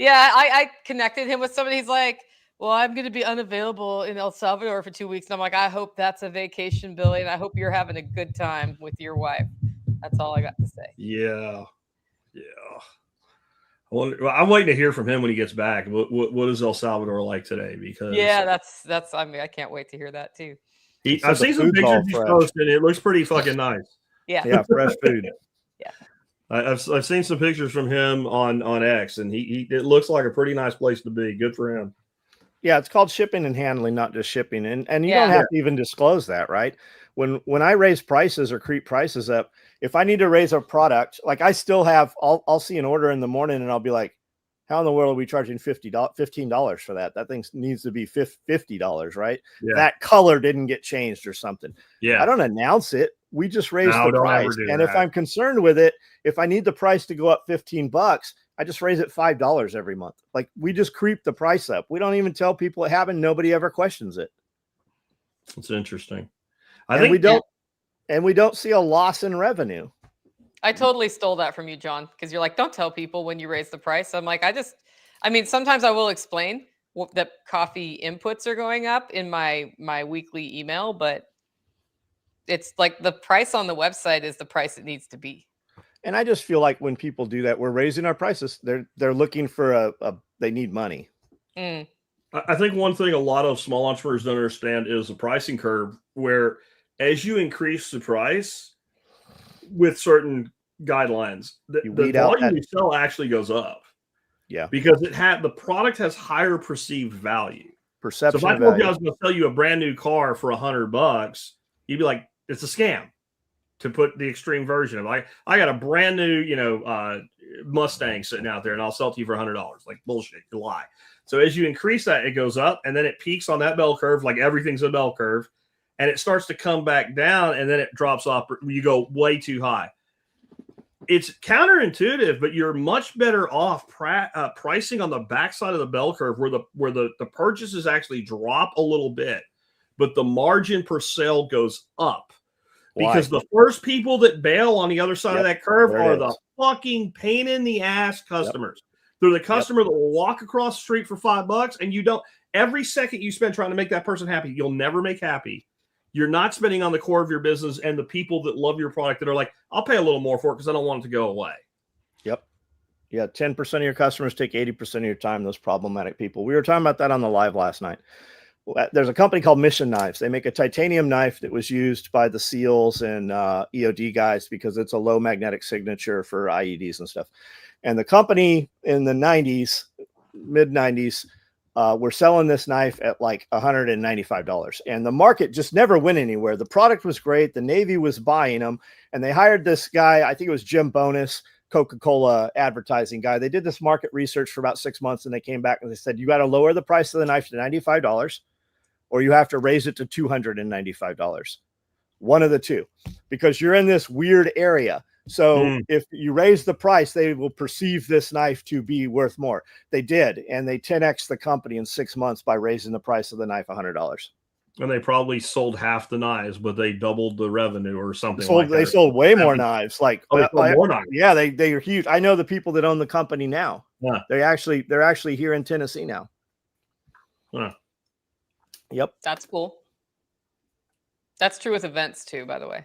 Yeah, I connected him with somebody. He's like, well, I'm going to be unavailable in El Salvador for 2 weeks. And I'm like, I hope that's a vacation, Billy. And I hope you're having a good time with your wife. That's all I got to say. Yeah. I'm waiting to hear from him when he gets back. What is El Salvador like today? Because that's. I mean, I can't wait to hear that too. I've seen some pictures he's posted. It looks pretty fucking nice. Yeah, fresh food. Yeah, I've seen some pictures from him on X, and it looks like a pretty nice place to be. Good for him. Yeah, it's called shipping and handling, not just shipping, and you don't have to even disclose that, right? When I raise prices or creep prices up, if I need to raise a product, like I still have, I'll see an order in the morning and I'll be like, how in the world are we charging $15 for that? That thing needs to be $50, right? Yeah. That color didn't get changed or something. Yeah. I don't announce it. We just raise the price. And if I'm concerned with it, if I need the price to go up $15, I just raise it $5 every month. Like we just creep the price up. We don't even tell people it happened. Nobody ever questions it. It's interesting. We don't see a loss in revenue. I totally stole that from you, John, because you're like, don't tell people when you raise the price. I'm like, sometimes I will explain that coffee inputs are going up in my weekly email, but it's like the price on the website is the price it needs to be. And I just feel like when people do that, we're raising our prices. They're looking for they need money. I think one thing a lot of small entrepreneurs don't understand is the pricing curve, where as you increase the price with certain guidelines, the volume you sell actually goes up. Yeah. Because the product has higher perceived value. Perception. So if I told you I was going to sell you a brand new car for $100, you'd be like, it's a scam, to put the extreme version of it. I got a brand new, Mustang sitting out there and I'll sell it to you for $100. Like bullshit, you lie. So as you increase that, it goes up and then it peaks on that bell curve, like everything's a bell curve. And it starts to come back down and then it drops off. You go way too high. It's counterintuitive, but you're much better off pricing on the backside of the bell curve where the purchases actually drop a little bit, but the margin per sale goes up. Because the first people that bail on the other side of that curve are the fucking pain in the ass customers. They're the customer that will walk across the street for $5 and you don't, every second you spend trying to make that person happy, you'll never make happy. You're not spending on the core of your business and the people that love your product that are like, I'll pay a little more for it because I don't want it to go away. Yep. Yeah, 10% of your customers take 80% of your time, those problematic people. We were talking about that on the live last night. There's a company called Mission Knives. They make a titanium knife that was used by the SEALs and EOD guys because it's a low magnetic signature for IEDs and stuff. And the company in the 90s, mid 90s, were selling this knife at like $195. And the market just never went anywhere. The product was great. The Navy was buying them. And they hired this guy, I think it was Jim Bonus, Coca-Cola advertising guy. They did this market research for about 6 months, and they came back and they said, you got to lower the price of the knife to $95 or you have to raise it to $295. One of the two, because you're in this weird area. So if you raise the price, they will perceive this knife to be worth more. They did. And they 10x the company in 6 months by raising the price of the knife $100. And they probably sold half the knives, but they doubled the revenue or something. They sold way more knives. Like, more knives. Yeah, they are huge. I know the people that own the company now. Yeah. They're actually here in Tennessee now. Yeah. Yep. That's cool. That's true with events too, by the way.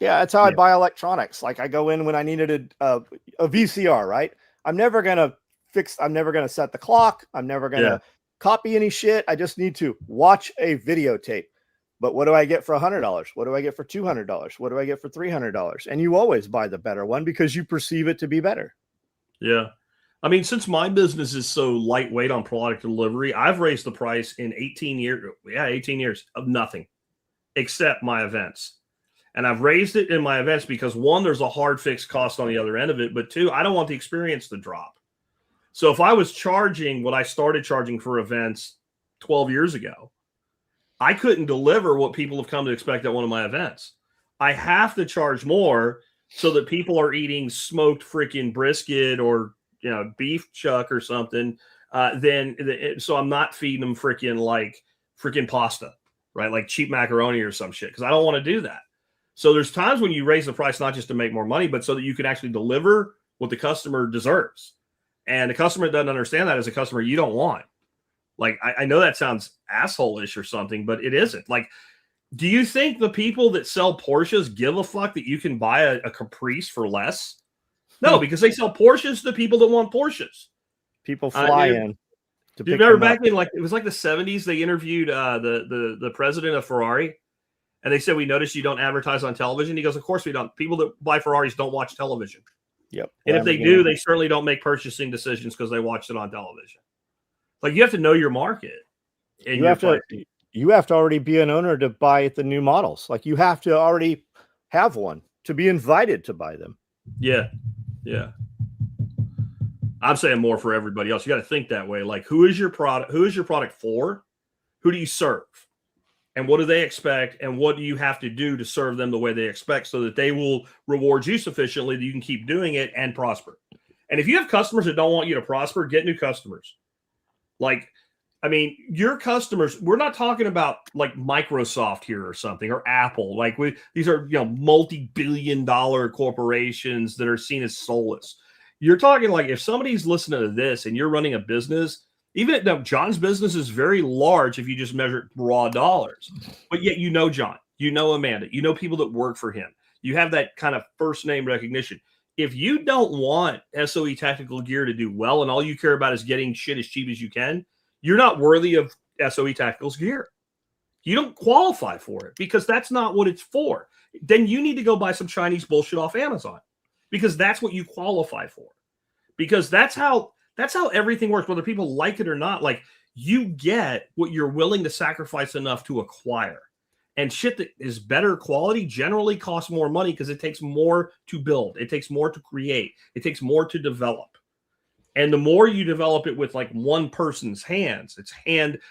Yeah, that's how I buy electronics. Like I go in when I needed a VCR, right? I'm never going to set the clock. I'm never going to copy any shit. I just need to watch a videotape. But what do I get for $100? What do I get for $200? What do I get for $300? And you always buy the better one because you perceive it to be better. Yeah. I mean, since my business is so lightweight on product delivery, I've raised the price in 18 years. Yeah, 18 years of nothing except my events. And I've raised it in my events because one, there's a hard fixed cost on the other end of it. But two, I don't want the experience to drop. So if I was charging what I started charging for events 12 years ago, I couldn't deliver what people have come to expect at one of my events. I have to charge more so that people are eating smoked freaking brisket or, beef chuck or something. So I'm not feeding them freaking pasta, right? Like cheap macaroni or some shit. Cause I don't want to do that. So there's times when you raise the price, not just to make more money, but so that you can actually deliver what the customer deserves. And the customer that doesn't understand that is a customer you don't want. Like, I know that sounds asshole-ish or something, but it isn't. Like, do you think the people that sell Porsches give a fuck that you can buy a Caprice for less? No, because they sell Porsches to people that want Porsches. People fly in. Do you remember back in it was like the 70s, they interviewed the president of Ferrari, and they said, we noticed you don't advertise on television. He goes, of course we don't. People that buy Ferraris don't watch television. Yep. And if they do, they certainly don't make purchasing decisions because they watched it on television. Like, you have to know your market. And you have to already be an owner to buy the new models. Like, you have to already have one to be invited to buy them. Yeah. Yeah. I'm saying more for everybody else. You got to think that way. Like, who is your product? Who is your product for? Who do you serve? And what do they expect? And what do you have to do to serve them the way they expect so that they will reward you sufficiently that you can keep doing it and prosper? And if you have customers that don't want you to prosper, get new customers. Like, I mean, your customers, we're not talking about like Microsoft here or something, or Apple. Like, these are, multi-billion-dollar corporations that are seen as soulless. You're talking like, if somebody's listening to this and you're running a business, even though John's business is very large if you just measure raw dollars, but yet John, Amanda, people that work for him. You have that kind of first name recognition. If you don't want SOE Tactical Gear to do well and all you care about is getting shit as cheap as you can, you're not worthy of SOE Tactical's gear. You don't qualify for it because that's not what it's for. Then you need to go buy some Chinese bullshit off Amazon because that's what you qualify for. Because that's how everything works, whether people like it or not. Like, you get what you're willing to sacrifice enough to acquire. And shit that is better quality generally costs more money because it takes more to build. It takes more to create. It takes more to develop. And the more you develop it with like one person's hands,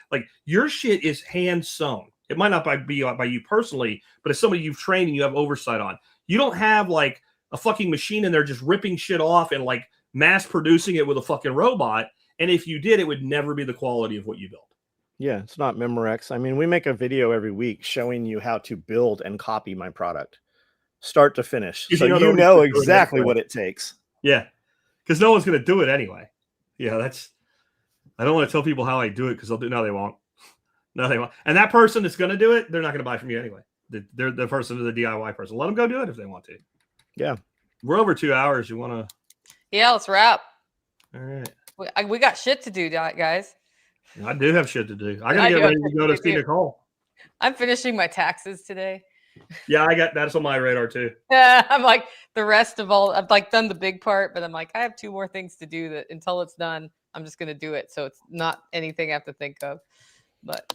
like your shit is hand sewn. It might not be by you personally, but it's somebody you've trained and you have oversight on. You don't have like a fucking machine in there just ripping shit off and like mass producing it with a fucking robot. And if you did, it would never be the quality of what you built. Yeah, it's not Memorex. I mean, we make a video every week showing you how to build and copy my product, start to finish. So you know exactly what it takes. Yeah, because no one's going to do it anyway. Yeah, I don't want to tell people how I do it because they'll do. No, they won't. No, they won't. And that person that's going to do it, they're not going to buy from you anyway. They're the person, the DIY person. Let them go do it if they want to. Yeah. We're over 2 hours. You want to? Yeah, let's wrap. All right. We got shit to do, guys. I do have shit to do. I got to get ready to go to see Nicole. I'm finishing my taxes today. Yeah, that's on my radar too. Yeah, I'm like the rest of all. I've like done the big part, but I'm like I have 2 more things to do. That until it's done, I'm just gonna do it. So it's not anything I have to think of. But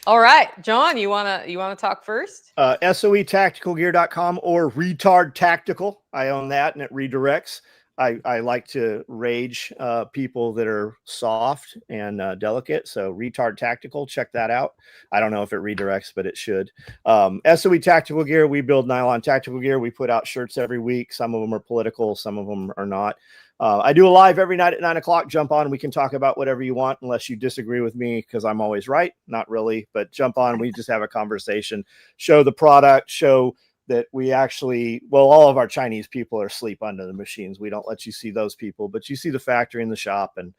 all right, John, you wanna talk first? SOEtacticalgear.com or Retard Tactical. I own that, and it redirects. I like to rage people that are soft and delicate. So Retard Tactical, check that out. I don't know if it redirects, but it should. SOE Tactical Gear, we build nylon tactical gear. We put out shirts every week. Some of them are political, some of them are not. I do a live every night at 9 o'clock. Jump on. We can talk about whatever you want, unless you disagree with me, because I'm always right. Not really, but jump on. We just have a conversation, show the product, show that we actually, well, all of our Chinese people are asleep under the machines. We don't let you see those people, but you see the factory and the shop, and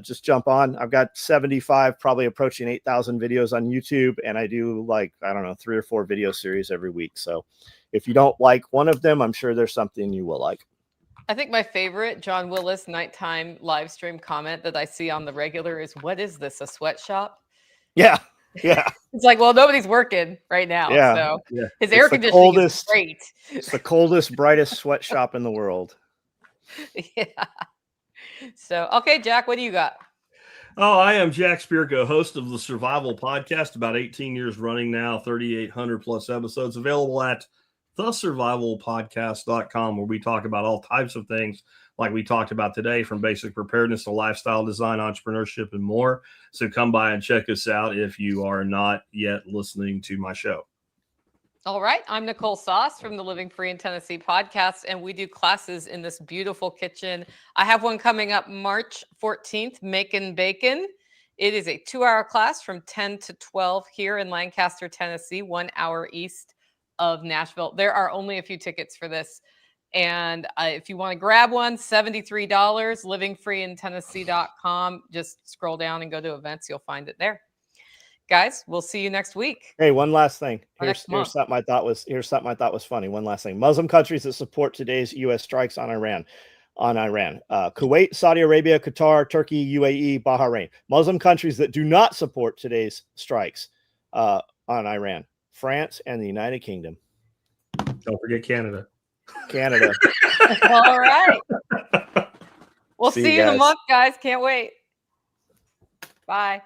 just jump on. I've got 75, probably approaching 8,000 videos on YouTube. And I do like, I don't know, 3 or 4 video series every week. So if you don't like one of them, I'm sure there's something you will like. I think my favorite John Willis nighttime live stream comment that I see on the regular is, "What is this, a sweatshop?" Yeah. Yeah. It's like, well, nobody's working right now. Yeah. So Yeah. his air conditioning is great. It's the coldest, brightest sweatshop in the world. Yeah. So, okay, Jack, what do you got? Oh, I am Jack Spirko, host of the Survival Podcast, about 18 years running now, 3,800 plus episodes, available at thesurvivalpodcast.com, where we talk about all types of things like we talked about today, from basic preparedness to lifestyle design, entrepreneurship, and more. So come by and check us out if you are not yet listening to my show. All right. I'm Nicole Sauce from the Living Free in Tennessee podcast, and we do classes in this beautiful kitchen. I have one coming up March 14th, Making Bacon. It is a 2-hour class from 10 to 12 here in Lancaster, Tennessee, 1 hour east of Nashville. There are only a few tickets for this. And if you want to grab one, $73, livingfreeintennessee.com. Just scroll down and go to events. You'll find it there. Guys, we'll see you next week. Hey, one last thing. Here's something I thought was funny. One last thing. Muslim countries that support today's U.S. strikes on Iran. Kuwait, Saudi Arabia, Qatar, Turkey, UAE, Bahrain. Muslim countries that do not support today's strikes on Iran. France and the United Kingdom. Don't forget Canada. All right. We'll see you in a month, guys. Can't wait. Bye.